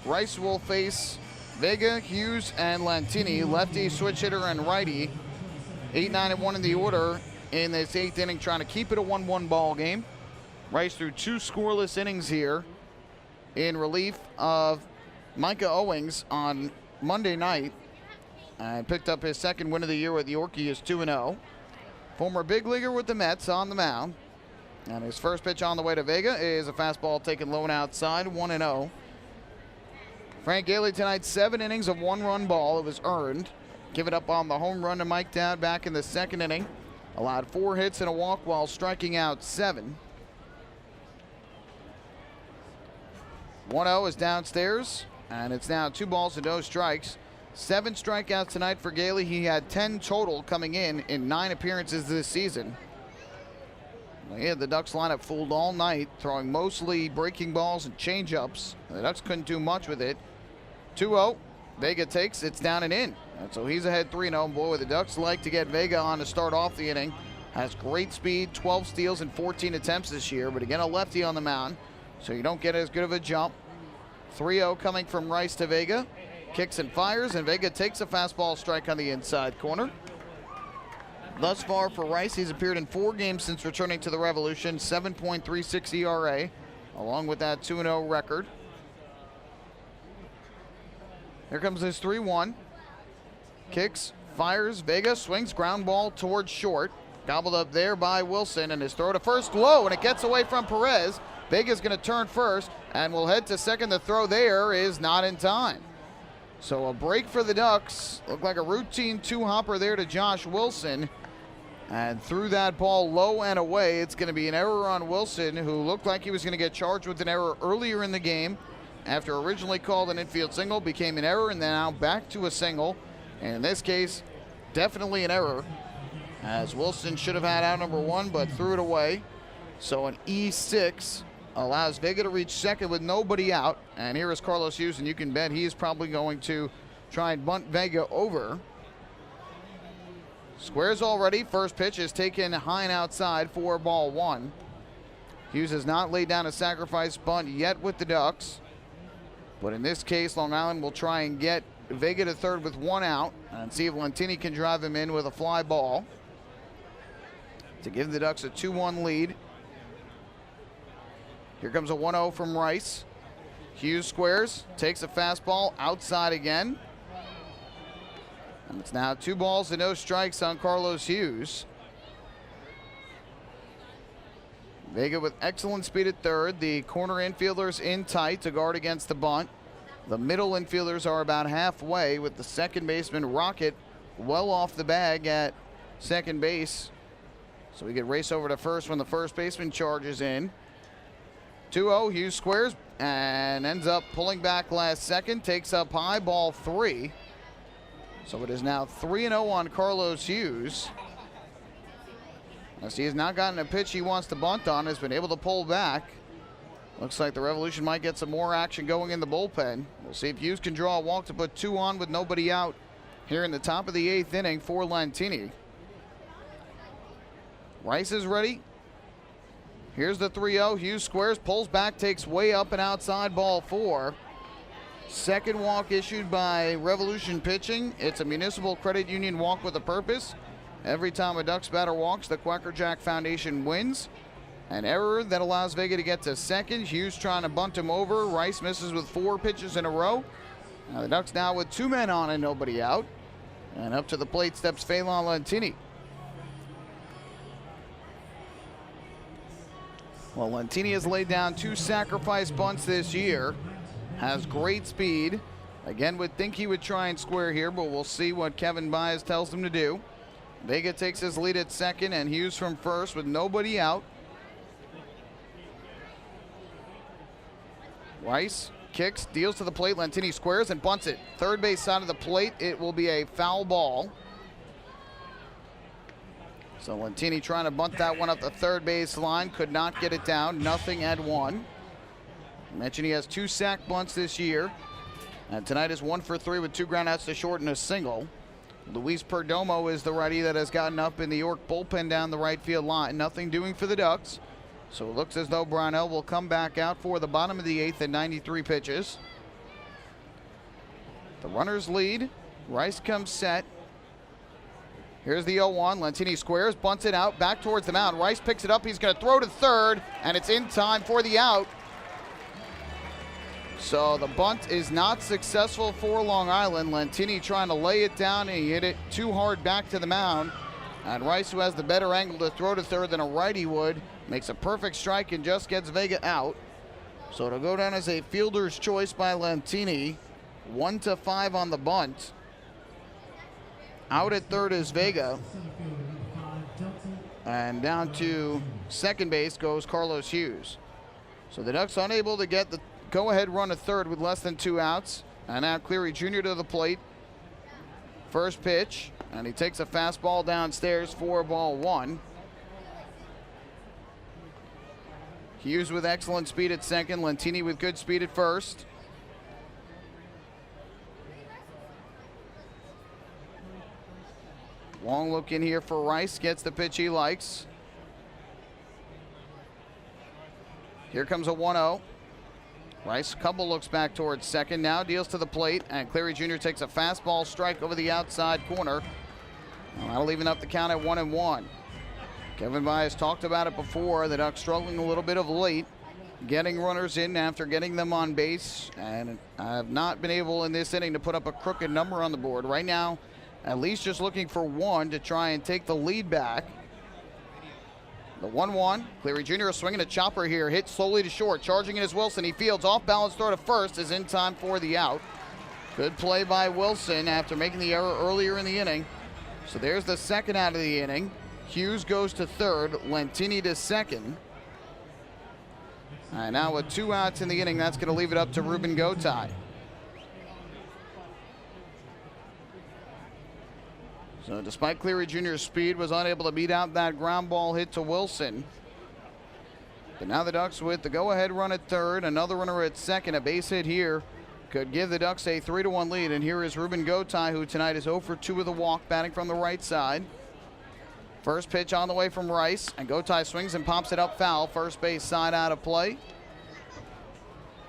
Rice will face Vega, Hughes, and Lantini, lefty, switch hitter, and righty. 8-9-1 in the order in this 8th inning, trying to keep it a 1-1 ball game. Rice threw 2 scoreless innings here in relief of Micah Owings on Monday night and picked up his 2nd win of the year with York. He is 2-0. Former big leaguer with the Mets on the mound. And his first pitch on the way to Vega is a fastball taken low and outside, 1-0. Frank Gailey tonight, 7 innings of 1-run ball. It was earned. Give it up on the home run to Mike Dowd back in the 2nd inning. Allowed 4 hits and a walk while striking out 7. 1-0 is downstairs, and it's now 2 balls and no strikes. 7 strikeouts tonight for Gailey. He had 10 total coming in 9 appearances this season. He had the Ducks lineup fooled all night, throwing mostly breaking balls and changeups. The Ducks couldn't do much with it. 2-0. Vega takes, it's down and in. And so he's ahead 3-0. Boy, the Ducks like to get Vega on to start off the inning. Has great speed, 12 steals and 14 attempts this year, but again, a lefty on the mound, so you don't get as good of a jump. 3-0 coming from Rice to Vega. Kicks and fires, and Vega takes a fastball strike on the inside corner. Thus far for Rice, he's appeared in 4 games since returning to the Revolution, 7.36 ERA, along with that 2-0 record. Here comes his 3-1. Kicks, fires, Vega swings, ground ball towards short. Gobbled up there by Wilson, and his throw to first low, and it gets away from Perez. Vega's going to turn first, and will head to second. The throw there is not in time. So a break for the Ducks. Looked like a routine 2-hopper there to Josh Wilson. And threw that ball low and away. It's going to be an error on Wilson, who looked like he was going to get charged with an error earlier in the game. After originally called an infield single, became an error, and then now back to a single. And in this case, definitely an error, as Wilson should have had out number 1, but threw it away. So an E6 allows Vega to reach second with nobody out. And here is Carlos Hughes, and you can bet he is probably going to try and bunt Vega over. Squares already. First pitch is taken high and outside for ball 1. Hughes has not laid down a sacrifice bunt yet with the Ducks. But in this case, Long Island will try and get Vega to third with 1 out and see if Lentini can drive him in with a fly ball to give the Ducks a 2-1 lead. Here comes a 1-0 from Rice. Hughes squares, takes a fastball outside again. And it's now 2 balls and no strikes on Carlos Hughes. Vega with excellent speed at third. The corner infielders in tight to guard against the bunt. The middle infielders are about halfway, with the second baseman Rocket well off the bag at second base. So we get race over to first when the first baseman charges in. 2-0, Hughes squares and ends up pulling back last second. Takes up high, ball 3. So it is now 3-0 on Carlos Hughes. As he has not gotten a pitch he wants to bunt on, has been able to pull back. Looks like the Revolution might get some more action going in the bullpen. We'll see if Hughes can draw a walk to put 2 on with nobody out here in the top of the 8th inning for Lentini. Rice is ready. Here's the 3-0. Hughes squares, pulls back, takes way up and outside, ball 4. Second walk issued by Revolution pitching. It's a Municipal Credit Union walk with a purpose. Every time a Ducks batter walks, the Quackerjack Foundation wins. An error that allows Vega to get to second. Hughes trying to bunt him over. Rice misses with 4 pitches in a row. Now the Ducks now with 2 men on and nobody out. And up to the plate steps Phelan Lentini. Well, Lentini has laid down 2 sacrifice bunts this year. Has great speed. Again, would think he would try and square here, but we'll see what Kevin Baez tells him to do. Vega takes his lead at second, and Hughes from first with nobody out. Rice kicks, deals to the plate. Lentini squares and bunts it. Third base side of the plate. It will be a foul ball. So Lentini trying to bunt that one up the third base line. Could not get it down. Nothing at 1. I mentioned he has 2 sack bunts this year. And tonight is 1 for 3 with 2 groundouts to short and a single. Luis Perdomo is the righty that has gotten up in the York bullpen down the right field line. Nothing doing for the Ducks. So it looks as though Brownell will come back out for the bottom of the 8th at 93 pitches. The runners lead. Rice comes set. Here's the 0-1. Lentini squares, bunts it out, back towards the mound. Rice picks it up. He's going to throw to third, and it's in time for the out. So the bunt is not successful for Long Island. Lentini trying to lay it down, and he hit it too hard back to the mound. And Rice, who has the better angle to throw to third than a righty would, makes a perfect strike and just gets Vega out. So it'll go down as a fielder's choice by Lentini. 1-5 on the bunt. Out at third is Vega. And down to second base goes Carlos Hughes. So the Ducks unable to get the go-ahead run at third with less than 2 outs. And now Cleary Jr. to the plate. First pitch, and he takes a fastball downstairs for ball 1. Hughes with excellent speed at second. Lentini with good speed at first. Long look in here for Rice. Gets the pitch he likes. Here comes a 1-0. Rice, couple looks back towards second. Now deals to the plate, and Cleary Jr. takes a fastball strike over the outside corner. Well, that'll even up the count at 1-1. Kevin Byas talked about it before. The Ducks struggling a little bit of late, getting runners in after getting them on base, and have not been able in this inning to put up a crooked number on the board. Right now, at least just looking for one to try and take the lead back. The 1-1, Cleary Jr. swinging a chopper here, hit slowly to short, charging it is Wilson. He fields off balance throw to first, is in time for the out. Good play by Wilson after making the error earlier in the inning. So there's the second out of the inning. Hughes goes to third, Lentini to second. And now with 2 outs in the inning, that's going to leave it up to Ruben Gotay. So despite Cleary Jr.'s speed, was unable to beat out that ground ball hit to Wilson. But now the Ducks with the go-ahead run at third, another runner at second. A base hit here could give the Ducks a 3-1 lead. And here is Ruben Gotay, who tonight is 0 for 2 with a walk, batting from the right side. First pitch on the way from Rice, and Gotay swings and pops it up foul. First base side out of play.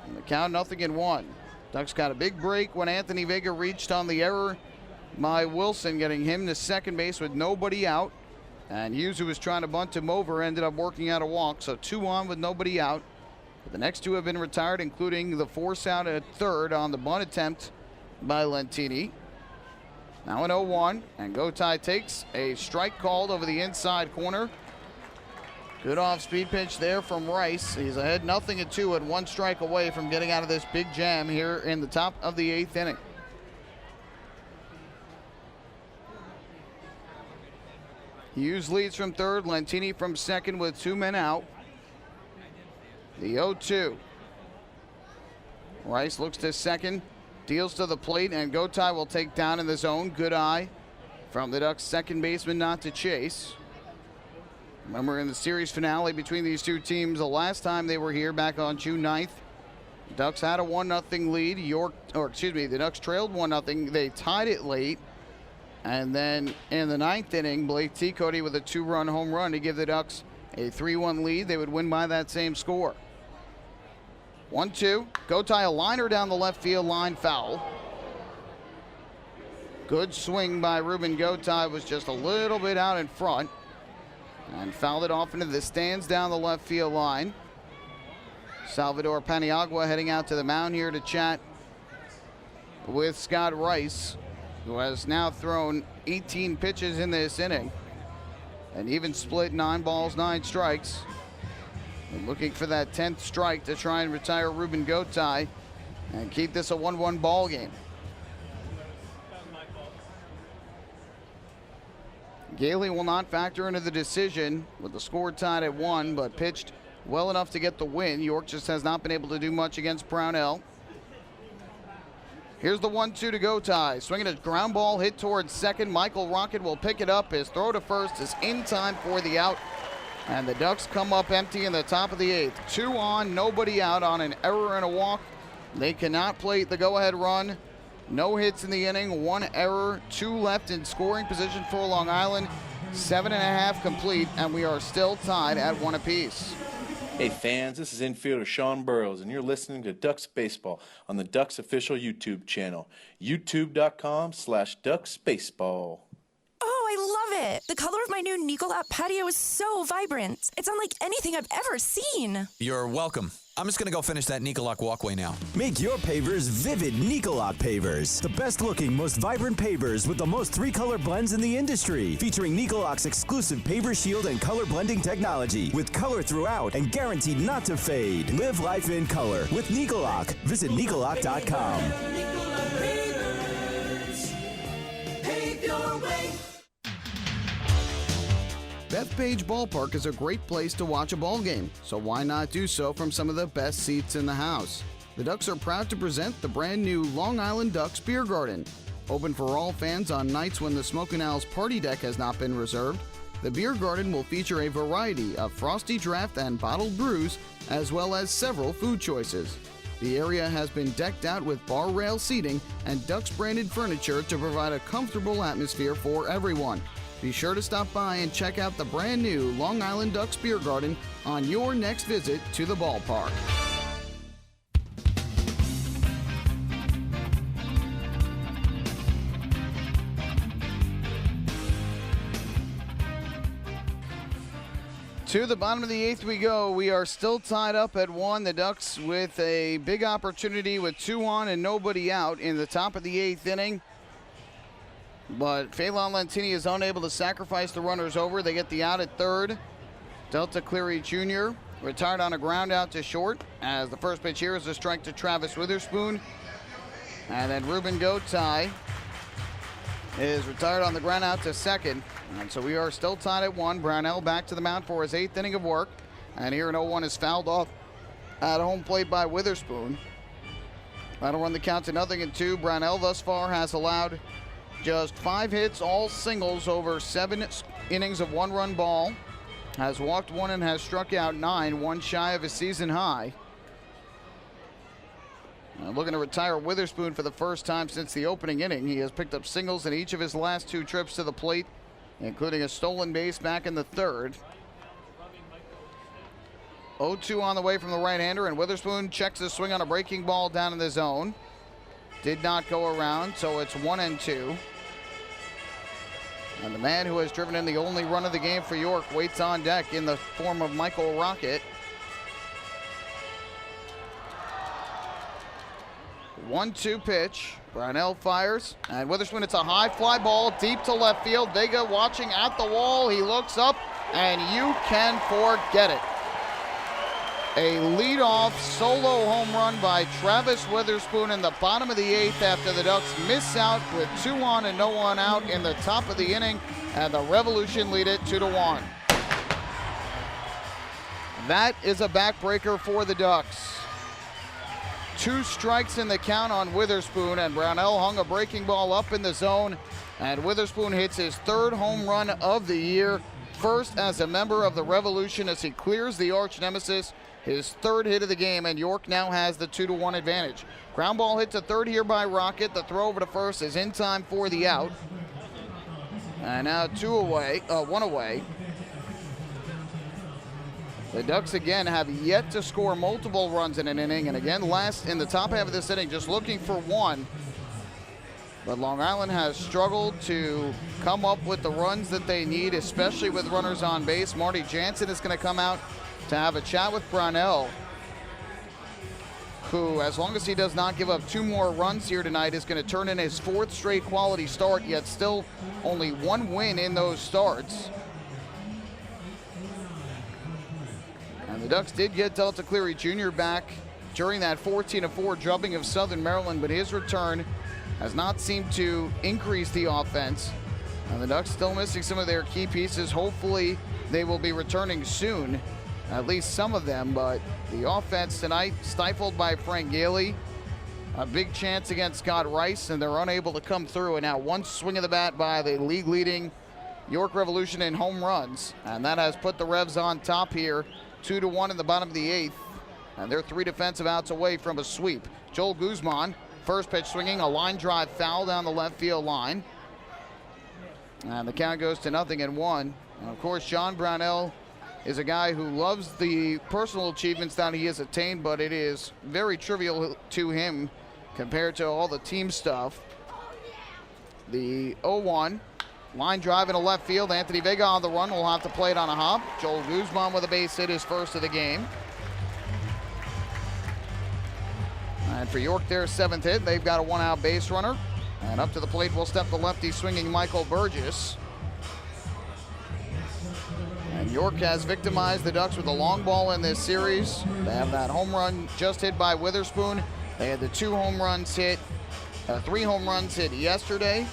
And the count 0-1. Ducks got a big break when Anthony Vega reached on the error by Wilson, getting him to second base with nobody out. And Hughes, who was trying to bunt him over, ended up working out a walk. So 2 on with nobody out. But the next 2 have been retired, including the force out at third on the bunt attempt by Lentini. Now an 0-1, and Gotay takes a strike called over the inside corner. Good off-speed pitch there from Rice. He's ahead 0-2 at 1 strike away from getting out of this big jam here in the top of the 8th inning. Hughes leads from third, Lentini from second with 2 men out. The 0-2. Rice looks to second, deals to the plate, and Gotay will take down in the zone. Good eye from the Ducks' second baseman not to chase. Remember in the series finale between these two teams, the last time they were here back on June 9th, the Ducks had a 1-0 lead. The Ducks trailed 1-0. They tied it late. And then in the 9th inning, Blake T-Cody with a 2-run home run to give the Ducks a 3-1 lead. They would win by that same score. 1-2. Gotay a liner down the left field line, foul. Good swing by Ruben Gotay, was just a little bit out in front. And fouled it off into the stands down the left field line. Salvador Paniagua heading out to the mound here to chat with Scott Rice, who has now thrown 18 pitches in this inning and even split 9 balls, 9 strikes. And looking for that 10th strike to try and retire Ruben Gotay and keep this a 1-1 ball game. Gailey will not factor into the decision with the score tied at 1, but pitched well enough to get the win. York just has not been able to do much against Brownell. Here's the 1-2 to Gotay. Swinging a ground ball hit towards second. Michael Rocket will pick it up. His throw to first is in time for the out. And the Ducks come up empty in the top of the 8th. 2 on, nobody out on an error and a walk. They cannot plate the go-ahead run. No hits in the inning, 1 error, 2 left in scoring position for Long Island. 7.5 complete, and we are still tied at 1 apiece. Hey fans, this is infielder Sean Burrows, and you're listening to Ducks Baseball on the Ducks official YouTube channel, youtube.com/DucksBaseball. Oh, I love it. The color of my new Nicolot patio is so vibrant. It's unlike anything I've ever seen. You're welcome. I'm just going to go finish that Nicolot walkway now. Make your pavers vivid Nicolot pavers. The best looking, most vibrant pavers with the most 3-color blends in the industry. Featuring Nicolot's exclusive paver shield and color blending technology. With color throughout and guaranteed not to fade. Live life in color with Nicolot. Visit Nicolot.com. Pave your way. Bethpage Ballpark is a great place to watch a ball game, so why not do so from some of the best seats in the house? the Ducks are proud to present the brand new Long Island Ducks Beer Garden. Open for all fans on nights when the Smokin' Owls party deck has not been reserved, the Beer Garden will feature a variety of frosty draft and bottled brews, as well as several food choices. The area has been decked out with bar rail seating and Ducks branded furniture to provide a comfortable atmosphere for everyone. Be sure to stop by and check out the brand new Long Island Ducks Beer Garden on your next visit to the ballpark. To the bottom of the 8th we go. We are still tied up at 1. The Ducks with a big opportunity with 2 on and nobody out in the top of the 8th inning. But Phelan Lentini is unable to sacrifice the runners over. They get the out at 3rd. Delta Cleary Jr. retired on a ground out to short, as the first pitch here is a strike to Travis Witherspoon. And then Ruben Gotay is retired on the ground out to 2nd. And so we are still tied at 1. Brownell back to the mound for his 8th inning of work. And here an 0-1 is fouled off at home plate by Witherspoon. That'll run the count to 0-2. Brownell thus far has allowed just 5 hits, all singles over 7 innings of 1-run ball. Has walked 1 and has struck out 9, 1 shy of his season high. Looking to retire Witherspoon for the first time since the opening inning. He has picked up singles in each of his last 2 trips to the plate, including a stolen base back in the 3rd. 0-2 on the way from the right-hander, and Witherspoon checks his swing on a breaking ball down in the zone. Did not go around, so it's 1-2. And the man who has driven in the only run of the game for York waits on deck in the form of Michael Rocket. 1-2 pitch. Brownell fires, and Witherspoon, it's a high fly ball deep to left field. Vega watching at the wall. He looks up, and you can forget it. A leadoff solo home run by Travis Witherspoon in the bottom of the 8th after the Ducks miss out with 2 on and no one out in the top of the inning, and the Revolution lead it 2-1. That is a backbreaker for the Ducks. 2 strikes in the count on Witherspoon, and Brownell hung a breaking ball up in the zone, and Witherspoon hits his 3rd home run of the year, first as a member of the Revolution as he clears the arch nemesis, his 3rd hit of the game, and York now has the 2-1 advantage. Ground ball hit to 3rd here by Rocket. The throw over to 1st is in time for the out. And now 1 away. The Ducks again have yet to score multiple runs in an inning, and again last in the top half of this inning just looking for 1. But Long Island has struggled to come up with the runs that they need, especially with runners on base. Marty Jansen is going to come out to have a chat with Brownell, who, as long as he does not give up 2 more runs here tonight, is going to turn in his 4th straight quality start, yet still only 1 win in those starts. And the Ducks did get Delta Cleary Jr. back during that 14-4 drubbing of Southern Maryland, but his return has not seemed to increase the offense. And the Ducks still missing some of their key pieces. Hopefully they will be returning soon, at least some of them, but the offense tonight stifled by Frank Gailey. A big chance against Scott Rice, and they're unable to come through. And now 1 swing of the bat by the league-leading York Revolution in home runs, and that has put the Revs on top here, 2-1 in the bottom of the 8th, and they're 3 defensive outs away from a sweep. Joel Guzman, first pitch swinging, a line drive foul down the left field line, and the count goes to 0-1. And of course, John Brownell is a guy who loves the personal achievements that he has attained, but it is very trivial to him compared to all the team stuff. The 0-1. Line drive into left field. Anthony Vega on the run. Will have to play it on a hop. Joel Guzman with a base hit, his first of the game. And for York, their 7th hit. They've got a 1-out base runner. And up to the plate will step the lefty swinging Michael Burgess. And York has victimized the Ducks with a long ball in this series. They have that home run just hit by Witherspoon. They had the 3 home runs hit yesterday.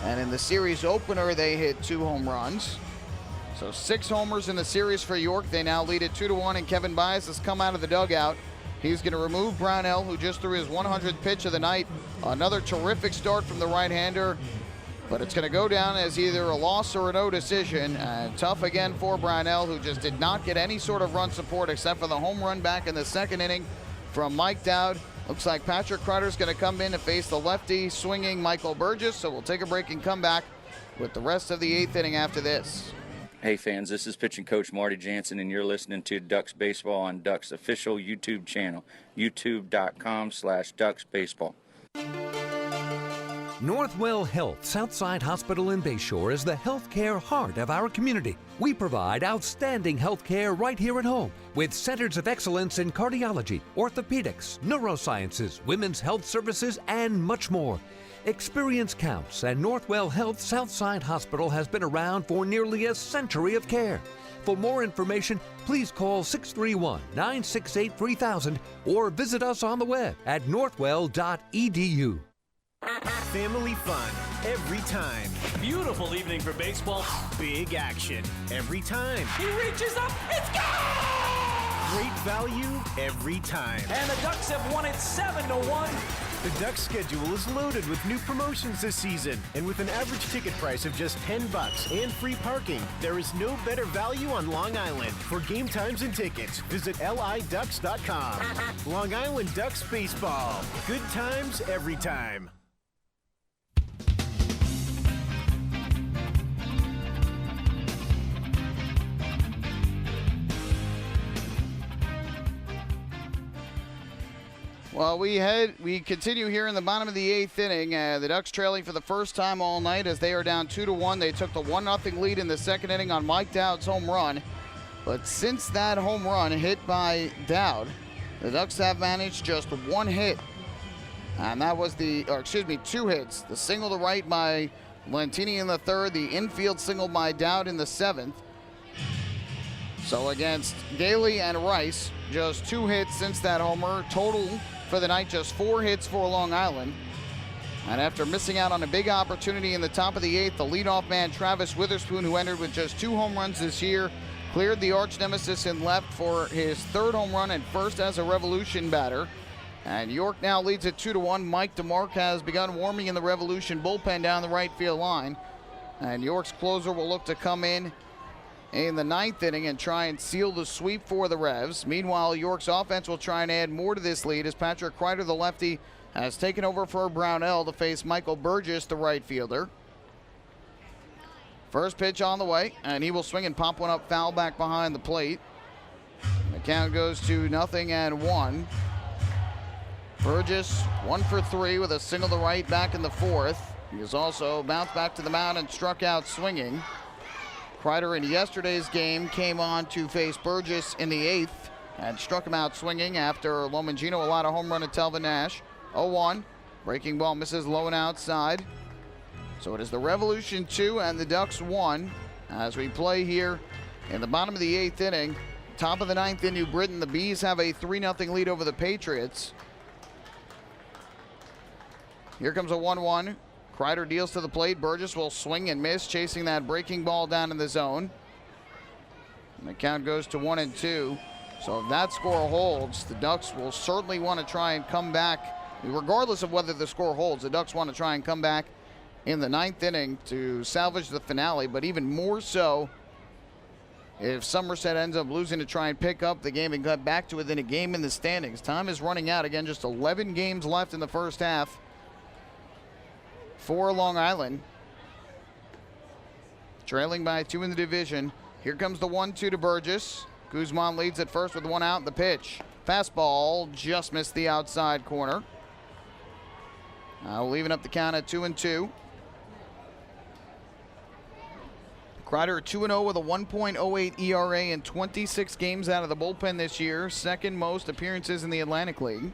And in the series opener, they hit 2 home runs. So 6 homers in the series for York. They now lead it 2-1, and Kevin Bias has come out of the dugout He's going to remove Brownell, who just threw his 100th pitch of the night. Another terrific start from the right-hander, but it's going to go down as either a loss or a no decision. And tough again for Brownell, who just did not get any sort of run support except for the home run back in the second inning from Mike Dowd. Looks like Patrick Kreider's going to come in to face the lefty swinging Michael Burgess, so we'll take a break and come back with the rest of the 8th inning after this. Hey fans, this is pitching coach Marty Jansen, and you're listening to Ducks Baseball on Ducks official YouTube channel, youtube.com/DucksBaseball. Northwell Health Southside Hospital in Bayshore is the healthcare heart of our community. We provide outstanding healthcare right here at home with centers of excellence in cardiology, orthopedics, neurosciences, women's health services, and much more. Experience counts, and Northwell Health Southside Hospital has been around for nearly a century of care. For more information, please call 631-968-3000 or visit us on the web at northwell.edu. Family fun every time. Beautiful evening for baseball. Big action every time. He reaches up. It's gone! Great value every time. And the Ducks have won it 7-1. The Ducks schedule is loaded with new promotions this season. And with an average ticket price of just $10 and free parking, there is no better value on Long Island. For game times and tickets, visit liducks.com. Long Island Ducks Baseball. Good times every time. Well, we continue here in the bottom of the 8th inning. The Ducks trailing for the first time all night as they are down 2-1. They took the 1-0 lead in the second inning on Mike Dowd's home run. But since that home run hit by Dowd, the Ducks have managed just one hit. And that was two hits. The single to right by Lentini in the third, the infield single by Dowd in the 7th. So against Gailey and Rice, just 2 hits since that homer. Total for the night, just 4 hits for Long Island. And after missing out on a big opportunity in the top of the 8th, the leadoff man Travis Witherspoon, who entered with just 2 home runs this year, cleared the arch nemesis in left for his 3rd home run and first as a Revolution batter. And York now leads at 2-1. Mike DeMarc has begun warming in the Revolution bullpen down the right field line. And York's closer will look to come in the 9th inning and try and seal the sweep for the Revs. Meanwhile, York's offense will try and add more to this lead as Patrick Kreider, the lefty, has taken over for Brownell to face Michael Burgess, the right fielder. First pitch on the way, and he will swing and pop one up foul back behind the plate. The count goes to 0-1. Burgess 1 for 3 with a single to right back in the 4th. He has also bounced back to the mound and struck out swinging. Kreider in yesterday's game came on to face Burgess in the 8th and struck him out swinging after Lomangino allowed a home run to Telvin Nash. 0-1. Breaking ball misses low and outside. So it is the Revolution 2 and the Ducks 1 as we play here in the bottom of the 8th inning. Top of the 9th in New Britain, the Bees have a 3-0 lead over the Patriots. Here comes a 1-1. Kreider deals to the plate. Burgess will swing and miss, chasing that breaking ball down in the zone. And the count goes to 1-2. So if that score holds, the Ducks will certainly want to try and come back. Regardless of whether the score holds, the Ducks want to try and come back in the 9th inning to salvage the finale. But even more so, if Somerset ends up losing to try and pick up the game and get back to within a game in the standings. Time is running out. Again, just 11 games left in the first half for Long Island. Trailing by 2 in the division. Here comes the 1-2 to Burgess. Guzman leads at first with 1 out. The pitch. Fastball just missed the outside corner. Leaving up the count at 2-2. Kreider 2-0 with a 1.08 ERA in 26 games out of the bullpen this year. Second most appearances in the Atlantic League.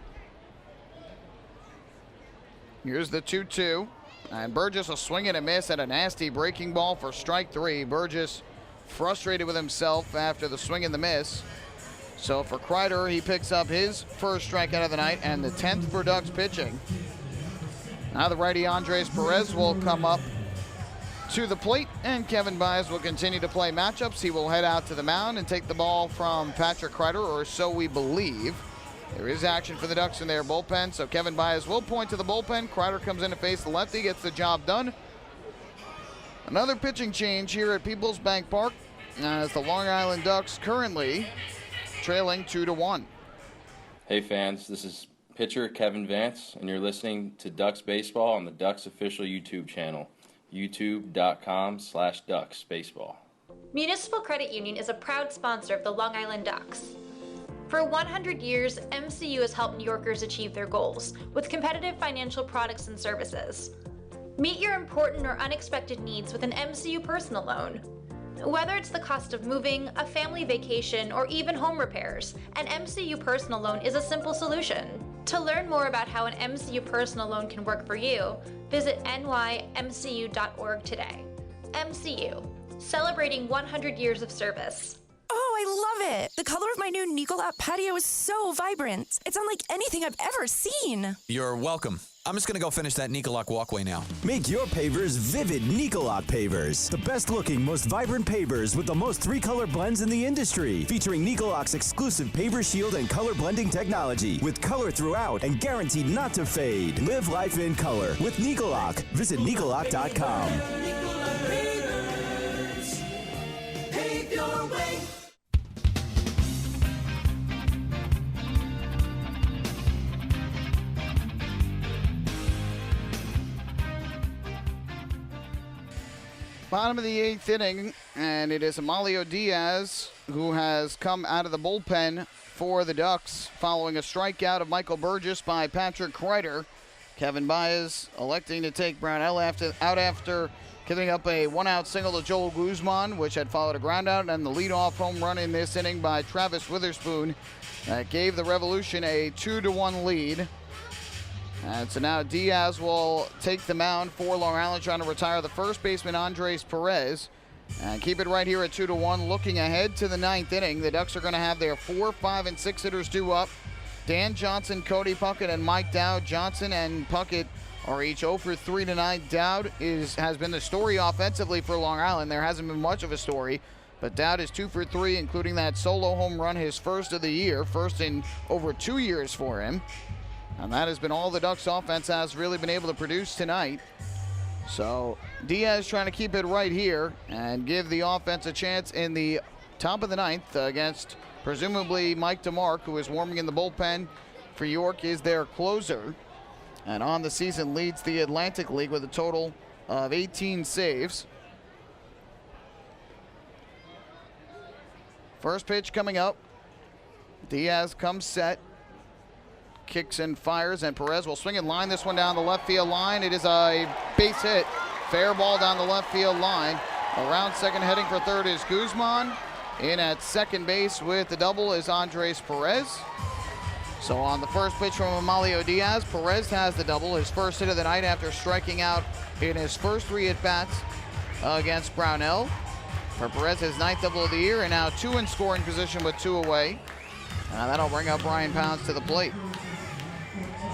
Here's the 2-2. And Burgess will swing and a miss at a nasty breaking ball for strike 3. Burgess frustrated with himself after the swing and the miss. So for Kreider, he picks up his first strikeout of the night and the 10th for Ducks pitching. Now the righty Andres Perez will come up to the plate, and Kevin Byes will continue to play matchups. He will head out to the mound and take the ball from Patrick Kreider, or so we believe. There is action for the Ducks in their bullpen, so Kevin Baez will point to the bullpen. Kreider comes in to face the lefty, gets the job done. Another pitching change here at Peoples Bank Park as the Long Island Ducks currently trailing 2-1. Hey fans, this is pitcher Kevin Vance, and you're listening to Ducks Baseball on the Ducks official YouTube channel, youtube.com/Ducks Baseball. Municipal Credit Union is a proud sponsor of the Long Island Ducks. For 100 years, MCU has helped New Yorkers achieve their goals with competitive financial products and services. Meet your important or unexpected needs with an MCU personal loan. Whether it's the cost of moving, a family vacation, or even home repairs, an MCU personal loan is a simple solution. To learn more about how an MCU personal loan can work for you, visit nymcu.org today. MCU, celebrating 100 years of service. Oh, I love it. The color of my new Nicolot patio is so vibrant. It's unlike anything I've ever seen. You're welcome. I'm just going to go finish that Nicolak walkway now. Make your pavers vivid Nicolak pavers. The best looking, most vibrant pavers with the most 3-color blends in the industry. Featuring Nicolak's exclusive paver shield and color blending technology. With color throughout and guaranteed not to fade. Live life in color with Nicolak. Visit Nicolak.com. Pave your way. Bottom of the 8th inning, and it is Amalio Diaz who has come out of the bullpen for the Ducks following a strikeout of Michael Burgess by Patrick Kreider. Kevin Baez electing to take Brownell out after giving up a one-out single to Joel Guzman, which had followed a groundout, and the leadoff home run in this inning by Travis Witherspoon that gave the Revolution a 2-1 lead. And so now Diaz will take the mound for Long Island, trying to retire the first baseman Andres Perez. And keep it right here at 2-1. Looking ahead to the 9th inning, the Ducks are going to have their 4, 5, and 6 hitters due up. Dan Johnson, Cody Puckett, and Mike Dowd. Johnson and Puckett are each 0 for 3 tonight. Dowd has been the story offensively for Long Island. There hasn't been much of a story, but Dowd is 2 for 3, including that solo home run, his first of the year, first in over 2 years for him. And that has been all the Ducks offense has really been able to produce tonight. So Diaz trying to keep it right here and give the offense a chance in the top of the 9th against presumably Mike DeMark, who is warming in the bullpen for York, is their closer. And on the season leads the Atlantic League with a total of 18 saves. First pitch coming up. Diaz comes set. Kicks and fires, and Perez will swing and line this one down the left field line. It is a base hit. Fair ball down the left field line. Around second, heading for third is Guzman. In at second base with the double is Andres Perez. So on the first pitch from Amalio Diaz, Perez has the double, his first hit of the night after striking out in his first 3 at-bats against Brownell. For Perez, his 9th double of the year, and now 2 in scoring position with 2 away. That'll bring up Brian Pounds to the plate.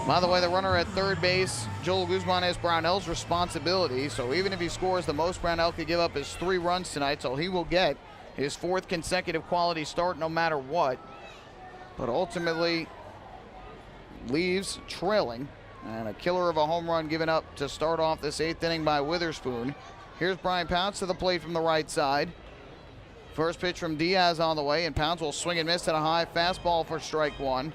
By the way, the runner at third base, Joel Guzman, is Brownell's responsibility. So even if he scores, the most Brownell could give up is 3 runs tonight. So he will get his 4th consecutive quality start no matter what. But ultimately leaves trailing. And a killer of a home run given up to start off this 8th inning by Witherspoon. Here's Brian Pounds to the plate from the right side. First pitch from Diaz on the way, and Pounds will swing and miss at a high fastball for strike 1.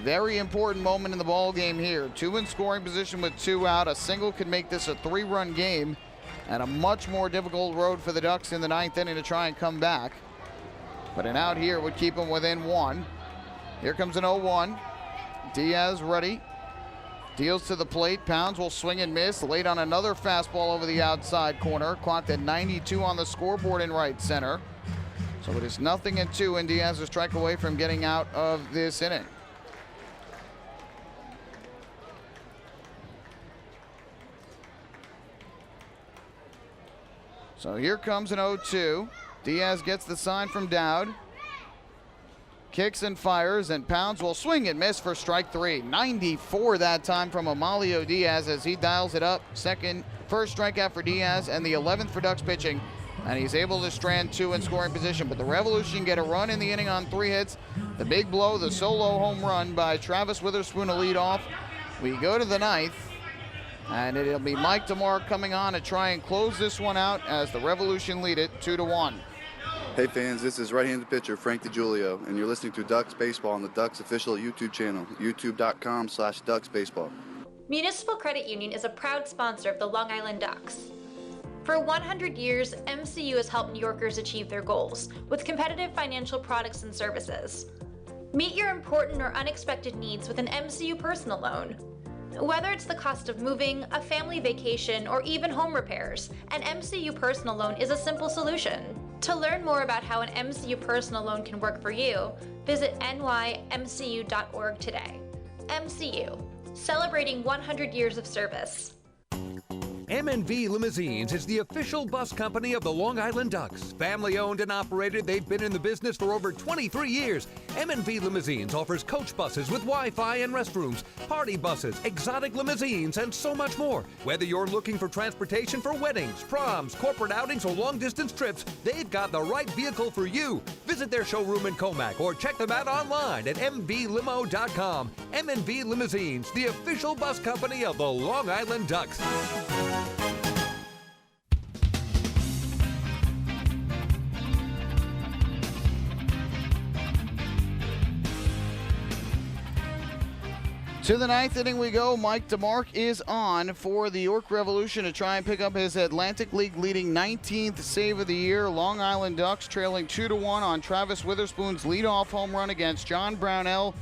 Very important moment in the ball game here. 2 in scoring position with 2 out. A single could make this a 3-run game, and a much more difficult road for the Ducks in the 9th inning to try and come back. But an out here would keep them within 1. Here comes an 0-1. Diaz ready. Deals to the plate. Pounds will swing and miss. Late on another fastball over the outside corner. Clocked at 92 on the scoreboard in right center. So it is 0-2, and Diaz is a strike away from getting out of this inning. So here comes an 0-2. Diaz gets the sign from Dowd. Kicks and fires, and Pounds will swing and miss for strike 3. 94 that time from Amalio Diaz as he dials it up. First strikeout for Diaz, and the 11th for Ducks pitching. And he's able to strand 2 in scoring position. But the Revolution get a run in the inning on 3 hits. The big blow, the solo home run by Travis Witherspoon to lead off. We go to the ninth, and it'll be Mike DeMark coming on to try and close this one out as the Revolution lead it 2-1. Hey fans, this is right-handed pitcher Frank DiGiulio, and you're listening to Ducks Baseball on the Ducks official YouTube channel, youtube.com/DucksBaseball. Municipal Credit Union is a proud sponsor of the Long Island Ducks. For 100 years, MCU has helped New Yorkers achieve their goals with competitive financial products and services. Meet your important or unexpected needs with an MCU personal loan. Whether it's the cost of moving, a family vacation, or even home repairs, an MCU personal loan is a simple solution. To learn more about how an MCU personal loan can work for you, visit nymcu.org today. MCU, celebrating 100 years of service. M&V Limousines is the official bus company of the Long Island Ducks. Family owned and operated, they've been in the business for over 23 years. M&V Limousines offers coach buses with Wi-Fi and restrooms, party buses, exotic limousines, and so much more. Whether you're looking for transportation for weddings, proms, corporate outings, or long-distance trips, they've got the right vehicle for you. Visit their showroom in Comac or check them out online at mvlimo.com. M&V Limousines, the official bus company of the Long Island Ducks. To the ninth inning we go. Mike DeMark is on for the York Revolution to try and pick up his Atlantic League leading 19th save of the year. Long Island Ducks trailing 2-1 on Travis Witherspoon's leadoff home run against John Brownell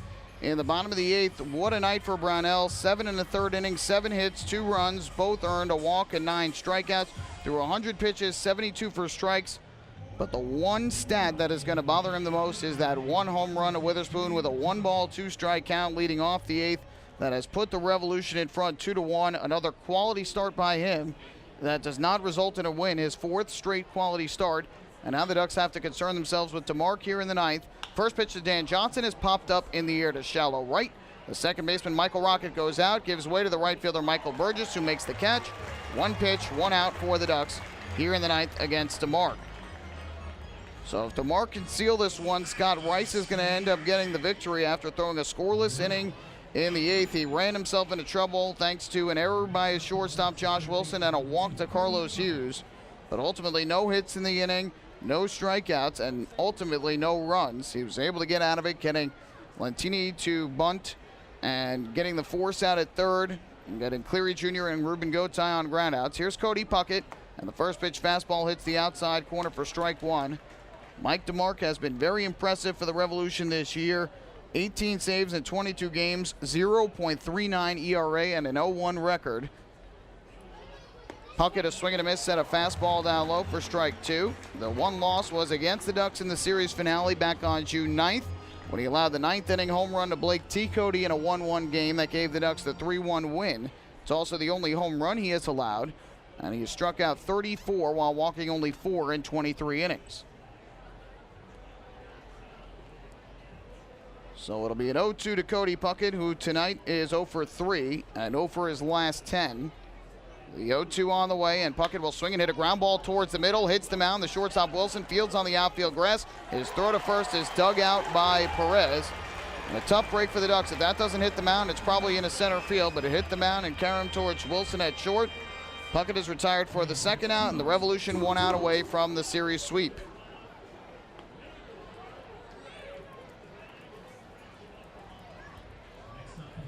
in the bottom of the eighth. What a night for Brownell. 7 in the third inning, 7 hits, 2 runs, both earned, a walk and 9 strikeouts. Through 100 pitches, 72 for strikes. But the one stat that is going to bother him the most is that one home run of Witherspoon with a 1-ball, 2-strike count leading off the eighth. That has put the Revolution in front 2-1. Another quality start by him. That does not result in a win. His 4th straight quality start. And now the Ducks have to concern themselves with DeMark here in the ninth. First pitch to Dan Johnson is popped up in the air to shallow right. The second baseman Michael Rocket goes out, gives way to the right fielder Michael Burgess, who makes the catch. 1 pitch, 1 out for the Ducks here in the ninth against DeMark. So if DeMark can seal this one, Scott Rice is going to end up getting the victory after throwing a scoreless inning in the eighth. He ran himself into trouble thanks to an error by his shortstop Josh Wilson and a walk to Carlos Hughes. But ultimately no hits in the inning, no strikeouts, and ultimately no runs. He was able to get out of it, getting Lentini to bunt and getting the force out at third, and getting Cleary Jr. and Ruben Gotay on groundouts. Here's Cody Puckett, and the first pitch fastball hits the outside corner for strike one. Mike DeMark has been very impressive for the Revolution this year. 18 saves in 22 games, 0.39 ERA, and an 0-1 record. Puckett a swing and a miss, set a fastball down low for strike 2. The one loss was against the Ducks in the series finale back on June 9th, when he allowed the 9th inning home run to Blake T. Cody in a 1-1 game that gave the Ducks the 3-1 win. It's also the only home run he has allowed, and he has struck out 34 while walking only 4 in 23 innings. So it'll be an 0-2 to Cody Puckett, who tonight is 0 for 3 and 0 for his last 10. The 0-2 on the way, and Puckett will swing and hit a ground ball towards the middle, hits the mound. The shortstop Wilson fields on the outfield grass. His throw to first is dug out by Perez. And a tough break for the Ducks. If that doesn't hit the mound, it's probably in a center field, but it hit the mound and carried him towards Wilson at short. Puckett is retired for the second out, and the Revolution 1 out away from the series sweep.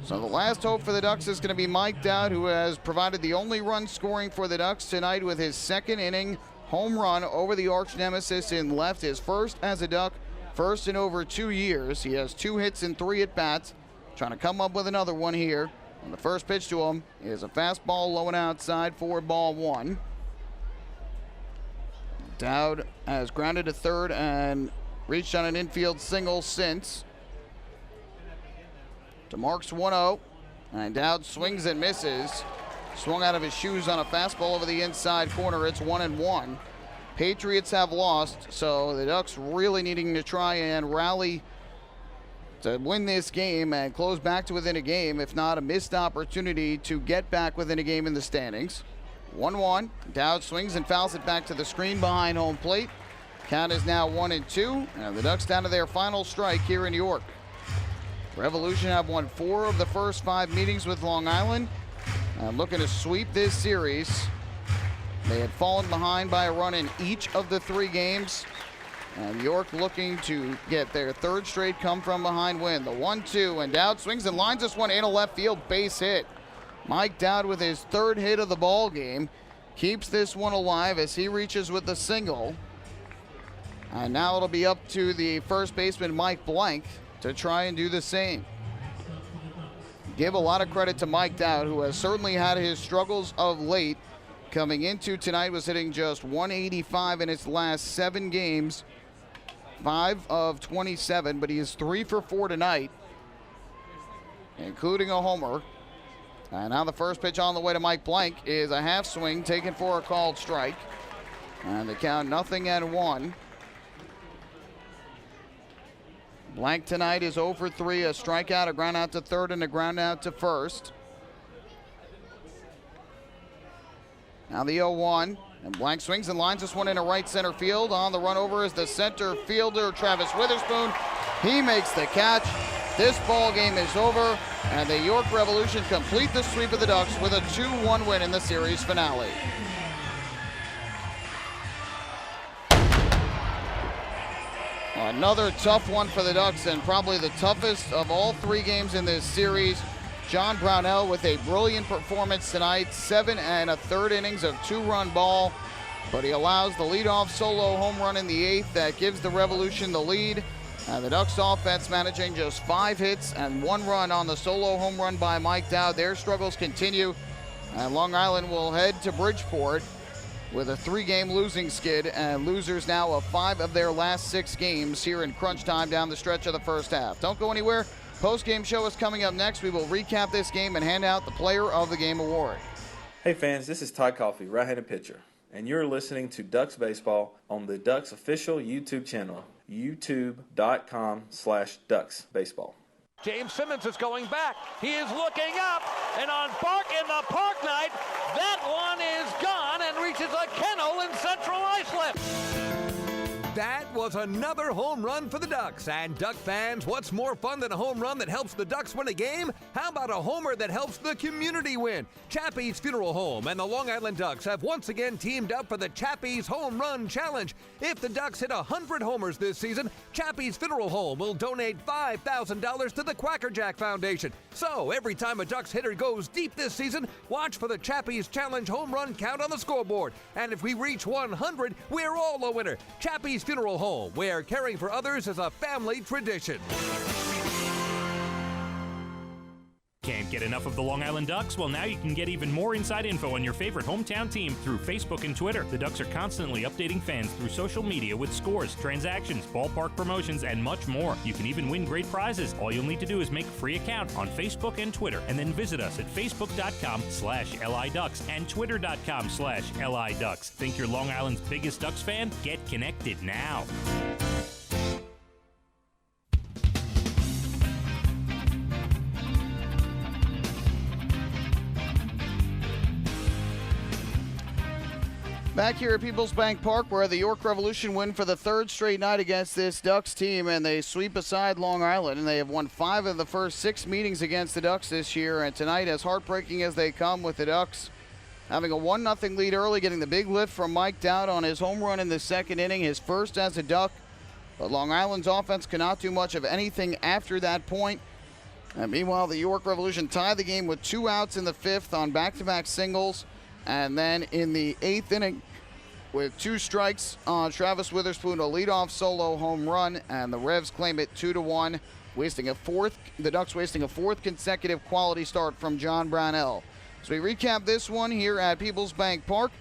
So the last hope for the Ducks is going to be Mike Dowd, who has provided the only run scoring for the Ducks tonight with his second inning home run over the arch nemesis in left. His first as a Duck, first in over 2 years. He has 2 hits and 3 at-bats. Trying to come up with another one here. And the first pitch to him is a fastball low and outside for ball 1. Dowd has grounded to third and reached on an infield single since. DeMark's 1-0, and Dowd swings and misses. Swung out of his shoes on a fastball over the inside corner. It's 1-1. Patriots have lost, so the Ducks really needing to try and rally to win this game and close back to within a game, if not a missed opportunity to get back within a game in the standings. 1-1. Dowd swings and fouls it back to the screen behind home plate. Count is now 1-2, and the Ducks down to their final strike here in York. Revolution have won 4 of the first 5 meetings with Long Island, and looking to sweep this series. They had fallen behind by a run in each of the 3 games, and York looking to get their 3rd straight come from behind win. The 1-2, and Dowd swings and lines this one in a left field base hit. Mike Dowd with his 3rd hit of the ball game keeps this one alive as he reaches with the single. And now it'll be up to the first baseman Mike Blank to try and do the same. Give a lot of credit to Mike Dowd, who has certainly had his struggles of late. Coming into tonight was hitting just 185 in his last 7 games, 5 of 27, but he is 3 for 4 tonight, including a homer. And now the first pitch on the way to Mike Blank is a half swing taken for a called strike. And the count 0-1. Blank tonight is 0 for 3, a strikeout, a ground out to third, and a ground out to first. Now the 0-1, and Blank swings and lines this one into right center field. On the run over is the center fielder, Travis Witherspoon. He makes the catch. This ball game is over, and the York Revolution complete the sweep of the Ducks with a 2-1 win in the series finale. Another tough one for the Ducks, and probably the toughest of all 3 games in this series. John Brownell with a brilliant performance tonight, 7 1/3 innings of 2-run ball, but he allows the leadoff solo home run in the 8th that gives the Revolution the lead. And the Ducks offense managing just 5 hits and 1 run on the solo home run by Mike Dowd. Their struggles continue, and Long Island will head to Bridgeport with a 3-game losing skid, and losers now of 5 of their last 6 games here in crunch time down the stretch of the first half. Don't go anywhere. Post-game show is coming up next. We will recap this game and hand out the Player of the Game award. Hey fans, this is Todd Coffey, right-handed pitcher, and you're listening to Ducks Baseball on the Ducks official YouTube channel, youtube.com/Ducks Baseball. James Simmons is going back. He is looking up, and on in the park night, that one is gone and reaches a kennel in Central Islip. That was another home run for the Ducks. And Duck fans, what's more fun than a home run that helps the Ducks win a game? How about a homer that helps the community win? Chappie's Funeral Home and the Long Island Ducks have once again teamed up for the Chappie's Home Run Challenge. If the Ducks hit 100 homers this season, Chappie's Funeral Home will donate $5,000 to the Quacker Jack Foundation. So every time a Ducks hitter goes deep this season, watch for the Chappie's Challenge home run count on the scoreboard. And if we reach 100, we're all a winner. Chappie's Funeral Home, where caring for others is a family tradition. Can't get enough of the Long Island Ducks? Well, now you can get even more inside info on your favorite hometown team through Facebook and Twitter. The Ducks are constantly updating fans through social media with scores, transactions, ballpark promotions, and much more. You can even win great prizes. All you'll need to do is make a free account on Facebook and Twitter, and then visit us at facebook.com/LIDucks and twitter.com/LIDucks. Think you're Long Island's biggest Ducks fan? Get connected now. Back here at Peoples Bank Park, where the York Revolution win for the 3rd straight night against this Ducks team, and they sweep aside Long Island, and they have won 5 of the first 6 meetings against the Ducks this year. And tonight, as heartbreaking as they come, with the Ducks having a 1-0 lead early, getting the big lift from Mike Dowd on his home run in the 2nd inning, his first as a Duck. But Long Island's offense cannot do much of anything after that point. And meanwhile, the York Revolution tied the game with 2 outs in the 5th on back-to-back singles. And then in the 8th inning, with 2 strikes on Travis Witherspoon, a leadoff solo home run, and the Revs claim it 2-1, the Ducks wasting a 4th consecutive quality start from John Brownell. So we recap this one here at Peoples Bank Park.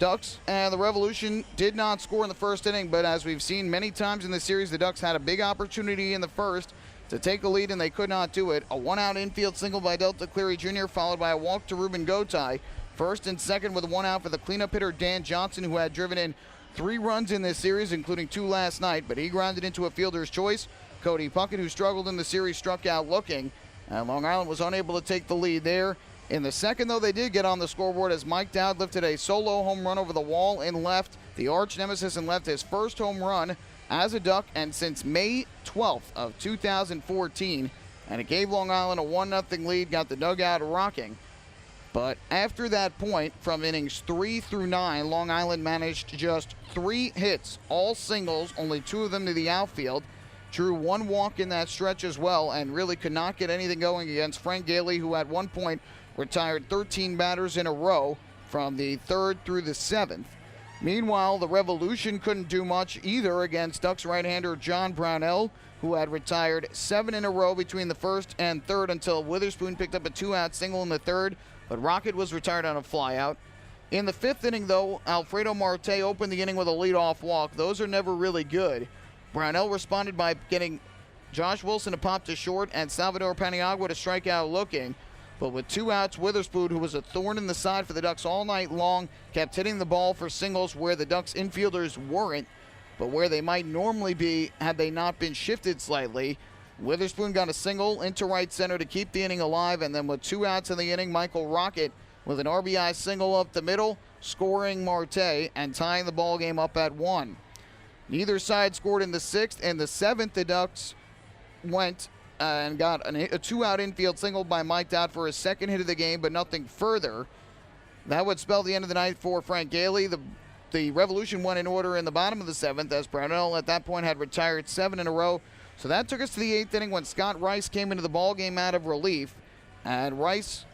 Ducks and the Revolution did not score in the 1st inning, but as we've seen many times in the series, the Ducks had a big opportunity in the 1st to take the lead, and they could not do it. A 1-out infield single by Delta Cleary Jr., followed by a walk to Ruben Gotay. 1st and 2nd with a 1 out for the cleanup hitter Dan Johnson, who had driven in 3 runs in this series, including 2 last night, but he grounded into a fielder's choice. Cody Puckett, who struggled in the series, struck out looking, and Long Island was unable to take the lead there. In the 2nd, though, they did get on the scoreboard as Mike Dowd lifted a solo home run over the wall in left The arch nemesis and left his first home run as a Duck and since May 12th of 2014, and it gave Long Island a 1-0 lead, got the dugout rocking. But after that point, from innings 3 through 9, Long Island managed just 3 hits, all singles, only 2 of them to the outfield. Drew 1 walk in that stretch as well, and really could not get anything going against Frank Gailey, who at one point retired 13 batters in a row from the 3rd through the 7th. Meanwhile, the Revolution couldn't do much either against Ducks right-hander John Brownell, who had retired 7 in a row between the 1st and 3rd until Witherspoon picked up a 2-out single in the 3rd, but Rocket was retired on a flyout. In the 5th inning, though, Alfredo Marte opened the inning with a leadoff walk. Those are never really good. Brownell responded by getting Josh Wilson to pop to short and Salvador Paniagua to strike out looking. But with 2 outs, Witherspoon, who was a thorn in the side for the Ducks all night long, kept hitting the ball for singles where the Ducks infielders weren't, but where they might normally be had they not been shifted slightly. Witherspoon got a single into right center to keep the inning alive, and then with 2 outs in the inning, Michael Rocket with an RBI single up the middle, scoring Marte and tying the ball game up at 1. Neither side scored in the 6th. In the 7th, the Ducks went and got a 2-out infield single by Mike Dowd for his 2nd hit of the game, but nothing further. That would spell the end of the night for Frank Gailey. The Revolution went in order in the bottom of the 7th, as Brownell at that point had retired 7 in a row. So that took us to the 8th inning when Scott Rice came into the ballgame out of relief. And Rice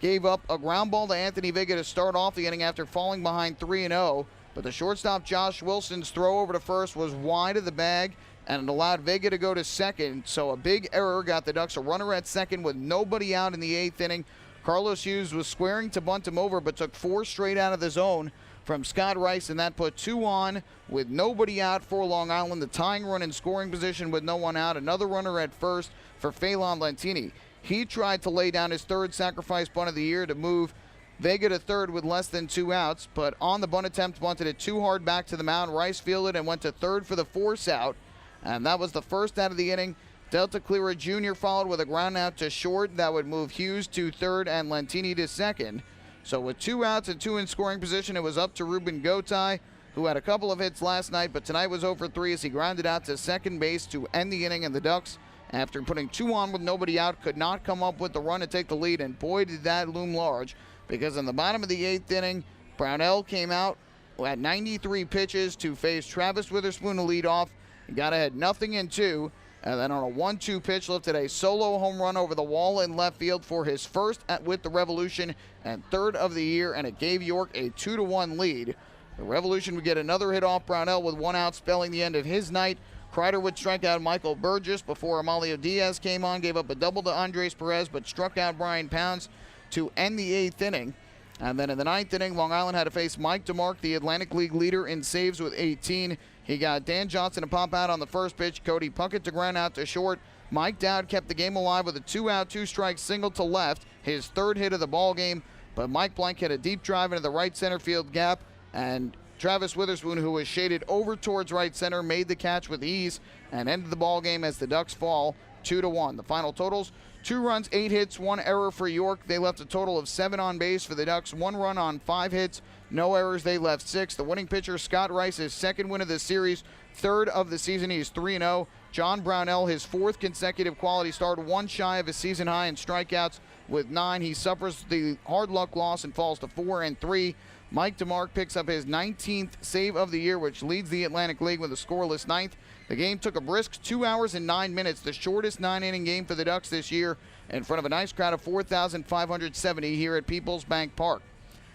gave up a ground ball to Anthony Vega to start off the inning after falling behind 3-0. But the shortstop Josh Wilson's throw over to first was wide of the bag, and it allowed Vega to go to second. So a big error got the Ducks a runner at second with nobody out in the 8th inning. Carlos Hughes was squaring to bunt him over, but took 4 straight out of the zone from Scott Rice, and that put 2 on with nobody out for Long Island. The tying run in scoring position with no one out. Another runner at first for Phelan Lentini. He tried to lay down his 3rd sacrifice bunt of the year to move Vega to 3rd with less than 2 outs, but on the bunt attempt, bunted it too hard back to the mound. Rice fielded and went to 3rd for the force out, and that was the first out of the inning. Delta Cleara Jr. followed with a ground out to short that would move Hughes to 3rd and Lentini to 2nd. So with 2 outs and 2 in scoring position, it was up to Ruben Gotay, who had a couple of hits last night, but tonight was 0 for 3 as he grounded out to second base to end the inning, and the Ducks, after putting 2 on with nobody out, could not come up with the run to take the lead, and boy did that loom large, because in the bottom of the 8th inning, Brownell came out at 93 pitches to face Travis Witherspoon to lead off. He got ahead 0-2, and then on a 1-2 pitch lifted a solo home run over the wall in left field for his first with the Revolution and 3rd of the year, and it gave York a 2-1 lead. The Revolution would get another hit off Brownell with 1 out, spelling the end of his night. Kreider would strike out Michael Burgess before Amalio Diaz came on, gave up a double to Andres Perez, but struck out Brian Pounds to end the 8th inning. And then in the 9th inning, Long Island had to face Mike DeMark, the Atlantic League leader in saves with 18. He got Dan Johnson to pop out on the first pitch. Cody Puckett to ground out to short. Mike Dowd kept the game alive with a 2-out, 2-strike single to left, his 3rd hit of the ball game. But Mike Blank had a deep drive into the right center field gap, and Travis Witherspoon, who was shaded over towards right center, made the catch with ease and ended the ball game as the Ducks fall 2-1. The final totals: 2 runs, 8 hits, 1 error for York. They left a total of 7 on base for the Ducks. 1 run on 5 hits, no errors. They left 6. The winning pitcher, Scott Rice, his 2nd win of the series, 3rd of the season. He's 3-0. John Brownell, his 4th consecutive quality start, 1 shy of his season high in strikeouts with 9. He suffers the hard luck loss and falls to 4-3. Mike DeMark picks up his 19th save of the year, which leads the Atlantic League with a scoreless 9th. The game took a brisk 2 hours and 9 minutes, the shortest 9-inning game for the Ducks this year, in front of a nice crowd of 4,570 here at Peoples Bank Park.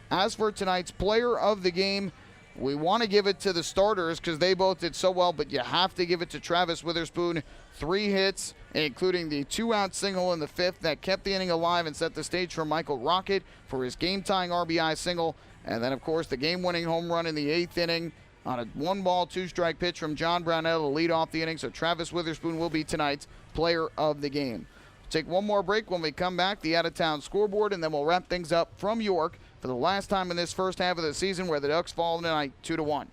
As for tonight's player of the game, we want to give it to the starters because they both did so well, but you have to give it to Travis Witherspoon. 3 hits, including the 2-out single in the 5th that kept the inning alive and set the stage for Michael Rocket for his game-tying RBI single. And then, of course, the game-winning home run in the 8th inning on a 1-ball, 2-strike pitch from John Brownell to lead off the inning. So Travis Witherspoon will be tonight's player of the game. We'll take one more break. When we come back, the out-of-town scoreboard, and then we'll wrap things up from York for the last time in this first half of the season, where the Ducks fall tonight 2-1.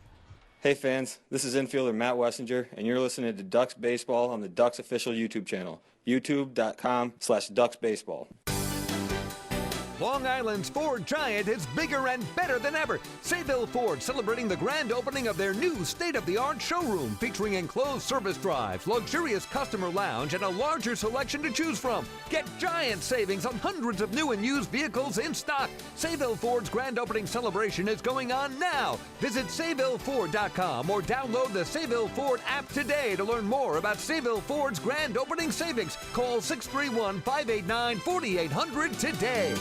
Hey fans, this is infielder Matt Wessinger, and you're listening to Ducks Baseball on the Ducks official YouTube channel, youtube.com/DucksBaseball. Long Island's Ford Giant is bigger and better than ever. Sayville Ford celebrating the grand opening of their new state-of-the-art showroom featuring enclosed service drives, luxurious customer lounge, and a larger selection to choose from. Get giant savings on hundreds of new and used vehicles in stock. Sayville Ford's grand opening celebration is going on now. Visit SayvilleFord.com or download the Sayville Ford app today to learn more about Sayville Ford's grand opening savings. Call 631-589-4800 today.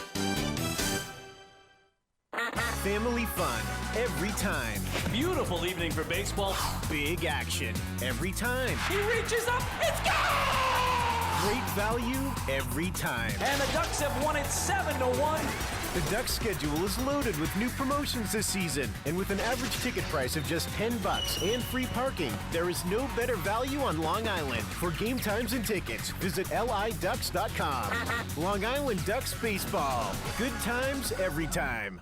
Family fun every time. Beautiful evening for baseball. Big action every time. He reaches up, it's gone! Great value every time. And the Ducks have won it 7-1. The Ducks schedule is loaded with new promotions this season, and with an average ticket price of just $10 and free parking, there is no better value on Long Island. For game times and tickets, visit LIDucks.com. Long Island Ducks baseball. Good times every time.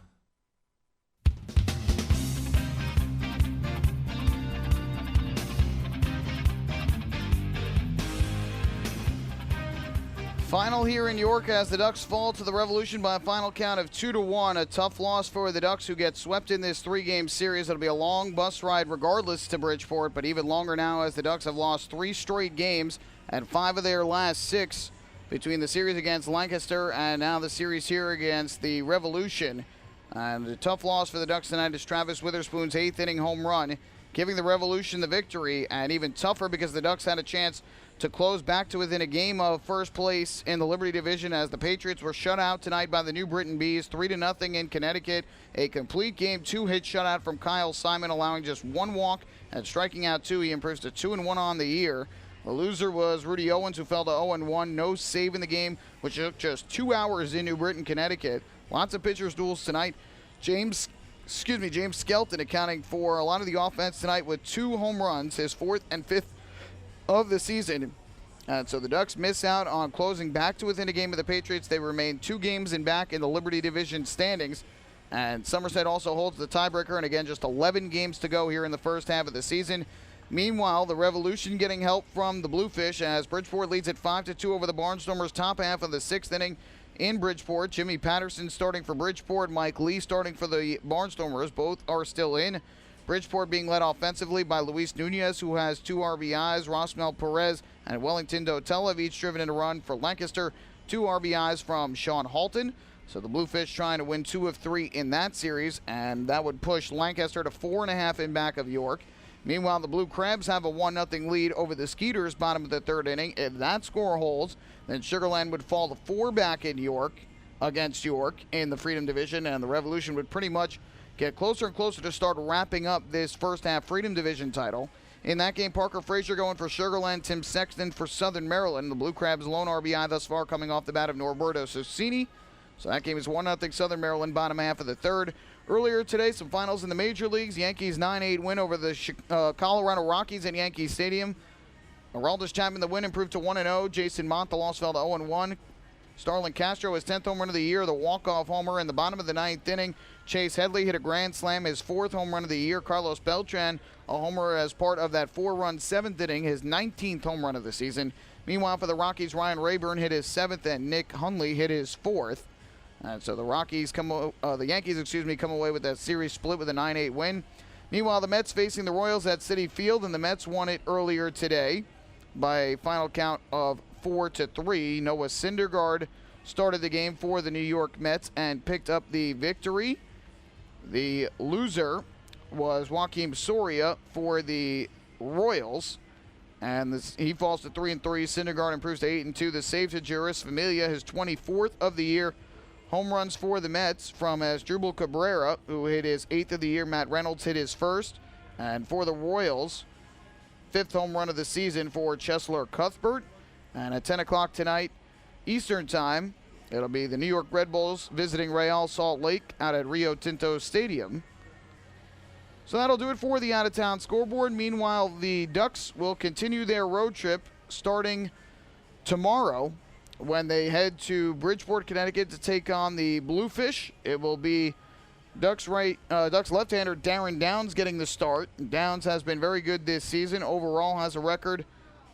Final here in York as the Ducks fall to the Revolution by a final count of 2-1. A tough loss for the Ducks, who get swept in this three-game series. It'll be a long bus ride regardless to Bridgeport, but even longer now as the Ducks have lost 3 straight games and 5 of their last 6 between the series against Lancaster and now the series here against the Revolution. And a tough loss for the Ducks tonight is Travis Witherspoon's 8th inning home run, giving the Revolution the victory, and even tougher because the Ducks had a chance to close back to within a game of first place in the Liberty Division as the Patriots were shut out tonight by the New Britain Bees, 3-0 in Connecticut. A complete game 2-hit shutout from Kyle Simon, allowing just 1 walk and striking out 2. He improves to 2-1 on the year. The loser was Rudy Owens, who fell to 0-1. No save in the game, which took just 2 hours in New Britain, Connecticut. Lots of pitchers' duels tonight. James Skelton accounting for a lot of the offense tonight with 2 home runs, his 4th and 5th of the season. And so the Ducks miss out on closing back to within a game of the Patriots. They remain 2 games in back in the Liberty Division standings. And Somerset also holds the tiebreaker, and again, just 11 games to go here in the first half of the season. Meanwhile, the Revolution getting help from the Bluefish as Bridgeport leads at 5-2 over the Barnstormers, top half of the 6th inning in Bridgeport. Jimmy Patterson starting for Bridgeport, Mike Lee starting for the Barnstormers. Both are still in. Bridgeport being led offensively by Luis Nunez, who has 2 RBIs. Rosmel Perez and Wellington Dotel have each driven in a run for Lancaster. 2 RBIs from Sean Halton. So the Bluefish trying to win 2 of 3 in that series, and that would push Lancaster to 4.5 in back of York. Meanwhile, the Blue Crabs have a 1-0 lead over the Skeeters, bottom of the 3rd inning. If that score holds, then Sugarland would fall to 4 back in York against York in the Freedom Division, and the Revolution would pretty much get closer and closer to start wrapping up this first half Freedom Division title. In that game, Parker Frazier going for Sugarland, Tim Sexton for Southern Maryland. The Blue Crabs' lone RBI thus far coming off the bat of Norberto Socini. So that game is 1-0 Southern Maryland, bottom half of the 3rd. Earlier today, some finals in the major leagues. Yankees 9-8 win over the Colorado Rockies at Yankee Stadium. Aroldis Chapman, the win, improved to 1-0. Jason Mont, the loss, fell to 0-1. Starlin Castro, his 10th home run of the year, the walk-off homer in the bottom of the 9th inning. Chase Headley hit a grand slam, his 4th home run of the year. Carlos Beltran, a homer as part of that 4-run 7th inning, his 19th home run of the season. Meanwhile, for the Rockies, Ryan Rayburn hit his 7th, and Nick Hundley hit his 4th. And so the Yankees come away with that series split with a 9-8 win. Meanwhile, the Mets facing the Royals at Citi Field, and the Mets won it earlier today by a final count of 4-3. Noah Syndergaard started the game for the New York Mets and picked up the victory. The loser was Joakim Soria for the Royals, and he falls to 3-3. Syndergaard improves to 8-2. The save to Juris Familia, his 24th of the year. Home runs for the Mets from Asdrubal Cabrera, who hit his 8th of the year. Matt Reynolds hit his 1st. And for the Royals, 5th home run of the season for Chesler Cuthbert. And at 10 o'clock tonight, Eastern Time, it'll be the New York Red Bulls visiting Real Salt Lake out at Rio Tinto Stadium. So that'll do it for the out-of-town scoreboard. Meanwhile, the Ducks will continue their road trip starting tomorrow when they head to Bridgeport, Connecticut to take on the Bluefish. It will be Ducks left-hander Darren Downs getting the start. Downs has been very good this season. Overall has a record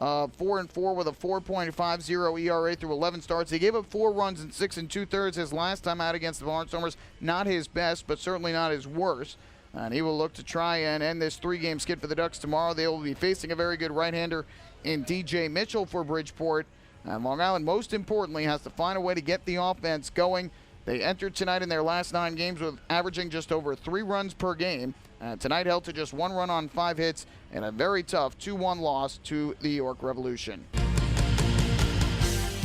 4-4 with a 4.50 ERA through 11 starts. He gave up 4 runs in 6 2/3 his last time out against the Barnstormers. Not his best, but certainly not his worst. And he will look to try and end this 3-game skid for the Ducks tomorrow. They will be facing a very good right-hander in DJ Mitchell for Bridgeport. And Long Island, most importantly, has to find a way to get the offense going. They entered tonight in their last 9 games with averaging just over 3 runs per game. Tonight held to just 1 run on 5 hits and a very tough 2-1 loss to the York Revolution.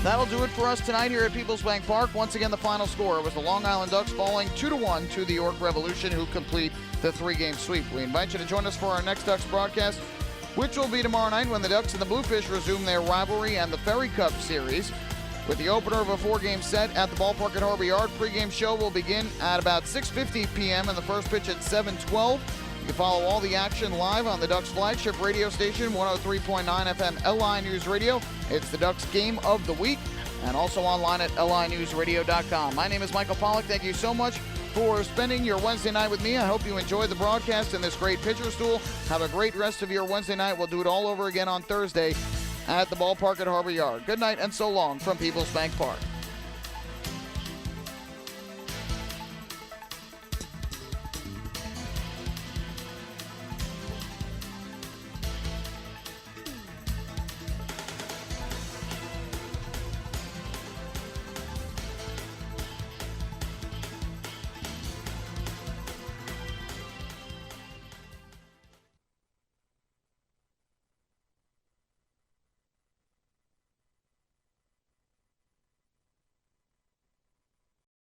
That'll do it for us tonight here at Peoples Bank Park. Once again, the final score was the Long Island Ducks falling 2-1 to the York Revolution, who complete the 3-game sweep. We invite you to join us for our next Ducks broadcast, which will be tomorrow night when the Ducks and the Bluefish resume their rivalry and the Ferry Cup series. With the opener of a 4-game set at the ballpark at Harbor Yard, pregame show will begin at about 6:50 p.m. and the first pitch at 7:12. You can follow all the action live on the Ducks flagship radio station, 103.9 FM LI News Radio. It's the Ducks Game of the Week, and also online at linewsradio.com. My name is Michael Pollack. Thank you so much for spending your Wednesday night with me. I hope you enjoyed the broadcast and this great pitcher's duel. Have a great rest of your Wednesday night. We'll do it all over again on Thursday at the ballpark at Harbor Yard. Good night and so long from Peoples Bank Park.